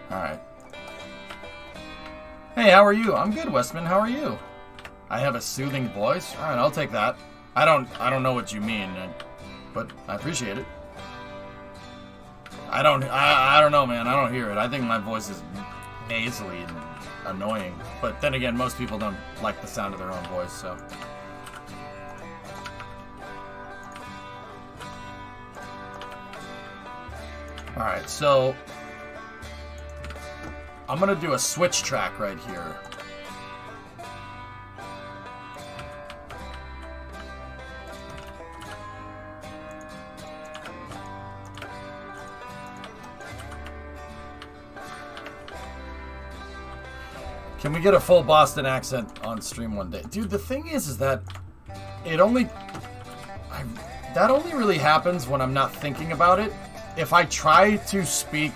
Alright. Hey, how are you? I'm good, Westman. How are you? I have a soothing voice? Alright, I'll take that. I don't know what you mean, but I appreciate it. I don't know, man. I don't hear it. I think my voice is nasally and annoying. But then again, most people don't like the sound of their own voice, so... Alright, so... I'm gonna do a switch track right here. Can we get a full Boston accent on stream one day? Dude, the thing is that it only... that only really happens when I'm not thinking about it. If I try to speak...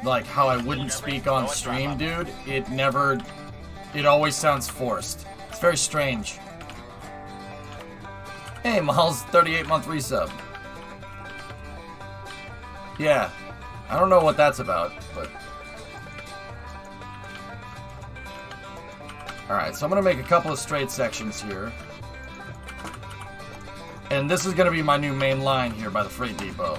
like how I wouldn't speak on stream, dude, it always sounds forced. It's very strange. Hey, Miles, 38-month resub. Yeah, I don't know what that's about, but... Alright, so I'm gonna make a couple of straight sections here. And this is gonna be my new main line here by the freight depot.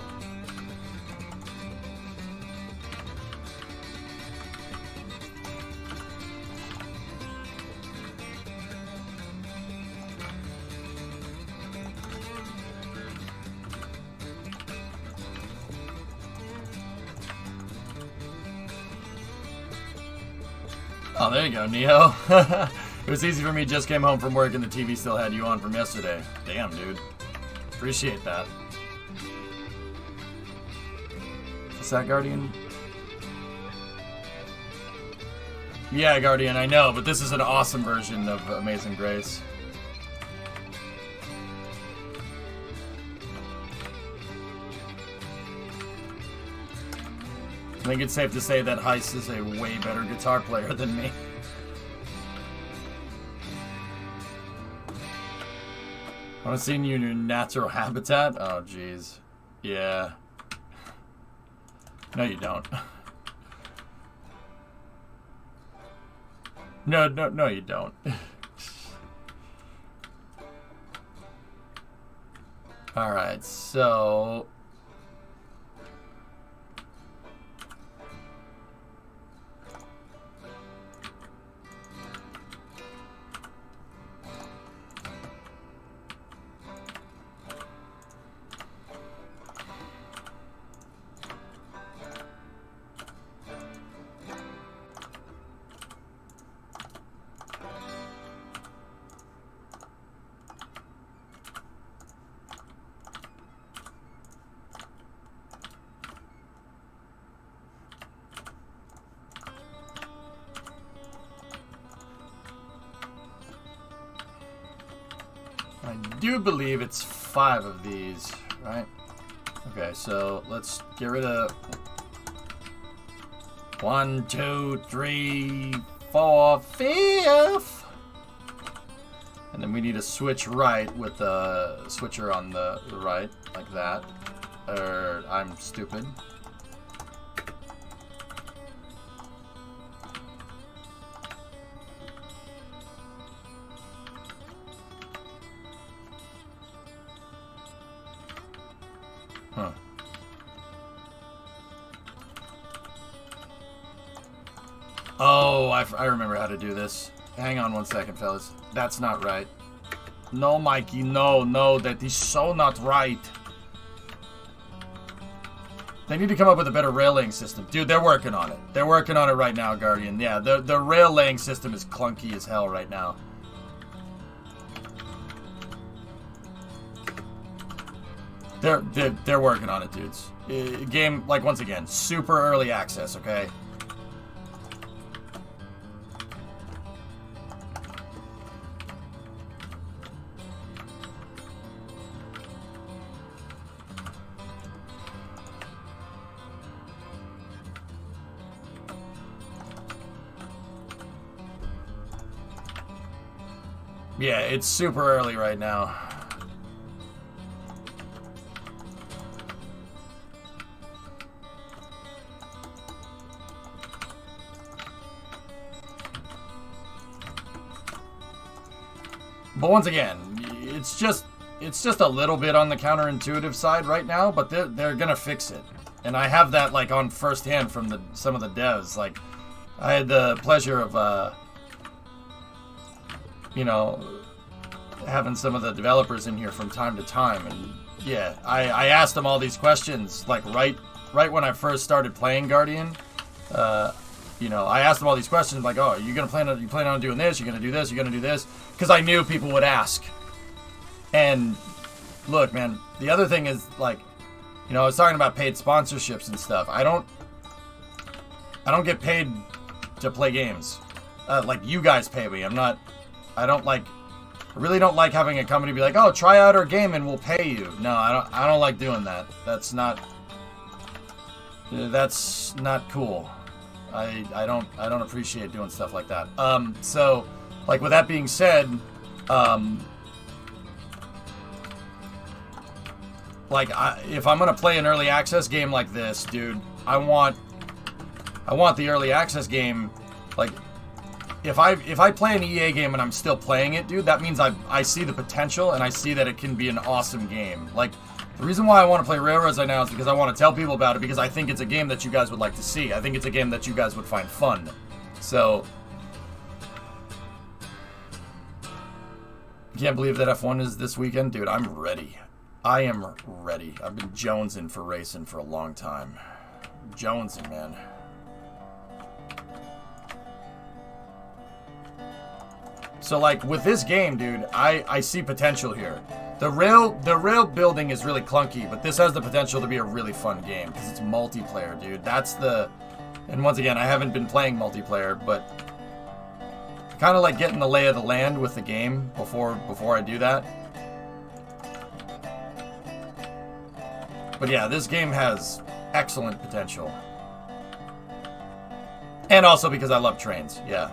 Oh, there you go, Neo. It was easy for me, just came home from work and the TV still had you on from yesterday. Damn, dude. Appreciate that. What's that, Guardian? Yeah, Guardian, I know, but this is an awesome version of Amazing Grace. I think it's safe to say that Heist is a way better guitar player than me. I want to see you in your natural habitat? Oh, jeez. Yeah. No, you don't. No, you don't. Alright, so... I do believe it's 5 of these, right? Okay, so let's get rid of 1, 2, 3, 4, 5. And then we need to switch right with the switcher on the right, like that. Or I'm stupid. Huh. Oh, I remember how to do this. Hang on one second, fellas. That's not right. No, Mikey, no, that is so not right. They need to come up with a better rail laying system. Dude, they're working on it. They're working on it right now, Guardian. Yeah, the rail laying system is clunky as hell right now. They're working on it, dudes. Game, like, once again, super early access, okay? Yeah, it's super early right now. But once again, it's just a little bit on the counterintuitive side right now, but they're gonna fix it. And I have that like on first hand from some of the devs. Like, I had the pleasure of you know, having some of the developers in here from time to time, and yeah, I asked them all these questions like right when I first started playing Guardian. You know, I asked them all these questions like, oh, you plan on doing this? You're gonna do this? You're gonna do this? Because I knew people would ask. And look, man, the other thing is like, you know, I was talking about paid sponsorships and stuff. I don't get paid to play games. Like you guys pay me. I really don't like having a company be like, oh, try out our game and we'll pay you. No, I don't like doing that. That's not cool. I don't appreciate doing stuff like that. So, like, with that being said, like, if I'm gonna play an early access game like this, dude, I want the early access game, like, if I play an EA game and I'm still playing it, dude, that means I see the potential and I see that it can be an awesome game. Like, the reason why I want to play Railroads right now is because I want to tell people about it, because I think it's a game that you guys would like to see. I think it's a game that you guys would find fun. So, can't believe that F1 is this weekend. Dude, I'm ready. I am ready. I've been jonesing for racing for a long time. Jonesing, man. So, like, with this game, dude, I see potential here. The rail building is really clunky, but this has the potential to be a really fun game because it's multiplayer, dude. And once again, I haven't been playing multiplayer, but kind of like getting the lay of the land with the game before I do that. But yeah, this game has excellent potential. And also because I love trains, yeah.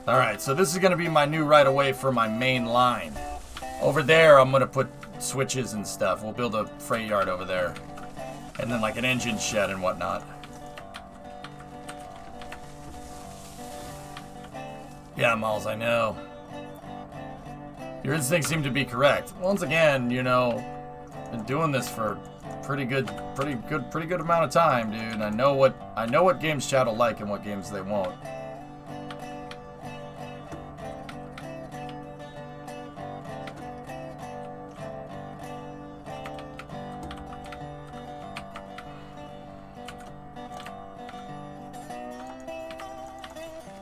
Alright, so this is going to be my new right away for my main line. Over there, I'm going to put switches and stuff. We'll build a freight yard over there. And then like an engine shed and whatnot. Yeah, Malls, I know. Your instincts seem to be correct. Once again, you know, been doing this for pretty good amount of time, dude. I know what games chat will like and what games they won't.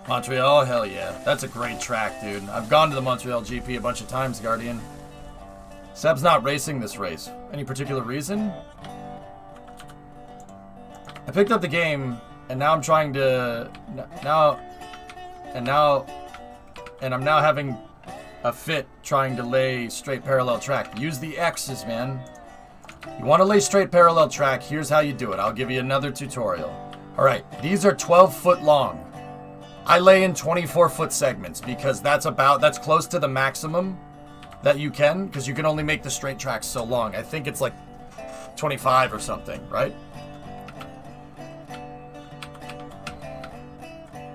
Montreal, hell yeah. That's a great track, dude. I've gone to the Montreal GP a bunch of times, Guardian. Seb's not racing this race. Any particular reason? I picked up the game, and now I'm trying to... And I'm now having a fit trying to lay straight parallel track. Use the X's, man. You want to lay straight parallel track, here's how you do it. I'll give you another tutorial. Alright, these are 12 foot long. I lay in 24-foot segments because that's close to the maximum that you can, because you can only make the straight tracks so long. I think it's like 25 or something, right?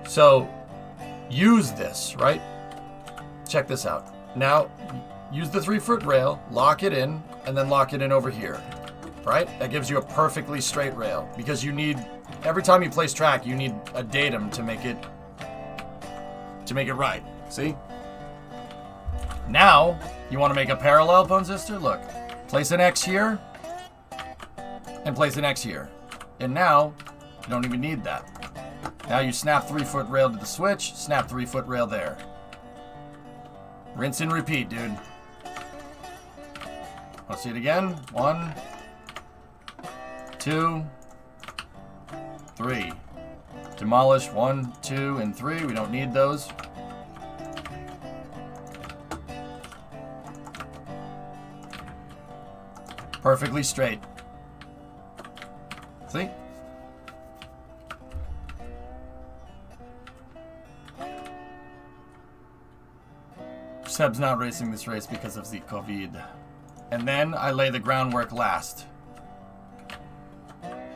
So, use this, right? Check this out. Now, use the 3-foot rail, lock it in, and then lock it in over here, right? That gives you a perfectly straight rail, because you need, every time you place track, you need a datum to make it right. See? Now, you want to make a parallel, Bone Sister? Look, place an X here, and place an X here. And now, you don't even need that. Now you snap 3-foot rail to the switch, snap 3-foot rail there. Rinse and repeat, dude. I'll see it again. 1, 2, 3. Demolish 1, 2, and 3. We don't need those. Perfectly straight. See? Seb's not racing this race because of the COVID. And then I lay the groundwork last.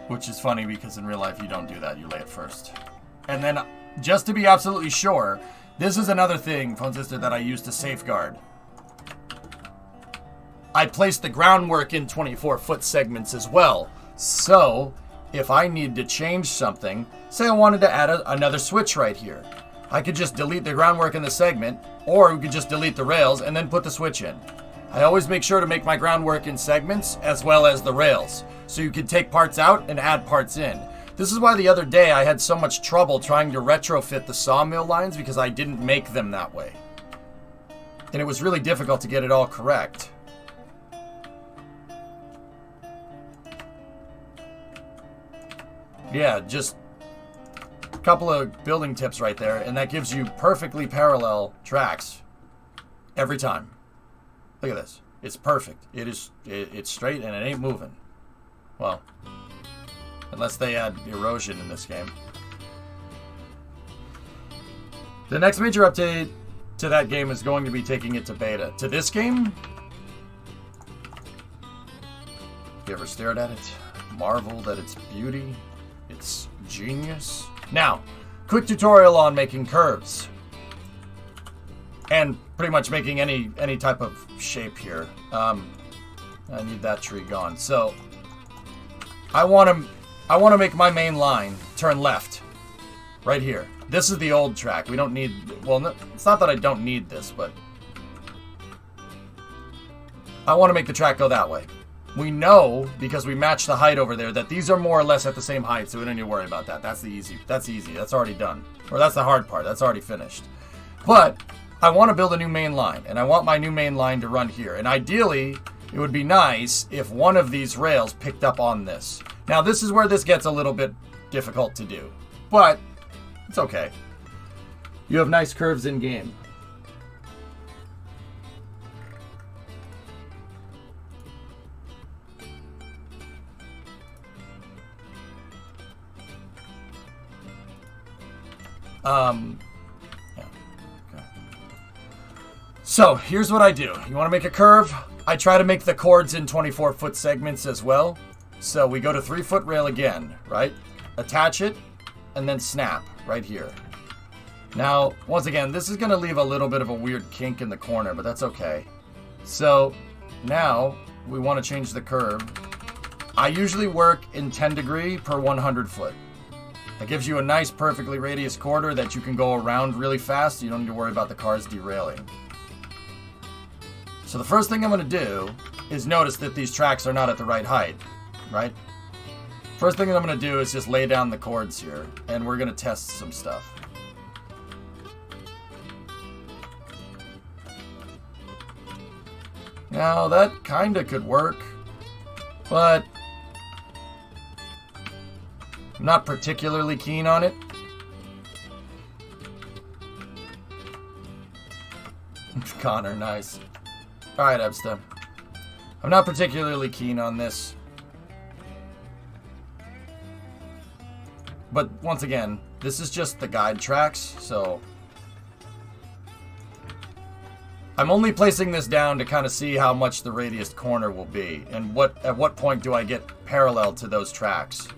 Which is funny because in real life you don't do that. You lay it first. And then, just to be absolutely sure, this is another thing, Phone Sister, that I use to safeguard. I place the groundwork in 24-foot segments as well. So, if I need to change something, say I wanted to add another switch right here, I could just delete the groundwork in the segment, or we could just delete the rails and then put the switch in. I always make sure to make my groundwork in segments as well as the rails, so you can take parts out and add parts in. This is why the other day I had so much trouble trying to retrofit the sawmill lines, because I didn't make them that way. And it was really difficult to get it all correct. Yeah, just a couple of building tips right there, and that gives you perfectly parallel tracks every time. Look at this. It's perfect. It's straight and it ain't moving. Well, unless they add erosion in this game. The next major update to that game is going to be taking it to beta. To this game, you ever stared at it? Marveled at its beauty? Its genius? Now, quick tutorial on making curves. And pretty much making any type of shape here. I need that tree gone. So, I want to make my main line turn left. Right here. This is the old track. We don't need... Well, no, it's not that I don't need this, but... I want to make the track go that way. We know, because we match the height over there, that these are more or less at the same height, so we don't need to worry about that. That's easy. That's already done. Or that's the hard part. That's already finished. But I want to build a new main line, and I want my new main line to run here. And ideally, it would be nice if one of these rails picked up on this. Now, this is where this gets a little bit difficult to do. But it's okay. You have nice curves in game. Yeah. Okay. So, here's what I do. You want to make a curve? I try to make the chords in 24-foot segments as well. So, we go to 3-foot rail again, right? Attach it, and then snap right here. Now, once again, this is going to leave a little bit of a weird kink in the corner, but that's okay. So, now, we want to change the curve. I usually work in 10 degree per 100 foot. That gives you a nice, perfectly radius quarter that you can go around really fast, so you don't need to worry about the cars derailing. So the first thing I'm going to do is notice that these tracks are not at the right height, right? First thing I'm going to do is just lay down the chords here, and we're going to test some stuff. Now, that kinda could work, but I'm not particularly keen on it. Connor, nice. Alright, Ebsta. I'm not particularly keen on this. But once again, this is just the guide tracks, so I'm only placing this down to kind of see how much the radius corner will be, and at what point do I get parallel to those tracks.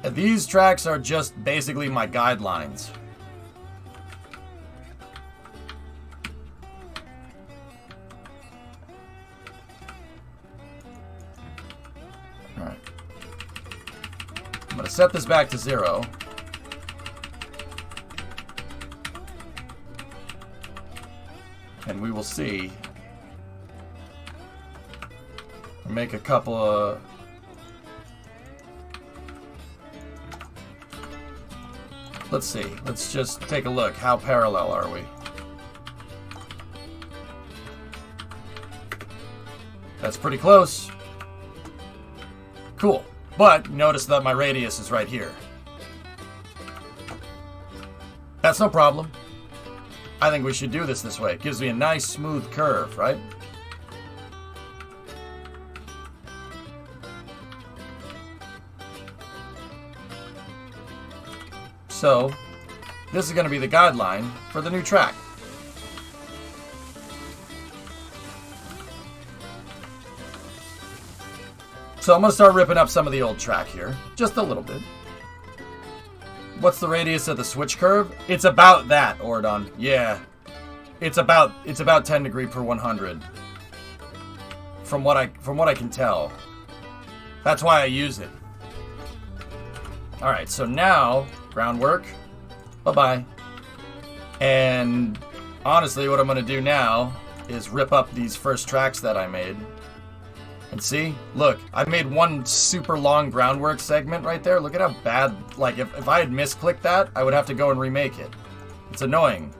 And these tracks are just basically my guidelines. Alright. I'm going to set this back to 0. And we will see. Make a couple of... Let's see. Let's just take a look. How parallel are we? That's pretty close. Cool. But notice that my radius is right here. That's no problem. I think we should do this way. It gives me a nice smooth curve, right? So, this is going to be the guideline for the new track. So I'm going to start ripping up some of the old track here. Just a little bit. What's the radius of the switch curve? It's about that, Ordon. Yeah. It's about 10 degree per 100. From what I can tell. That's why I use it. Alright, so now, groundwork. Bye-bye. And honestly, what I'm going to do now is rip up these first tracks that I made. And see? Look, I made one super long groundwork segment right there. Look at how bad, like, if I had misclicked that, I would have to go and remake it. It's annoying.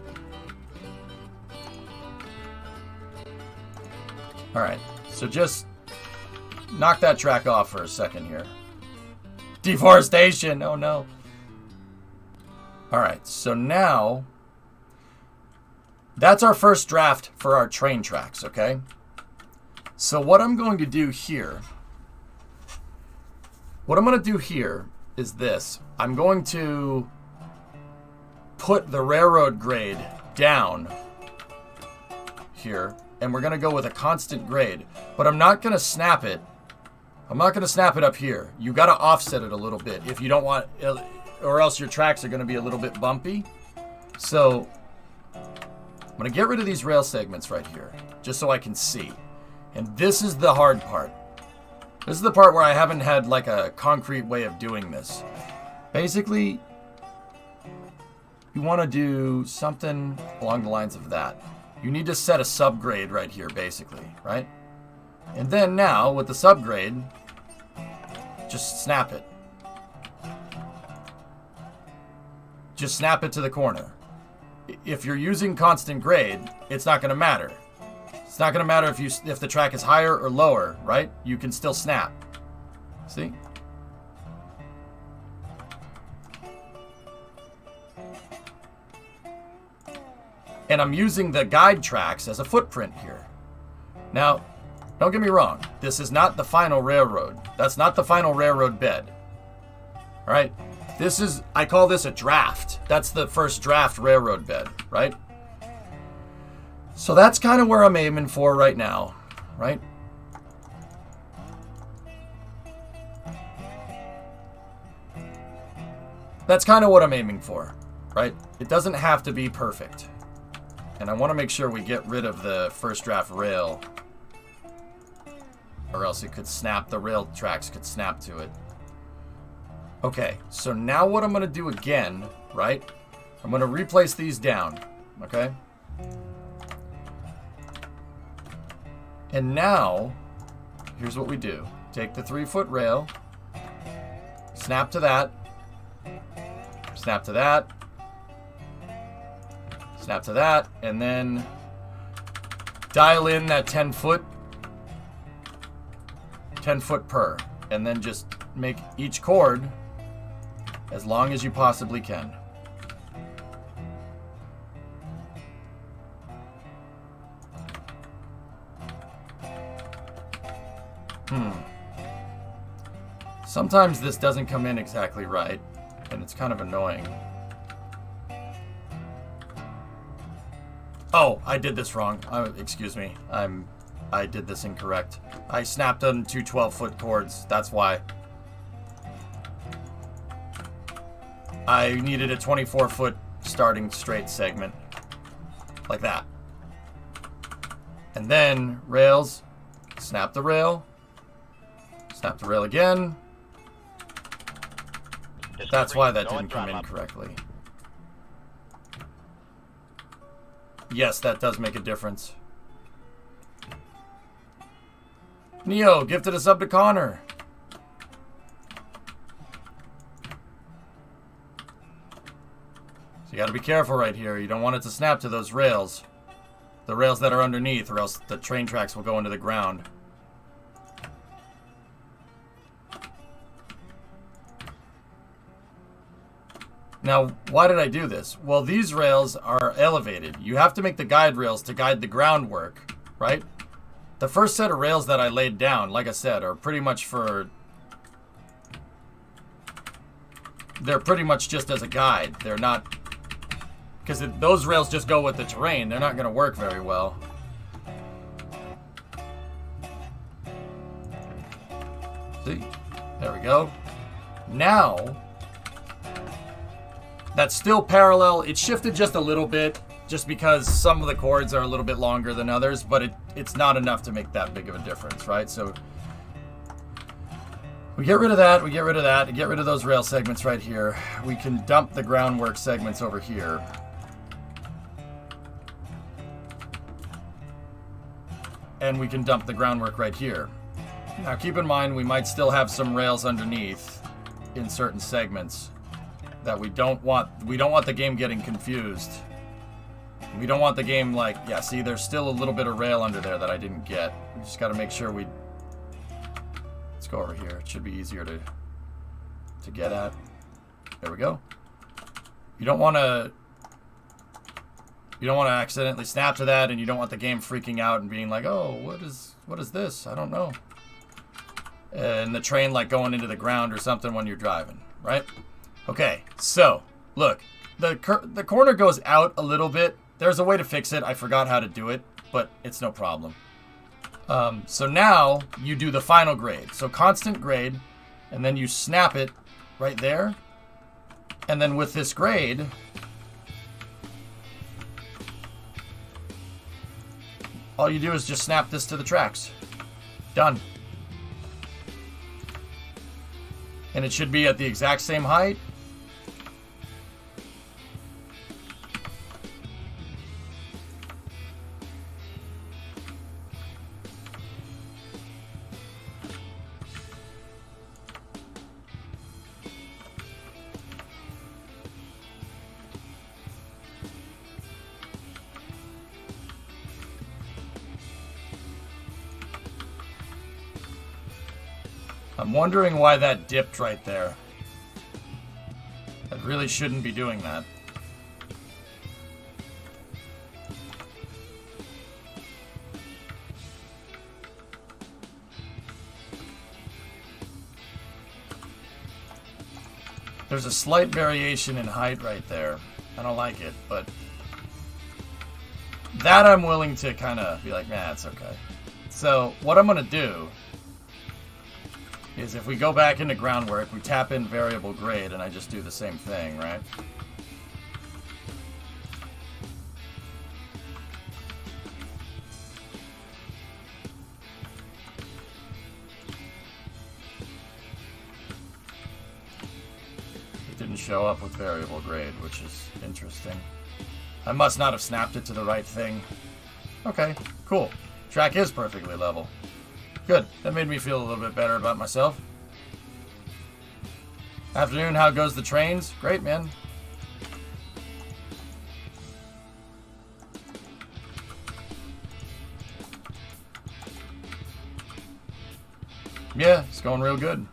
Alright, so just knock that track off for a second here. Deforestation! Oh no. Alright, so now, that's our first draft for our train tracks, okay? So what I'm going to do here, is this. I'm going to put the railroad grade down here, and we're going to go with a constant grade. But I'm not going to snap it. I'm not going to snap it up here. You got to offset it a little bit if you don't want, or else your tracks are going to be a little bit bumpy. So I'm going to get rid of these rail segments right here, just so I can see. And this is the hard part. This is the part where I haven't had like a concrete way of doing this. Basically, you want to do something along the lines of that. You need to set a subgrade right here, basically, right? And then now, with the subgrade, just snap it. Just snap it to the corner. If you're using constant grade, it's not going to matter. It's not going to matter if the track is higher or lower, right? You can still snap. See? And I'm using the guide tracks as a footprint here. Now, don't get me wrong. This is not the final railroad. That's not the final railroad bed. All right? This is, I call this a draft. That's the first draft railroad bed, right? So that's kind of where I'm aiming for right now, right? That's kind of what I'm aiming for, right? It doesn't have to be perfect. And I want to make sure we get rid of the first draft rail, or else it could snap, the rail tracks could snap to it. Okay, so now what I'm going to do again, right? I'm going to replace these down, okay? And now, here's what we do. Take the 3-foot rail, snap to that, snap to that, snap to that, and then dial in that 10 foot. 10 foot per. And then just make each cord as long as you possibly can. Sometimes this doesn't come in exactly right, and it's kind of annoying. Oh, I did this wrong. Excuse me. I did this incorrect. I snapped on two 12-foot cords. That's why. I needed a 24-foot starting straight segment. Like that. And then, rails. Snap the rail. Snap the rail again. That's why that didn't come in correctly. Yes, that does make a difference. Neo, gifted a sub to Connor. So you gotta be careful right here. You don't want it to snap to those rails. The rails that are underneath, or else the train tracks will go into the ground. Now, why did I do this? Well, these rails are elevated. You have to make the guide rails to guide the groundwork, right? The first set of rails that I laid down, like I said, are pretty much for... They're pretty much just as a guide. They're not... Because those rails just go with the terrain. They're not going to work very well. See? There we go. Now... That's still parallel. It shifted just a little bit, just because some of the chords are a little bit longer than others, but it's not enough to make that big of a difference, right? So we get rid of that, we get rid of that, and get rid of those rail segments right here. We can dump the groundwork segments over here. And we can dump the groundwork right here. Now keep in mind, we might still have some rails underneath in certain segments that we don't want the game getting confused. We don't want the game like, yeah, see, there's still a little bit of rail under there that I didn't get. We just got to make sure we... Let's go over here. It should be easier to get at. There we go. You don't want to accidentally snap to that, and you don't want the game freaking out and being like, oh, what is this? I don't know. And the train like going into the ground or something when you're driving, right? Okay, so, look, the corner goes out a little bit. There's a way to fix it. I forgot how to do it, but it's no problem. So now you do the final grade. So constant grade, and then you snap it right there. And then with this grade, all you do is just snap this to the tracks. Done. And it should be at the exact same height. I'm wondering why that dipped right there. That really shouldn't be doing that. There's a slight variation in height right there. I don't like it, but that I'm willing to kind of be like, nah, it's okay. So what I'm going to do is if we go back into groundwork, we tap in variable grade, and I just do the same thing, right? It didn't show up with variable grade, which is interesting. I must not have snapped it to the right thing. Okay, cool. Track is perfectly level. Good. That made me feel a little bit better about myself. Afternoon, how goes the trains? Great, man. Yeah, it's going real good.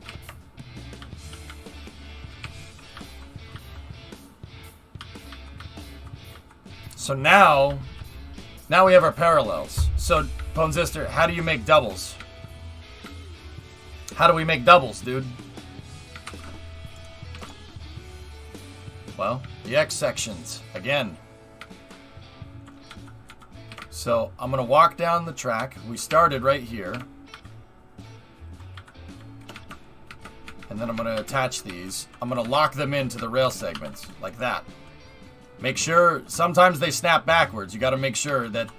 So now we have our parallels. So, Ponesister, how do you make doubles? How do we make doubles, dude? Well, the X sections, again. So, I'm going to walk down the track. We started right here. And then I'm going to attach these. I'm going to lock them into the rail segments, like that. Make sure, sometimes they snap backwards. You got to make sure that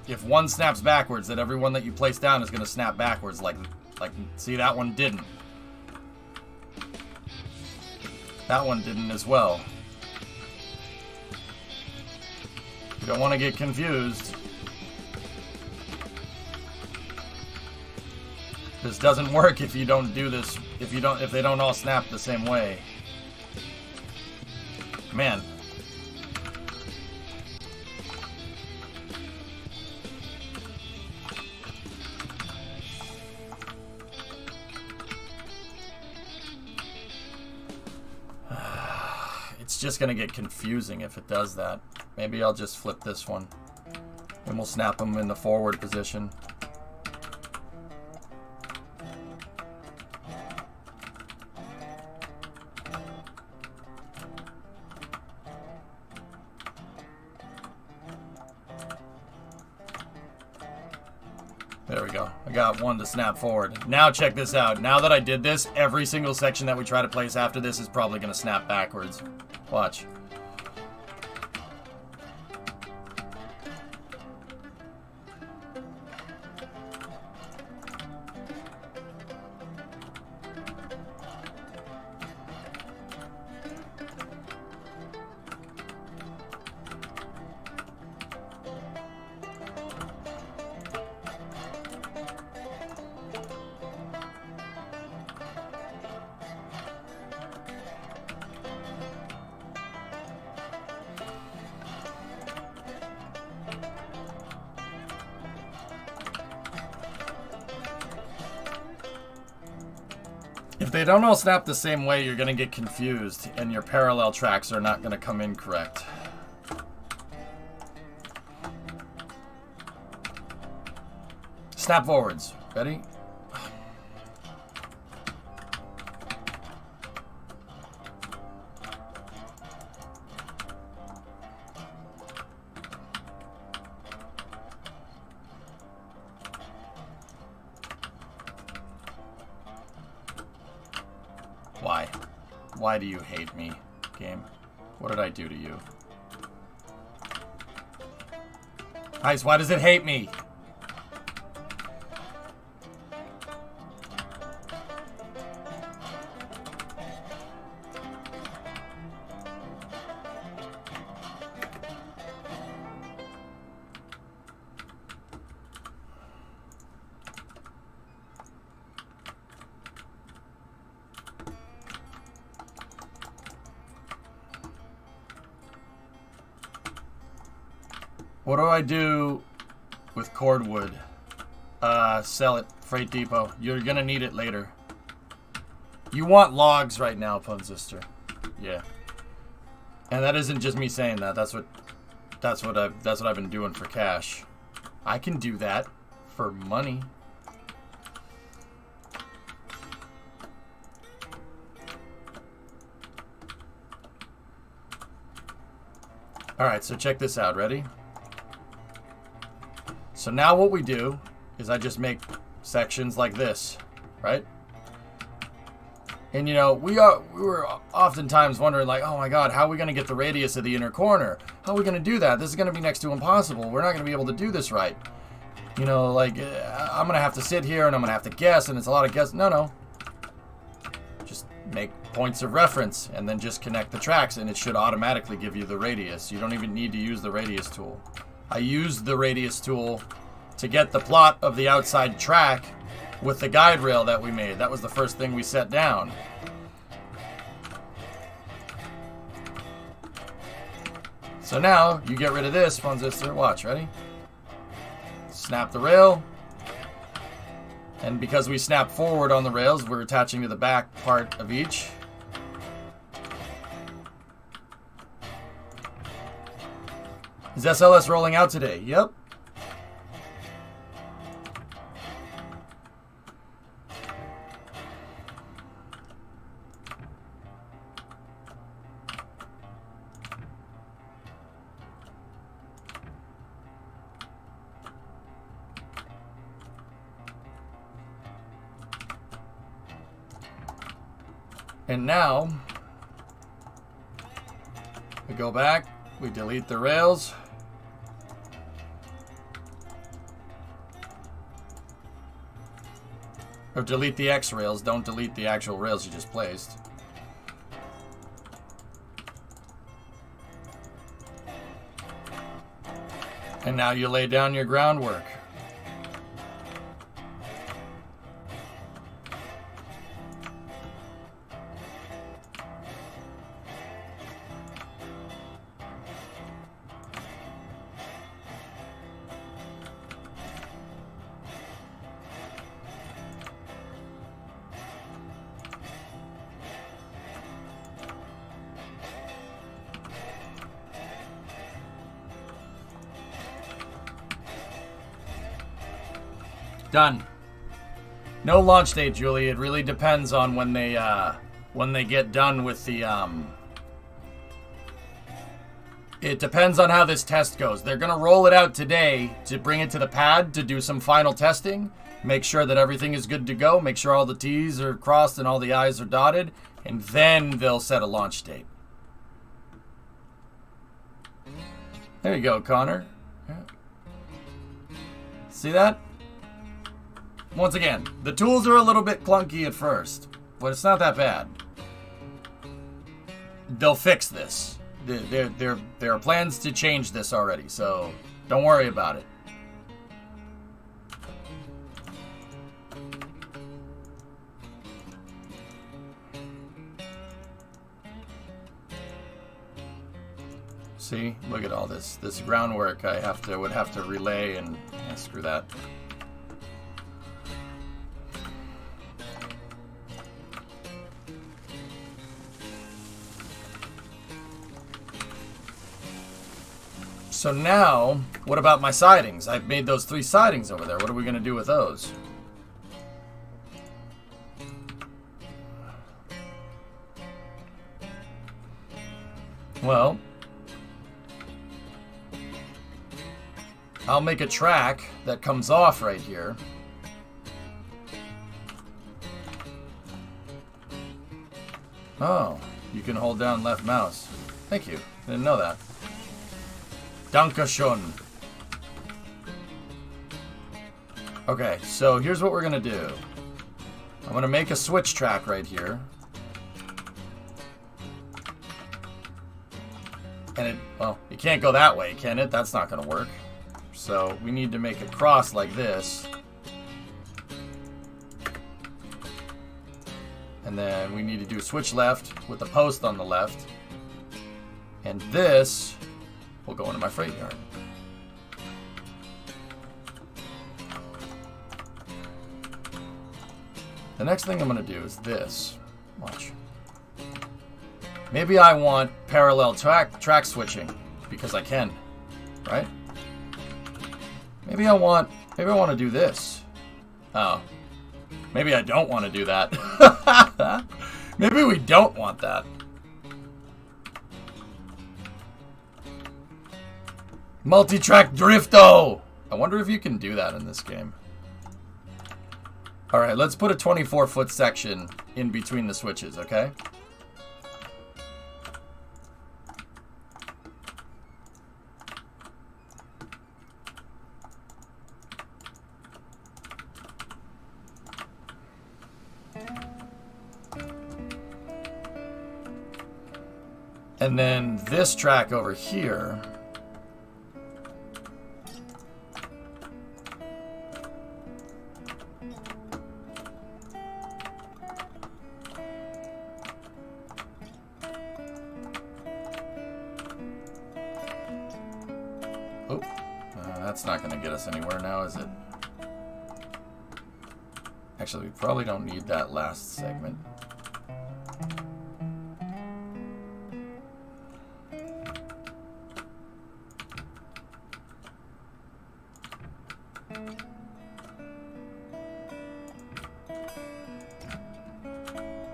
if one snaps backwards, that every one that you place down is going to snap backwards. Like, see, that one didn't. That one didn't as well. You don't want to get confused. This doesn't work if you don't do this, if they don't all snap the same way. Man. It's just gonna get confusing if it does that. Maybe I'll just flip this one and we'll snap them in the forward position. There we go. I got one to snap forward. Now check this out. Now that I did this, every single section that we try to place after this is probably going to snap backwards. Watch. If they don't all snap the same way, you're going to get confused, and your parallel tracks are not going to come in correct. Snap forwards. Ready? Why? Why do you hate me, game? What did I do to you? Ice, why does it hate me? What do I do with cordwood? Sell it, Freight Depot. You're gonna need it later. You want logs right now, Punsister. Yeah. And that isn't just me saying that. That's what I've been doing for cash. I can do that for money. All right, so check this out. Ready? So now what we do is I just make sections like this, right? And you know, we were oftentimes wondering like, oh my God, how are we going to get the radius of the inner corner? How are we going to do that? This is going to be next to impossible. We're not going to be able to do this right. You know, like I'm going to have to sit here and I'm going to have to guess, and it's a lot of guess. No. Just make points of reference and then just connect the tracks and it should automatically give you the radius. You don't even need to use the radius tool. I used the radius tool to get the plot of the outside track with the guide rail that we made. That was the first thing we set down. So now you get rid of this, Punsister. Watch, ready? Snap the rail. And because we snap forward on the rails, we're attaching to the back part of each. Is SLS rolling out today? Yep. And now, we go back, we delete the rails. Or delete the X rails, don't delete the actual rails you just placed. And now you lay down your groundwork. Done. No launch date, Julie. It really depends on when they get done with the It depends on how this test goes. They're gonna roll it out today to bring it to the pad to do some final testing. Make sure that everything is good to go. Make sure all the T's are crossed and all the I's are dotted, and then they'll set a launch date. There you go, Connor. Yeah. See that? Once again, the tools are a little bit clunky at first, but it's not that bad. They'll fix this. There are plans to change this already, so don't worry about it. See, look at all this groundwork I would have to relay, and yeah, screw that. So now, what about my sidings? I've made those 3 sidings over there. What are we going to do with those? Well, I'll make a track that comes off right here. Oh, you can hold down left mouse. Thank you. Didn't know that. Dankeschön. Okay, so here's what we're gonna do. I'm gonna make a switch track right here. And well, you can't go that way, can it? That's not gonna work. So we need to make a cross like this. And then we need to do a switch left with the post on the left. And this will go into my freight yard. The next thing I'm going to do is this. Watch. Maybe I want parallel track switching because I can, right? Maybe I want to do this. Oh. Maybe I don't want to do that. Maybe we don't want that. Multi-track drifto! I wonder if you can do that in this game. Alright, let's put a 24-foot section in between the switches, okay? And then this track over here. Oh, that's not going to get us anywhere now, is it? Actually, we probably don't need that last segment.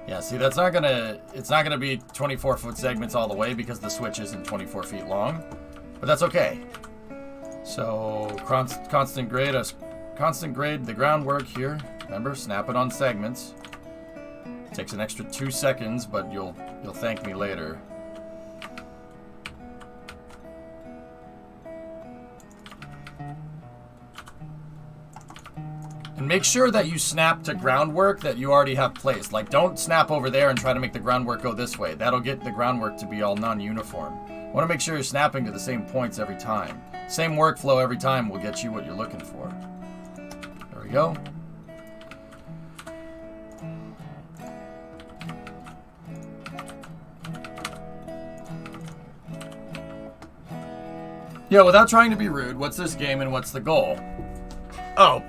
Yeah, see, it's not gonna be 24-foot segments all the way because the switch isn't 24 feet long, but that's okay. So constant grade the groundwork here. Remember, snap it on segments. Takes an extra 2 seconds, but you'll thank me later. And make sure that you snap to groundwork that you already have placed. Like, don't snap over there and try to make the groundwork go this way. That'll get the groundwork to be all non-uniform. You want to make sure you're snapping to the same points every time. Same workflow every time will get you what you're looking for. There we go. Yeah, without trying to be rude, what's this game and what's the goal? Oh.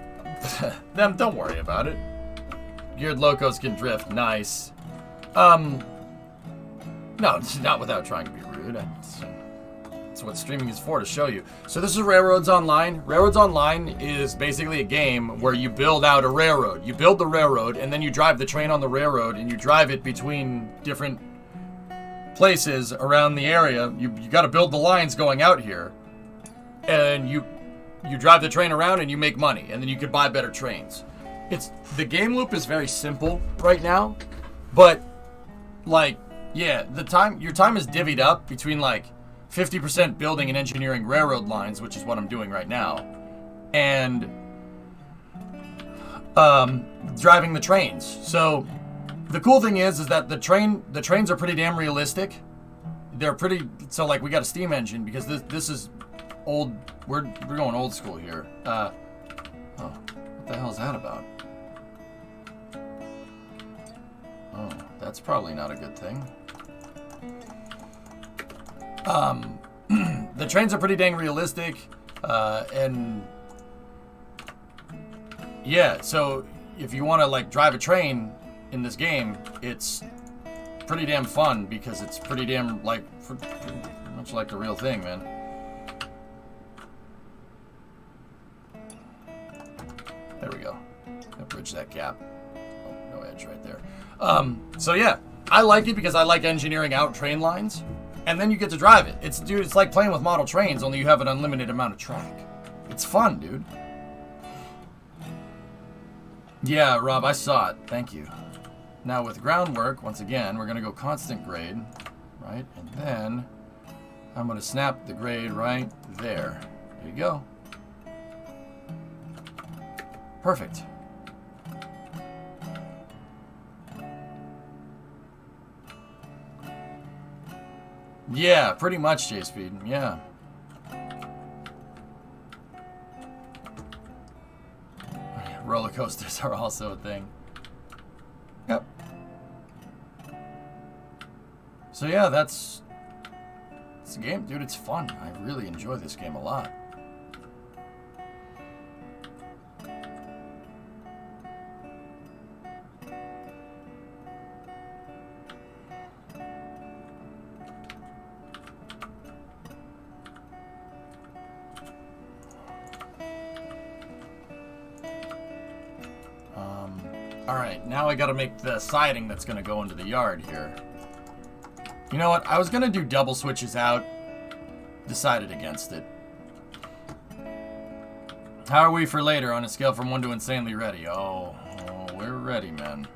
Them, don't worry about it. Geared locos can drift, nice. No, it's not without trying to be rude. That's what streaming is for, to show you. So this is Railroads Online. Railroads Online is basically a game where you build out a railroad. You build the railroad, and then you drive the train on the railroad, and you drive it between different places around the area. You got to build the lines going out here, and you drive the train around and you make money, and then you could buy better trains. The game loop is very simple right now, but like, yeah, your time is divvied up between like 50% building and engineering railroad lines, which is what I'm doing right now, and driving the trains. So the cool thing is that the trains are pretty damn realistic. They're pretty, so like we got a steam engine because this is old. We're going old school here. Oh, what the hell is that about? Oh, that's probably not a good thing. The trains are pretty dang realistic, and yeah, so if you want to like drive a train in this game, it's pretty damn fun because it's pretty damn like much like the real thing, man. There we go. I'll bridge that gap. Oh, no edge right there. So yeah, I like it because I like engineering out train lines, and then you get to drive it. It's like playing with model trains, only you have an unlimited amount of track. It's fun, dude. Yeah, Rob, I saw it. Thank you. Now with groundwork, once again, we're gonna go constant grade, right? And then I'm gonna snap the grade right there. There you go. Perfect. Yeah, pretty much, J-Speed. Yeah. Roller coasters are also a thing. Yep. So yeah, it's a game, dude. It's fun. I really enjoy this game a lot. Alright, now I gotta make the siding that's gonna go into the yard here. You know what? I was gonna do double switches out. Decided against it. How are we for later on a scale from 1 to insanely ready? Oh, we're ready, man.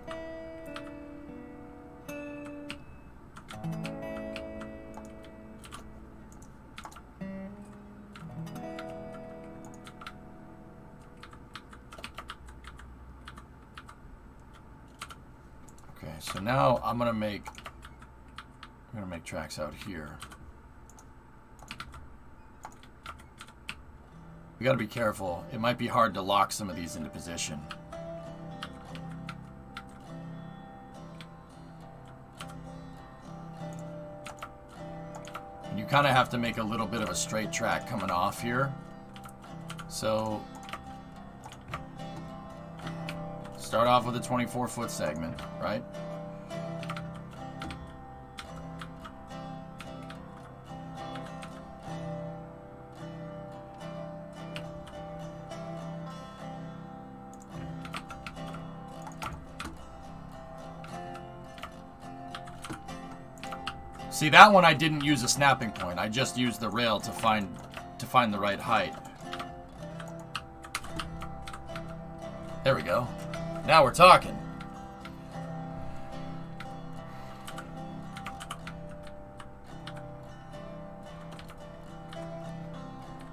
So now I'm gonna make tracks out here. We gotta be careful. It might be hard to lock some of these into position. And you kind of have to make a little bit of a straight track coming off here. So Start off with a 24-foot segment, right? See, that one I didn't use a snapping point. I just used the rail to find the right height. There we go. Now we're talking.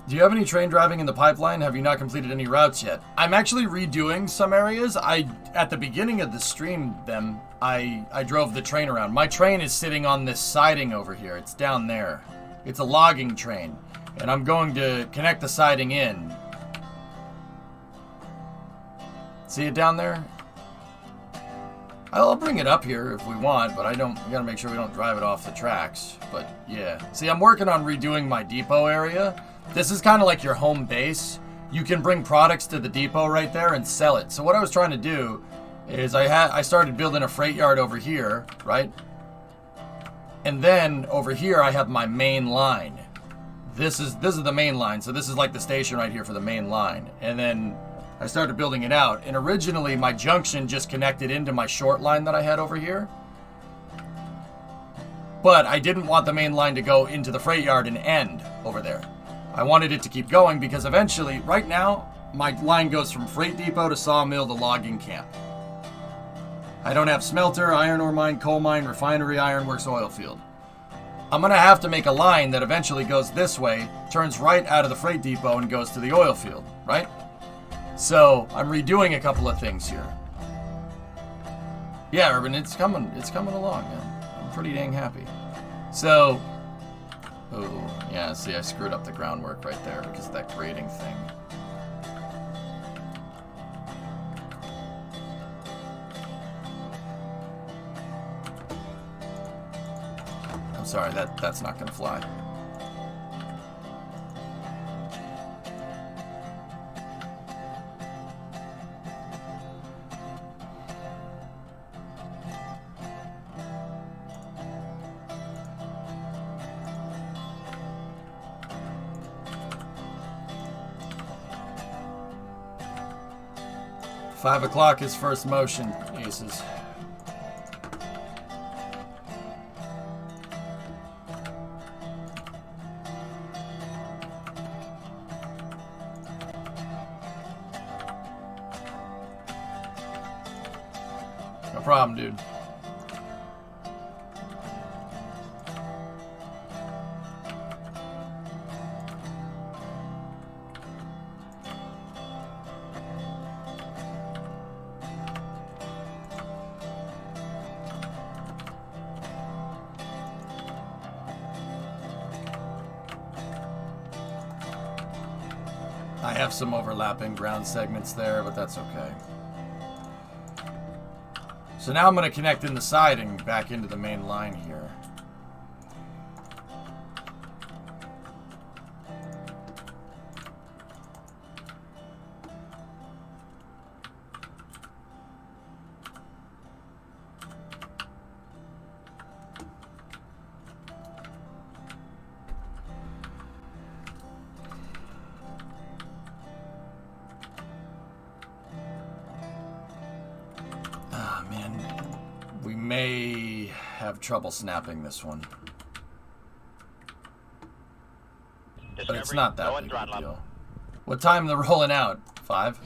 Do you have any train driving in the pipeline? Have you not completed any routes yet? I'm actually redoing some areas. At the beginning of the stream, I drove the train around. My train is sitting on this siding over here. It's down there. It's a logging train. And I'm going to connect the siding in. See it down there? I'll bring it up here if we want, but we gotta make sure we don't drive it off the tracks. But yeah. See, I'm working on redoing my depot area. This is kind of like your home base. You can bring products to the depot right there and sell it. So what I was trying to do is I started building a freight yard over here, right? And then over here I have my main line. This is the main line. So this is like the station right here for the main line. And then I started building it out. And originally my junction just connected into my short line that I had over here. But I didn't want the main line to go into the freight yard and end over there. I wanted it to keep going because eventually, right now, my line goes from freight depot to sawmill to logging camp. I don't have smelter, iron ore mine, coal mine, refinery, ironworks, oil field. I'm going to have to make a line that eventually goes this way, turns right out of the freight depot and goes to the oil field, right? So, I'm redoing a couple of things here. Yeah, Urban, it's coming along, man. I'm pretty dang happy. So, oh, yeah, see, I screwed up the groundwork right there because of that grading thing. I'm sorry, that's not going to fly. Five o'clock is first motion, aces. No problem, dude. I have some overlapping ground segments there, but that's okay. So now I'm going to connect in the siding back into the main line here. May have trouble snapping this one. But it's not that big of a deal. What time are they rolling out? 5?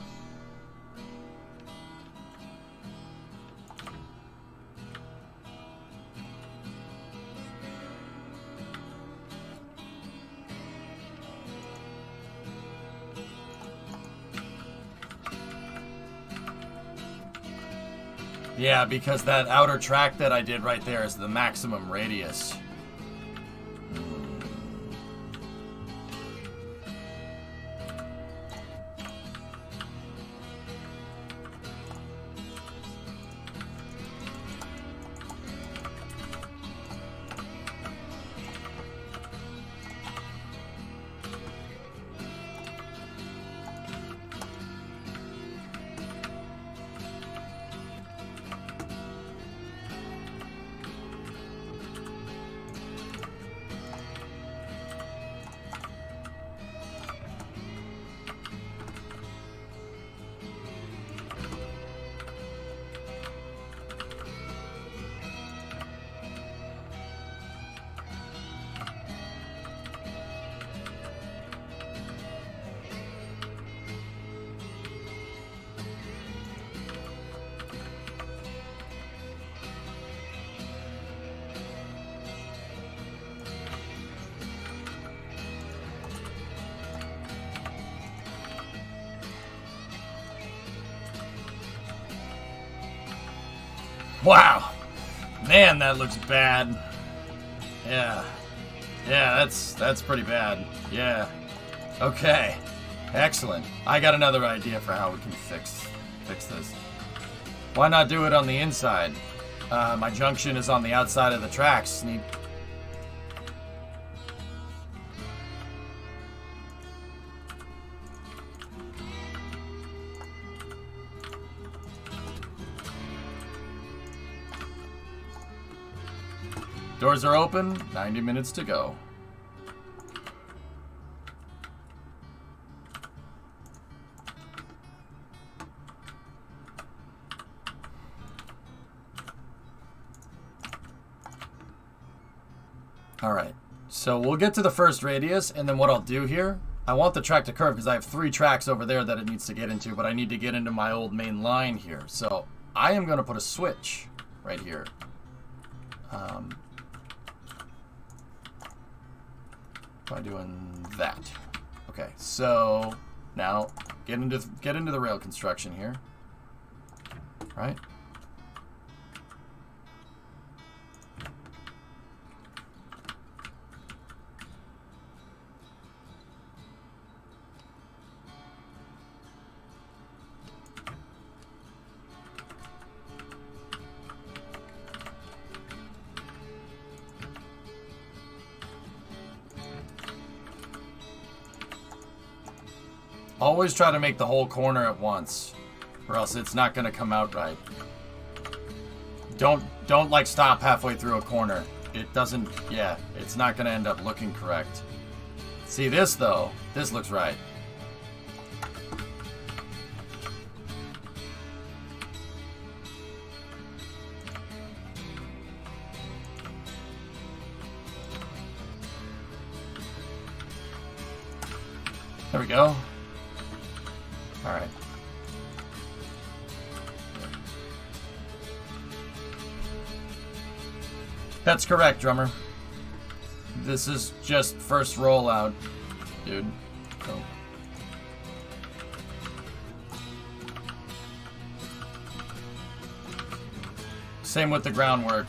Yeah, because that outer track that I did right there is the maximum radius. Wow. Man, that looks bad. Yeah. Yeah, that's pretty bad. Yeah. Okay. Excellent. I got another idea for how we can fix this. Why not do it on the inside? My junction is on the outside of the tracks. Doors are open. 90 minutes to go. Alright, so we'll get to the first radius, and then what I'll do here, I want the track to curve because I have 3 tracks over there that it needs to get into, but I need to get into my old main line here. So I am going to put a switch right here. By doing that. Okay, so now get into the rail construction here. Right? Always try to make the whole corner at once, or else it's not going to come out right. Don't like stop halfway through a corner. It doesn't, yeah, it's not going to end up looking correct. See this though, this looks right. There we go. All right. That's correct, drummer. This is just first rollout, dude. So. Same with the groundwork.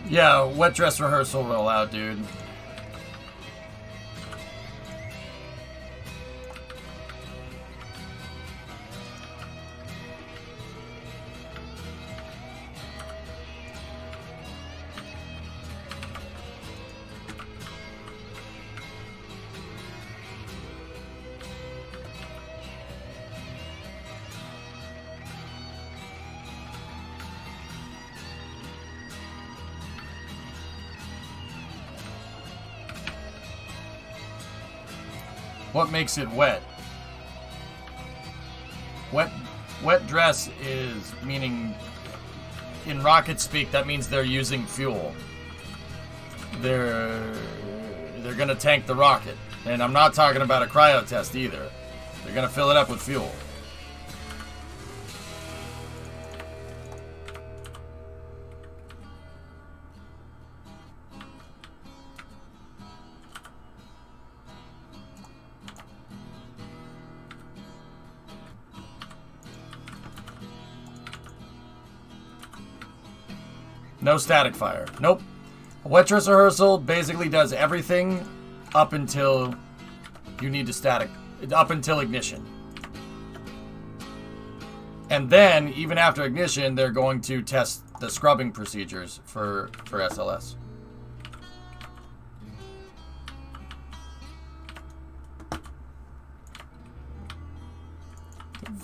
Yeah, wet dress rehearsal rollout, dude. What makes it wet? Wet dress is meaning, in rocket speak, that means they're using fuel. They're gonna tank the rocket. And I'm not talking about a cryo test either. They're gonna fill it up with fuel. No static fire. Nope. Wet dress rehearsal basically does everything up until you need to static, up until ignition. And then, even after ignition, they're going to test the scrubbing procedures for SLS.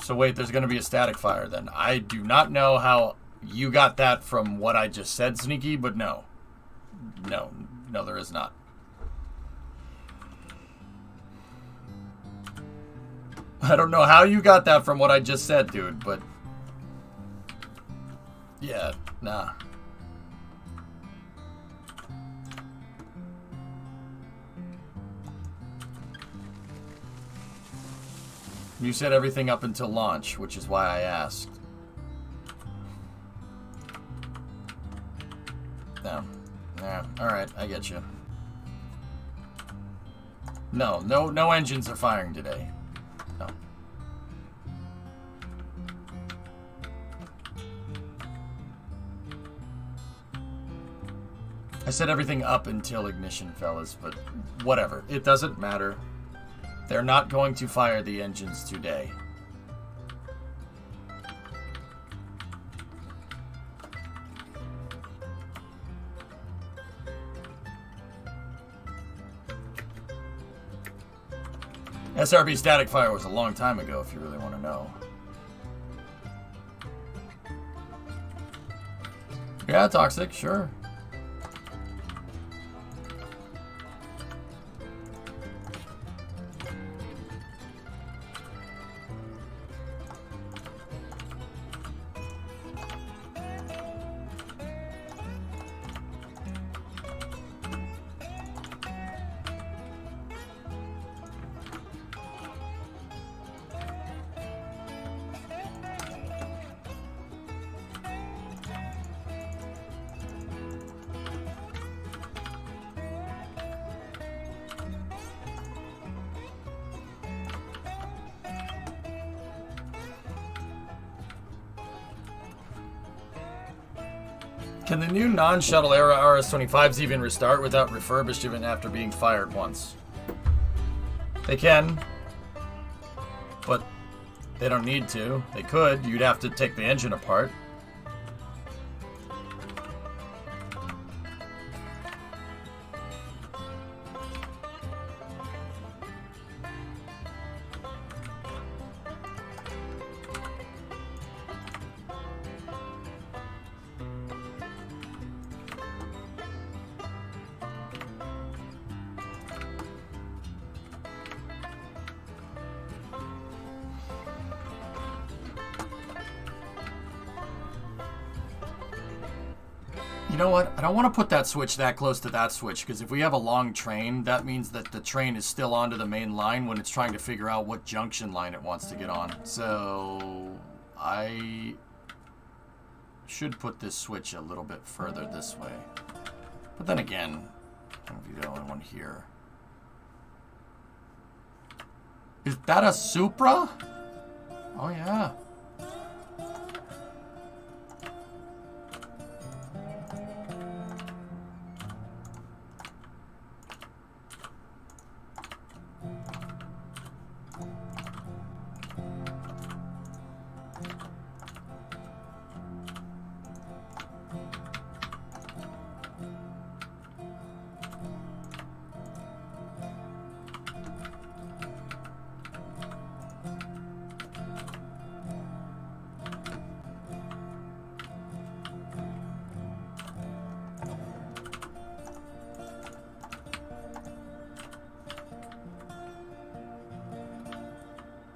So wait, there's going to be a static fire then. I do not know how you got that from what I just said, Sneaky, but no. No, there is not. I don't know how you got that from what I just said, dude, but yeah, nah. You said everything up until launch, which is why I asked. Alright, I get you. No engines are firing today. No. I said everything up until ignition, fellas, but whatever. It doesn't matter. They're not going to fire the engines today. SRB static fire was a long time ago, if you really want to know. Yeah, toxic, sure. Can the new non-shuttle era RS-25s even restart without refurbished even after being fired once? They can, but they don't need to. They could. You'd have to take the engine apart. You know what? I don't want to put that switch that close to that switch, because if we have a long train, that means that the train is still onto the main line when it's trying to figure out what junction line it wants to get on. So I should put this switch a little bit further this way. But then again, I'm going to be the only one here. Is that a Supra? Oh yeah.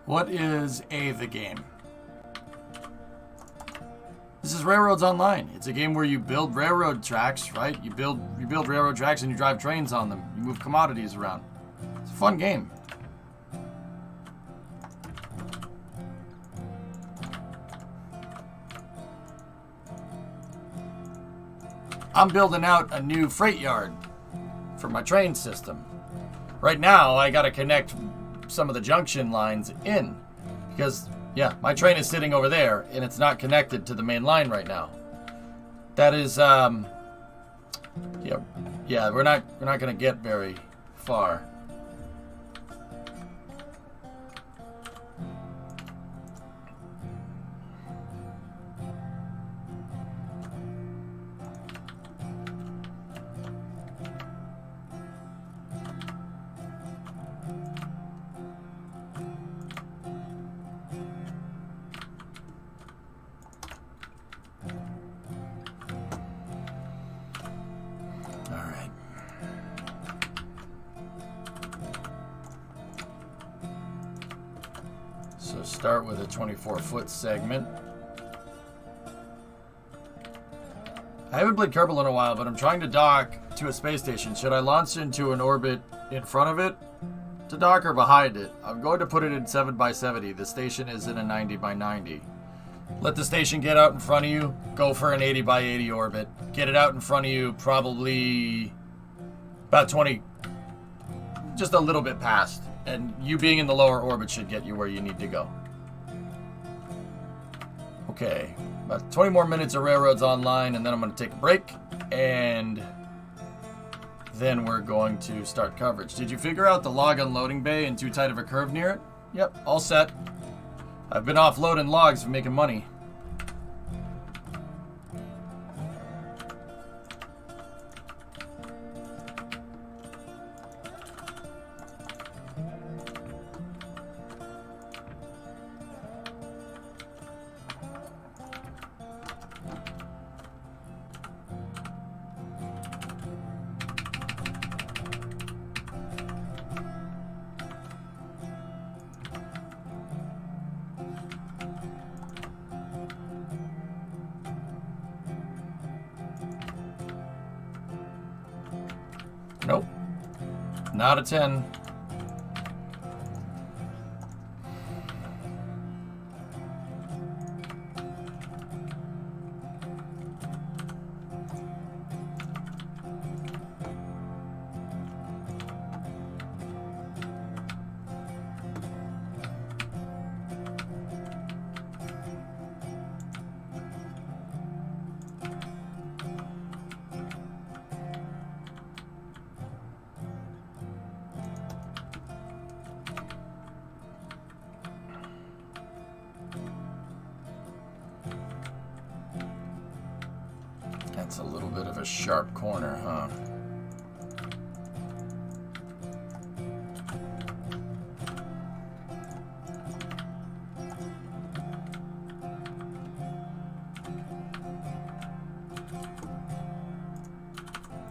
What is the game? This is Railroads Online. It's a game where you build railroad tracks, right? You build railroad tracks and you drive trains on them. You move commodities around. It's a fun game. I'm building out a new freight yard for my train system. Right now, I gotta connect some of the junction lines in because yeah, my train is sitting over there and it's not connected to the main line right now. That is yeah, we're not gonna get very far. So start with a 24-foot segment. I haven't played Kerbal in a while, but I'm trying to dock to a space station. Should I launch into an orbit in front of it to dock or behind it? I'm going to put it in 7x70. The station is in a 90x90. Let the station get out in front of you. Go for an 80 by 80 orbit. Get it out in front of you, probably about 20, just a little bit past. And you being in the lower orbit should get you where you need to go. Okay, about 20 more minutes of railroads online, and then I'm going to take a break, and then we're going to start coverage. Did you figure out the log unloading bay and too tight of a curve near it? Yep, all set. I've been offloading logs for making money. Nope. Not a 10. That's a little bit of a sharp corner, huh?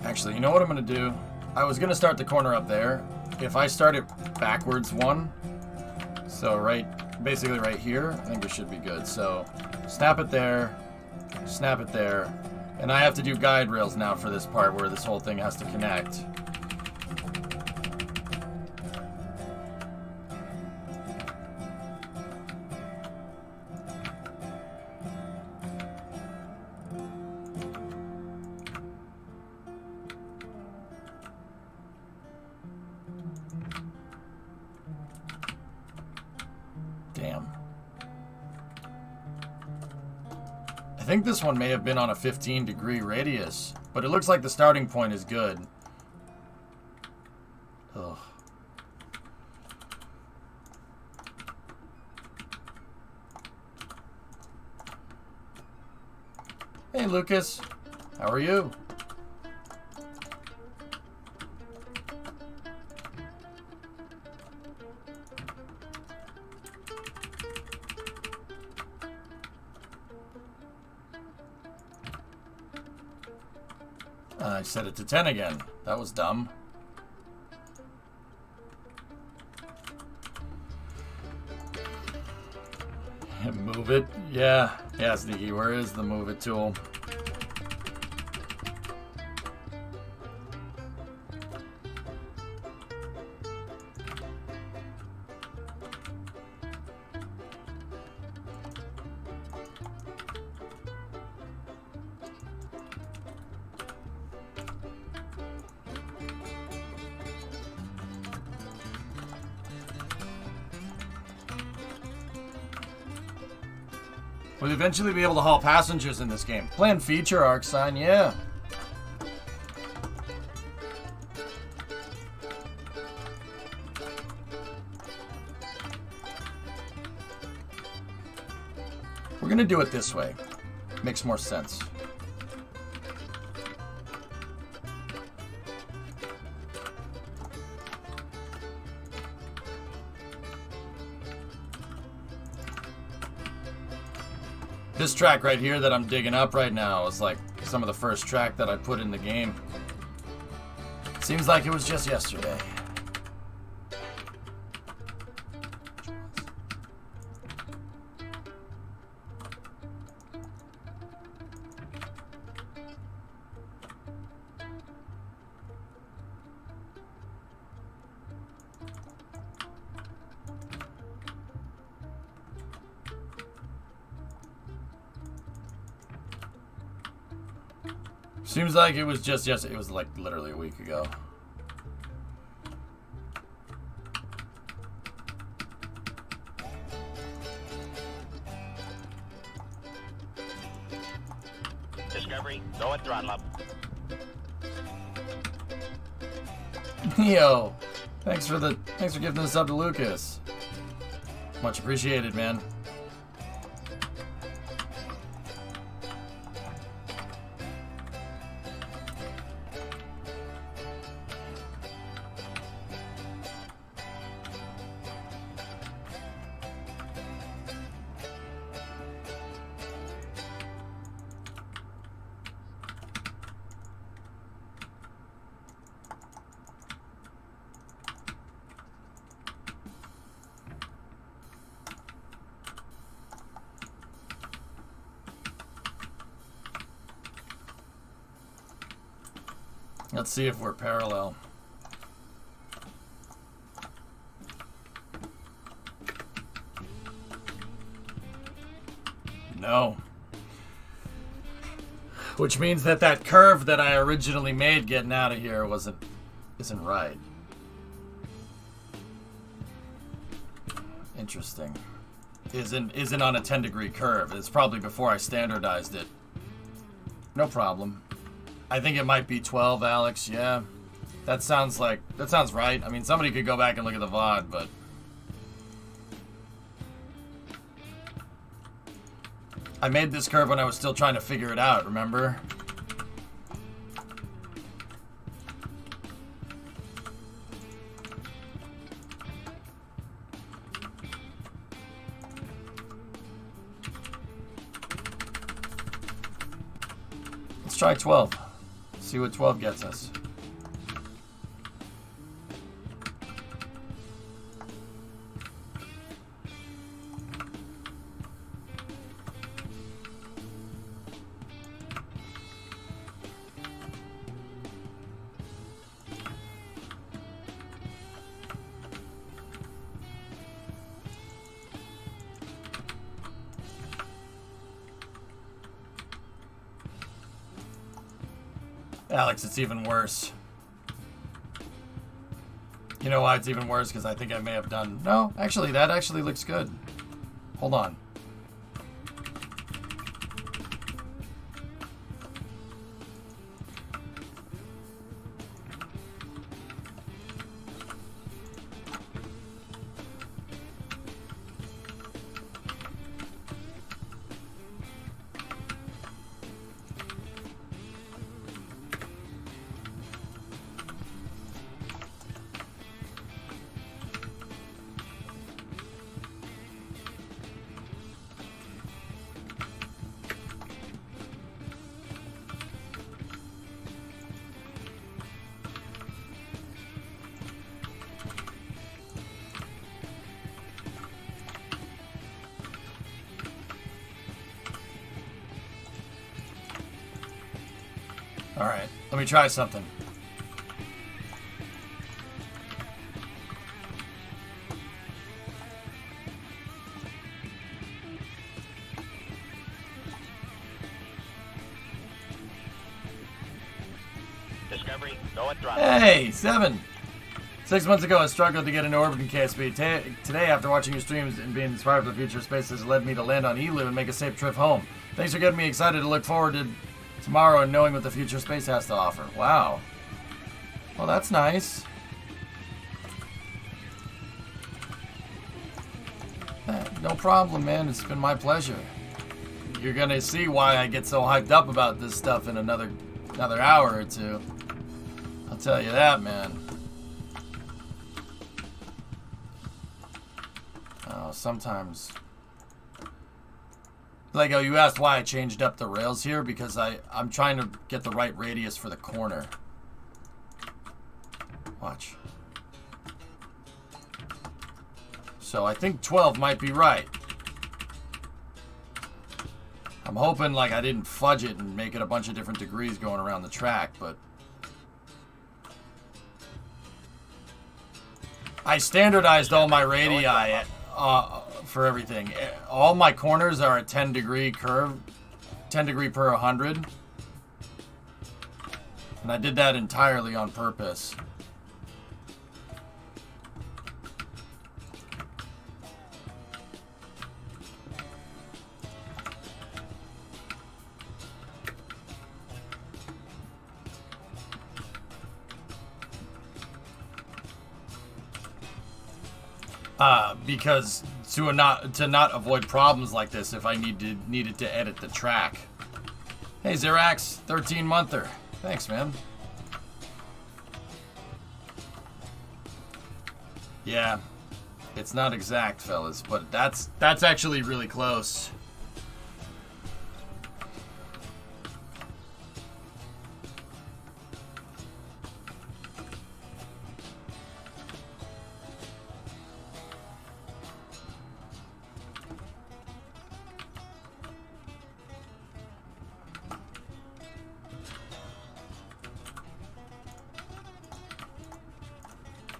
Actually, you know what I'm going to do? I was going to start the corner up there. If I start it backwards one, so basically right here, I think we should be good. So snap it there, and I have to do guide rails now for this part where this whole thing has to connect. Damn. I think this one may have been on a 15-degree radius, but it looks like the starting point is good. Ugh. Hey, Lucas. How are you? I set it to 10 again. That was dumb. Move it. Yeah. Yeah, Sneaky. Where is the move it tool? We'll eventually be able to haul passengers in this game. Planned feature arc sign, yeah. We're gonna do it this way. Makes more sense. This track right here that I'm digging up right now is like some of the first track that I put in the game. Seems like it was just yesterday. Seems like it was just yesterday. It was like literally a week ago. Discovery, go and throttle up. Yo, thanks for giving this up to Lucas. Much appreciated, man. Let's see if we're parallel. No. Which means that that curve that I originally made getting out of here isn't right. Interesting. Isn't on a 10-degree curve. It's probably before I standardized it. No problem. I think it might be 12, Alex. Yeah. That sounds right. I mean, somebody could go back and look at the VOD, but I made this curve when I was still trying to figure it out, remember? Let's try 12. See what 12 gets us. Alex, it's even worse. You know why it's even worse? Because I think I may have done... No, actually, that actually looks good. Hold on. Alright, let me try something. Discovery, go and throttle. Hey, 7! 6 months ago, I struggled to get into orbit in KSP. Today, after watching your streams and being inspired for the future of space, has led me to land on Elu and make a safe trip home. Thanks for getting me excited to look forward to tomorrow and knowing what the future of space has to offer. Wow. Well, that's nice. No problem, man. It's been my pleasure. You're gonna see why I get so hyped up about this stuff in another hour or two. I'll tell you that, man. Oh, sometimes... Lego, you asked why I changed up the rails here, because I'm trying to get the right radius for the corner. Watch. So I think 12 might be right. I'm hoping like I didn't fudge it and make it a bunch of different degrees going around the track, but I standardized all my radii for everything. All my corners are a 10-degree curve, 10 degree per 100. And I did that entirely on purpose. Because to not avoid problems like this, if I needed to edit the track. Hey Zerax, 13-monther. Thanks, man. Yeah, it's not exact, fellas, but that's actually really close.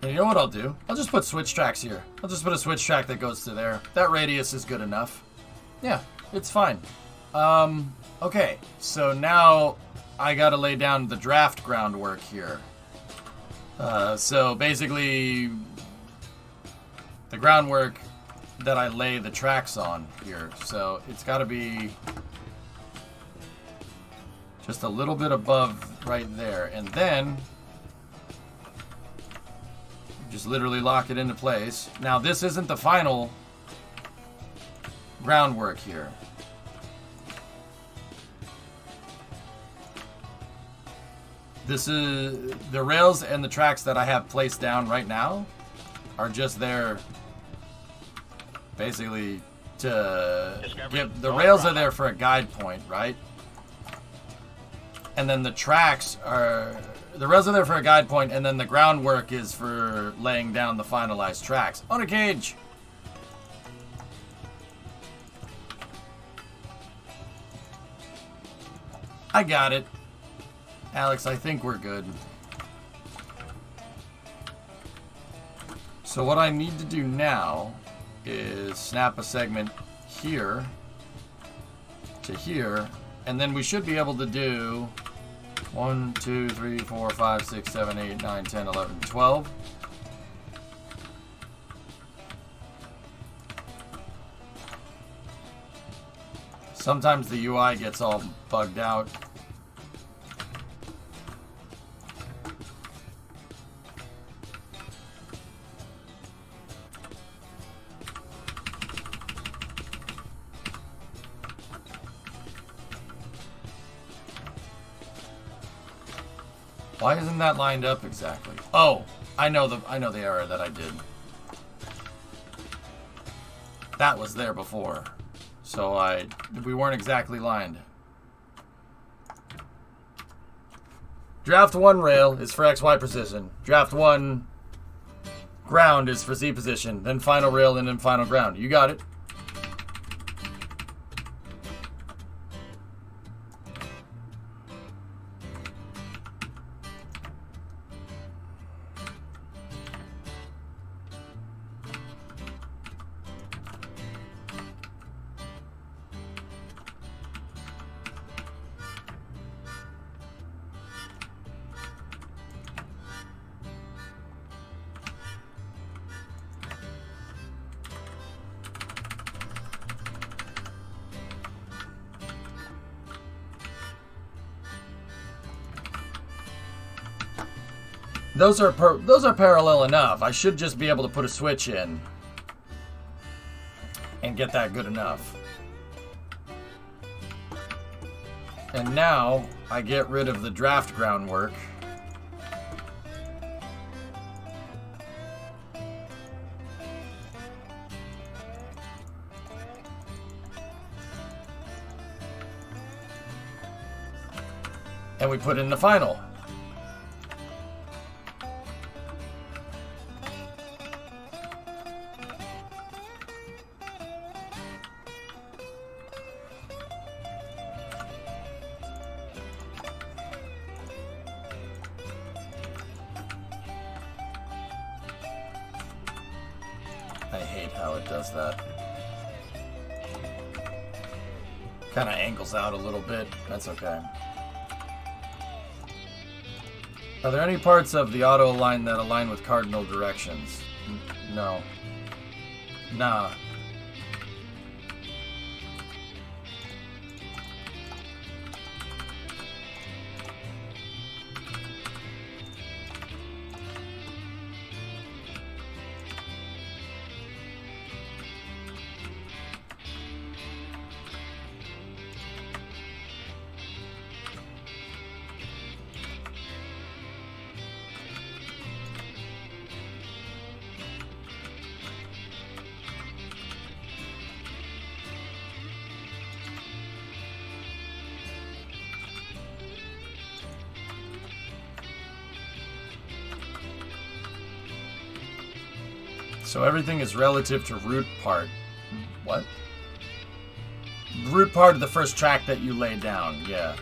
And you know what I'll do? I'll just put switch tracks here. I'll just put a switch track that goes to there. That radius is good enough. Yeah, it's fine. Okay, so now I gotta lay down the draft groundwork here. So basically, the groundwork that I lay the tracks on here. So it's gotta be just a little bit above right there. And then just literally lock it into place. Now this isn't the final groundwork here. This is the rails and the tracks that I have placed down right now are just there basically to give the rails are there for a guide point, right? And then the tracks are the rails are there for a guide point, and then the groundwork is for laying down the finalized tracks. On a cage! I got it. Alex, I think we're good. So what I need to do now is snap a segment here to here, and then we should be able to do 1, 2, 3, 4, 5, 6, 7, 8, 9, 10, 11, 12. Sometimes the UI gets all bugged out. Why isn't that lined up exactly? Oh, I know the error that I did. That was there before. So we weren't exactly lined. Draft 1 rail is for XY position. Draft 1 ground is for Z position. Then final rail and then final ground. You got it. Those are parallel enough. I should just be able to put a switch in and get that good enough. And now I get rid of the draft groundwork. And we put in the final. I hate how it does that. Kind of angles out a little bit. That's okay. Are there any parts of the auto align that align with cardinal directions? No. Nah. So everything is relative to root part. What? Root part of the first track that you lay down, yeah.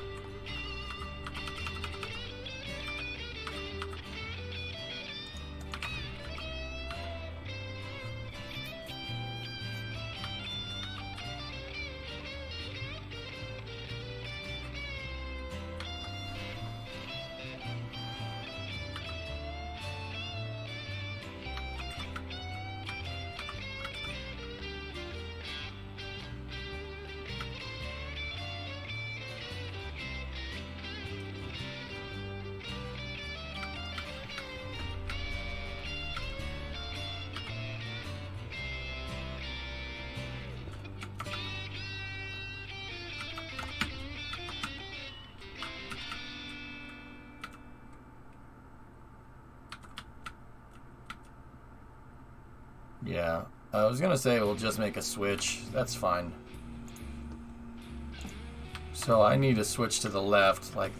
Yeah, I was gonna say we'll just make a switch. That's fine. So I need to switch to the left, like...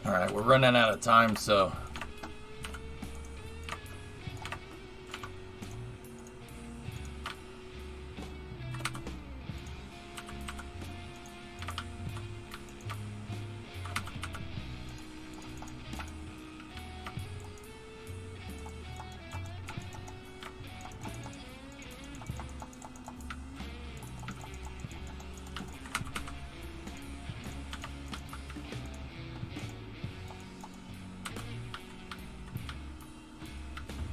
Alright, we're running out of time, so...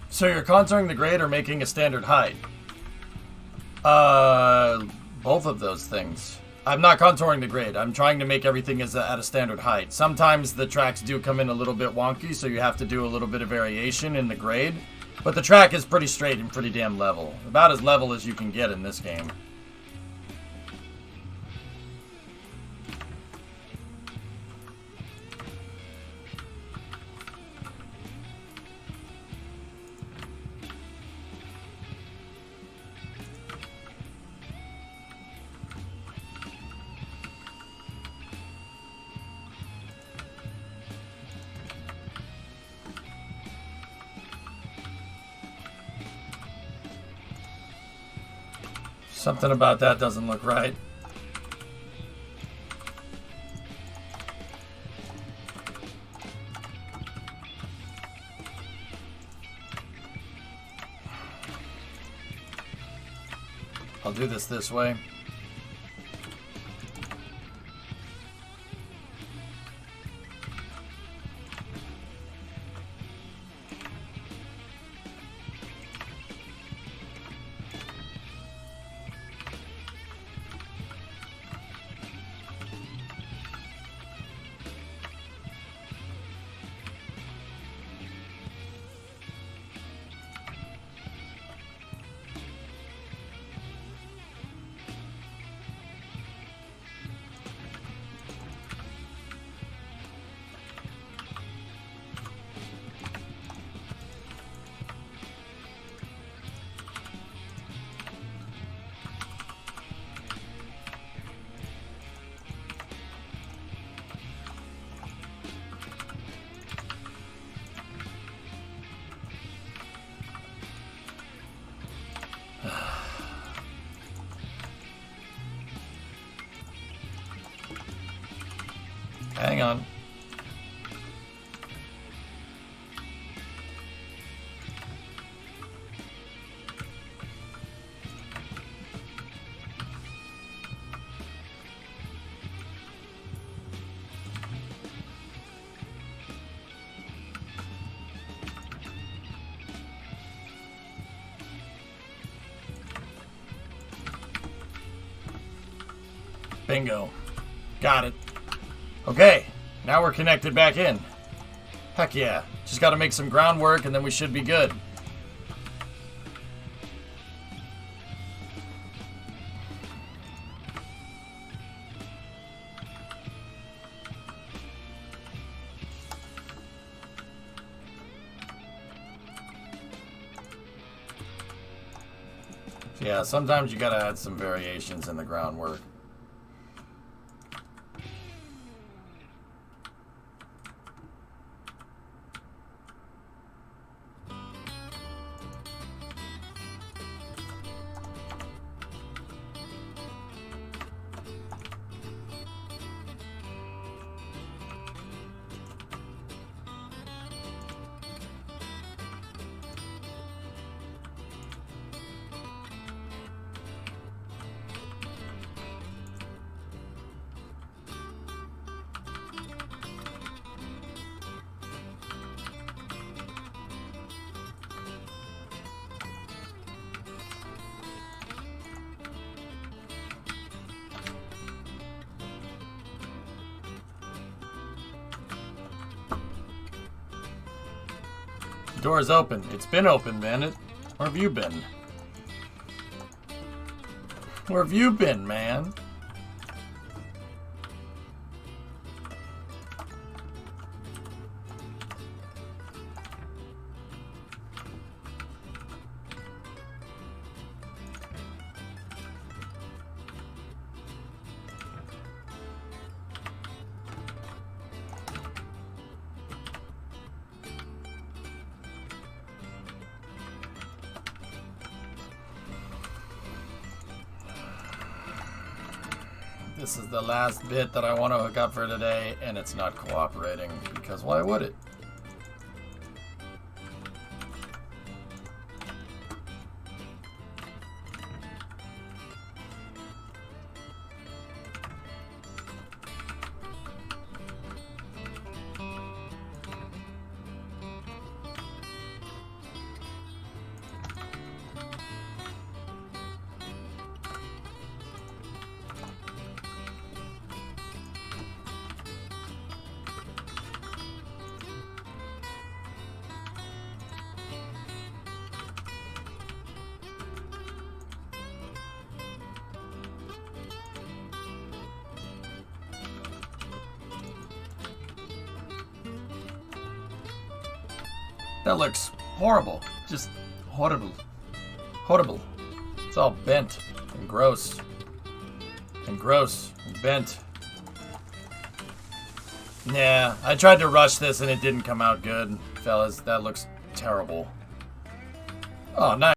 So you're contouring the grade or making a standard height? Both of those things. I'm not contouring the grade. I'm trying to make everything at a standard height. Sometimes the tracks do come in a little bit wonky, so you have to do a little bit of variation in the grade. But the track is pretty straight and pretty damn level. About as level as you can get in this game. Something about that doesn't look right. I'll do this way. Hang on. Bingo. Got it. Okay, now we're connected back in. Heck yeah. Just gotta make some groundwork and then we should be good. Yeah, sometimes you gotta add some variations in the groundwork. Door's open. It's been open, Bandit. Where have you been? Where have you been, man? This is the last bit that I want to hook up for today, and it's not cooperating, because why would it? That looks horrible. Just horrible. Horrible. It's all bent and gross. And gross and bent. Yeah, I tried to rush this and it didn't come out good, fellas. That looks terrible. Oh, nice.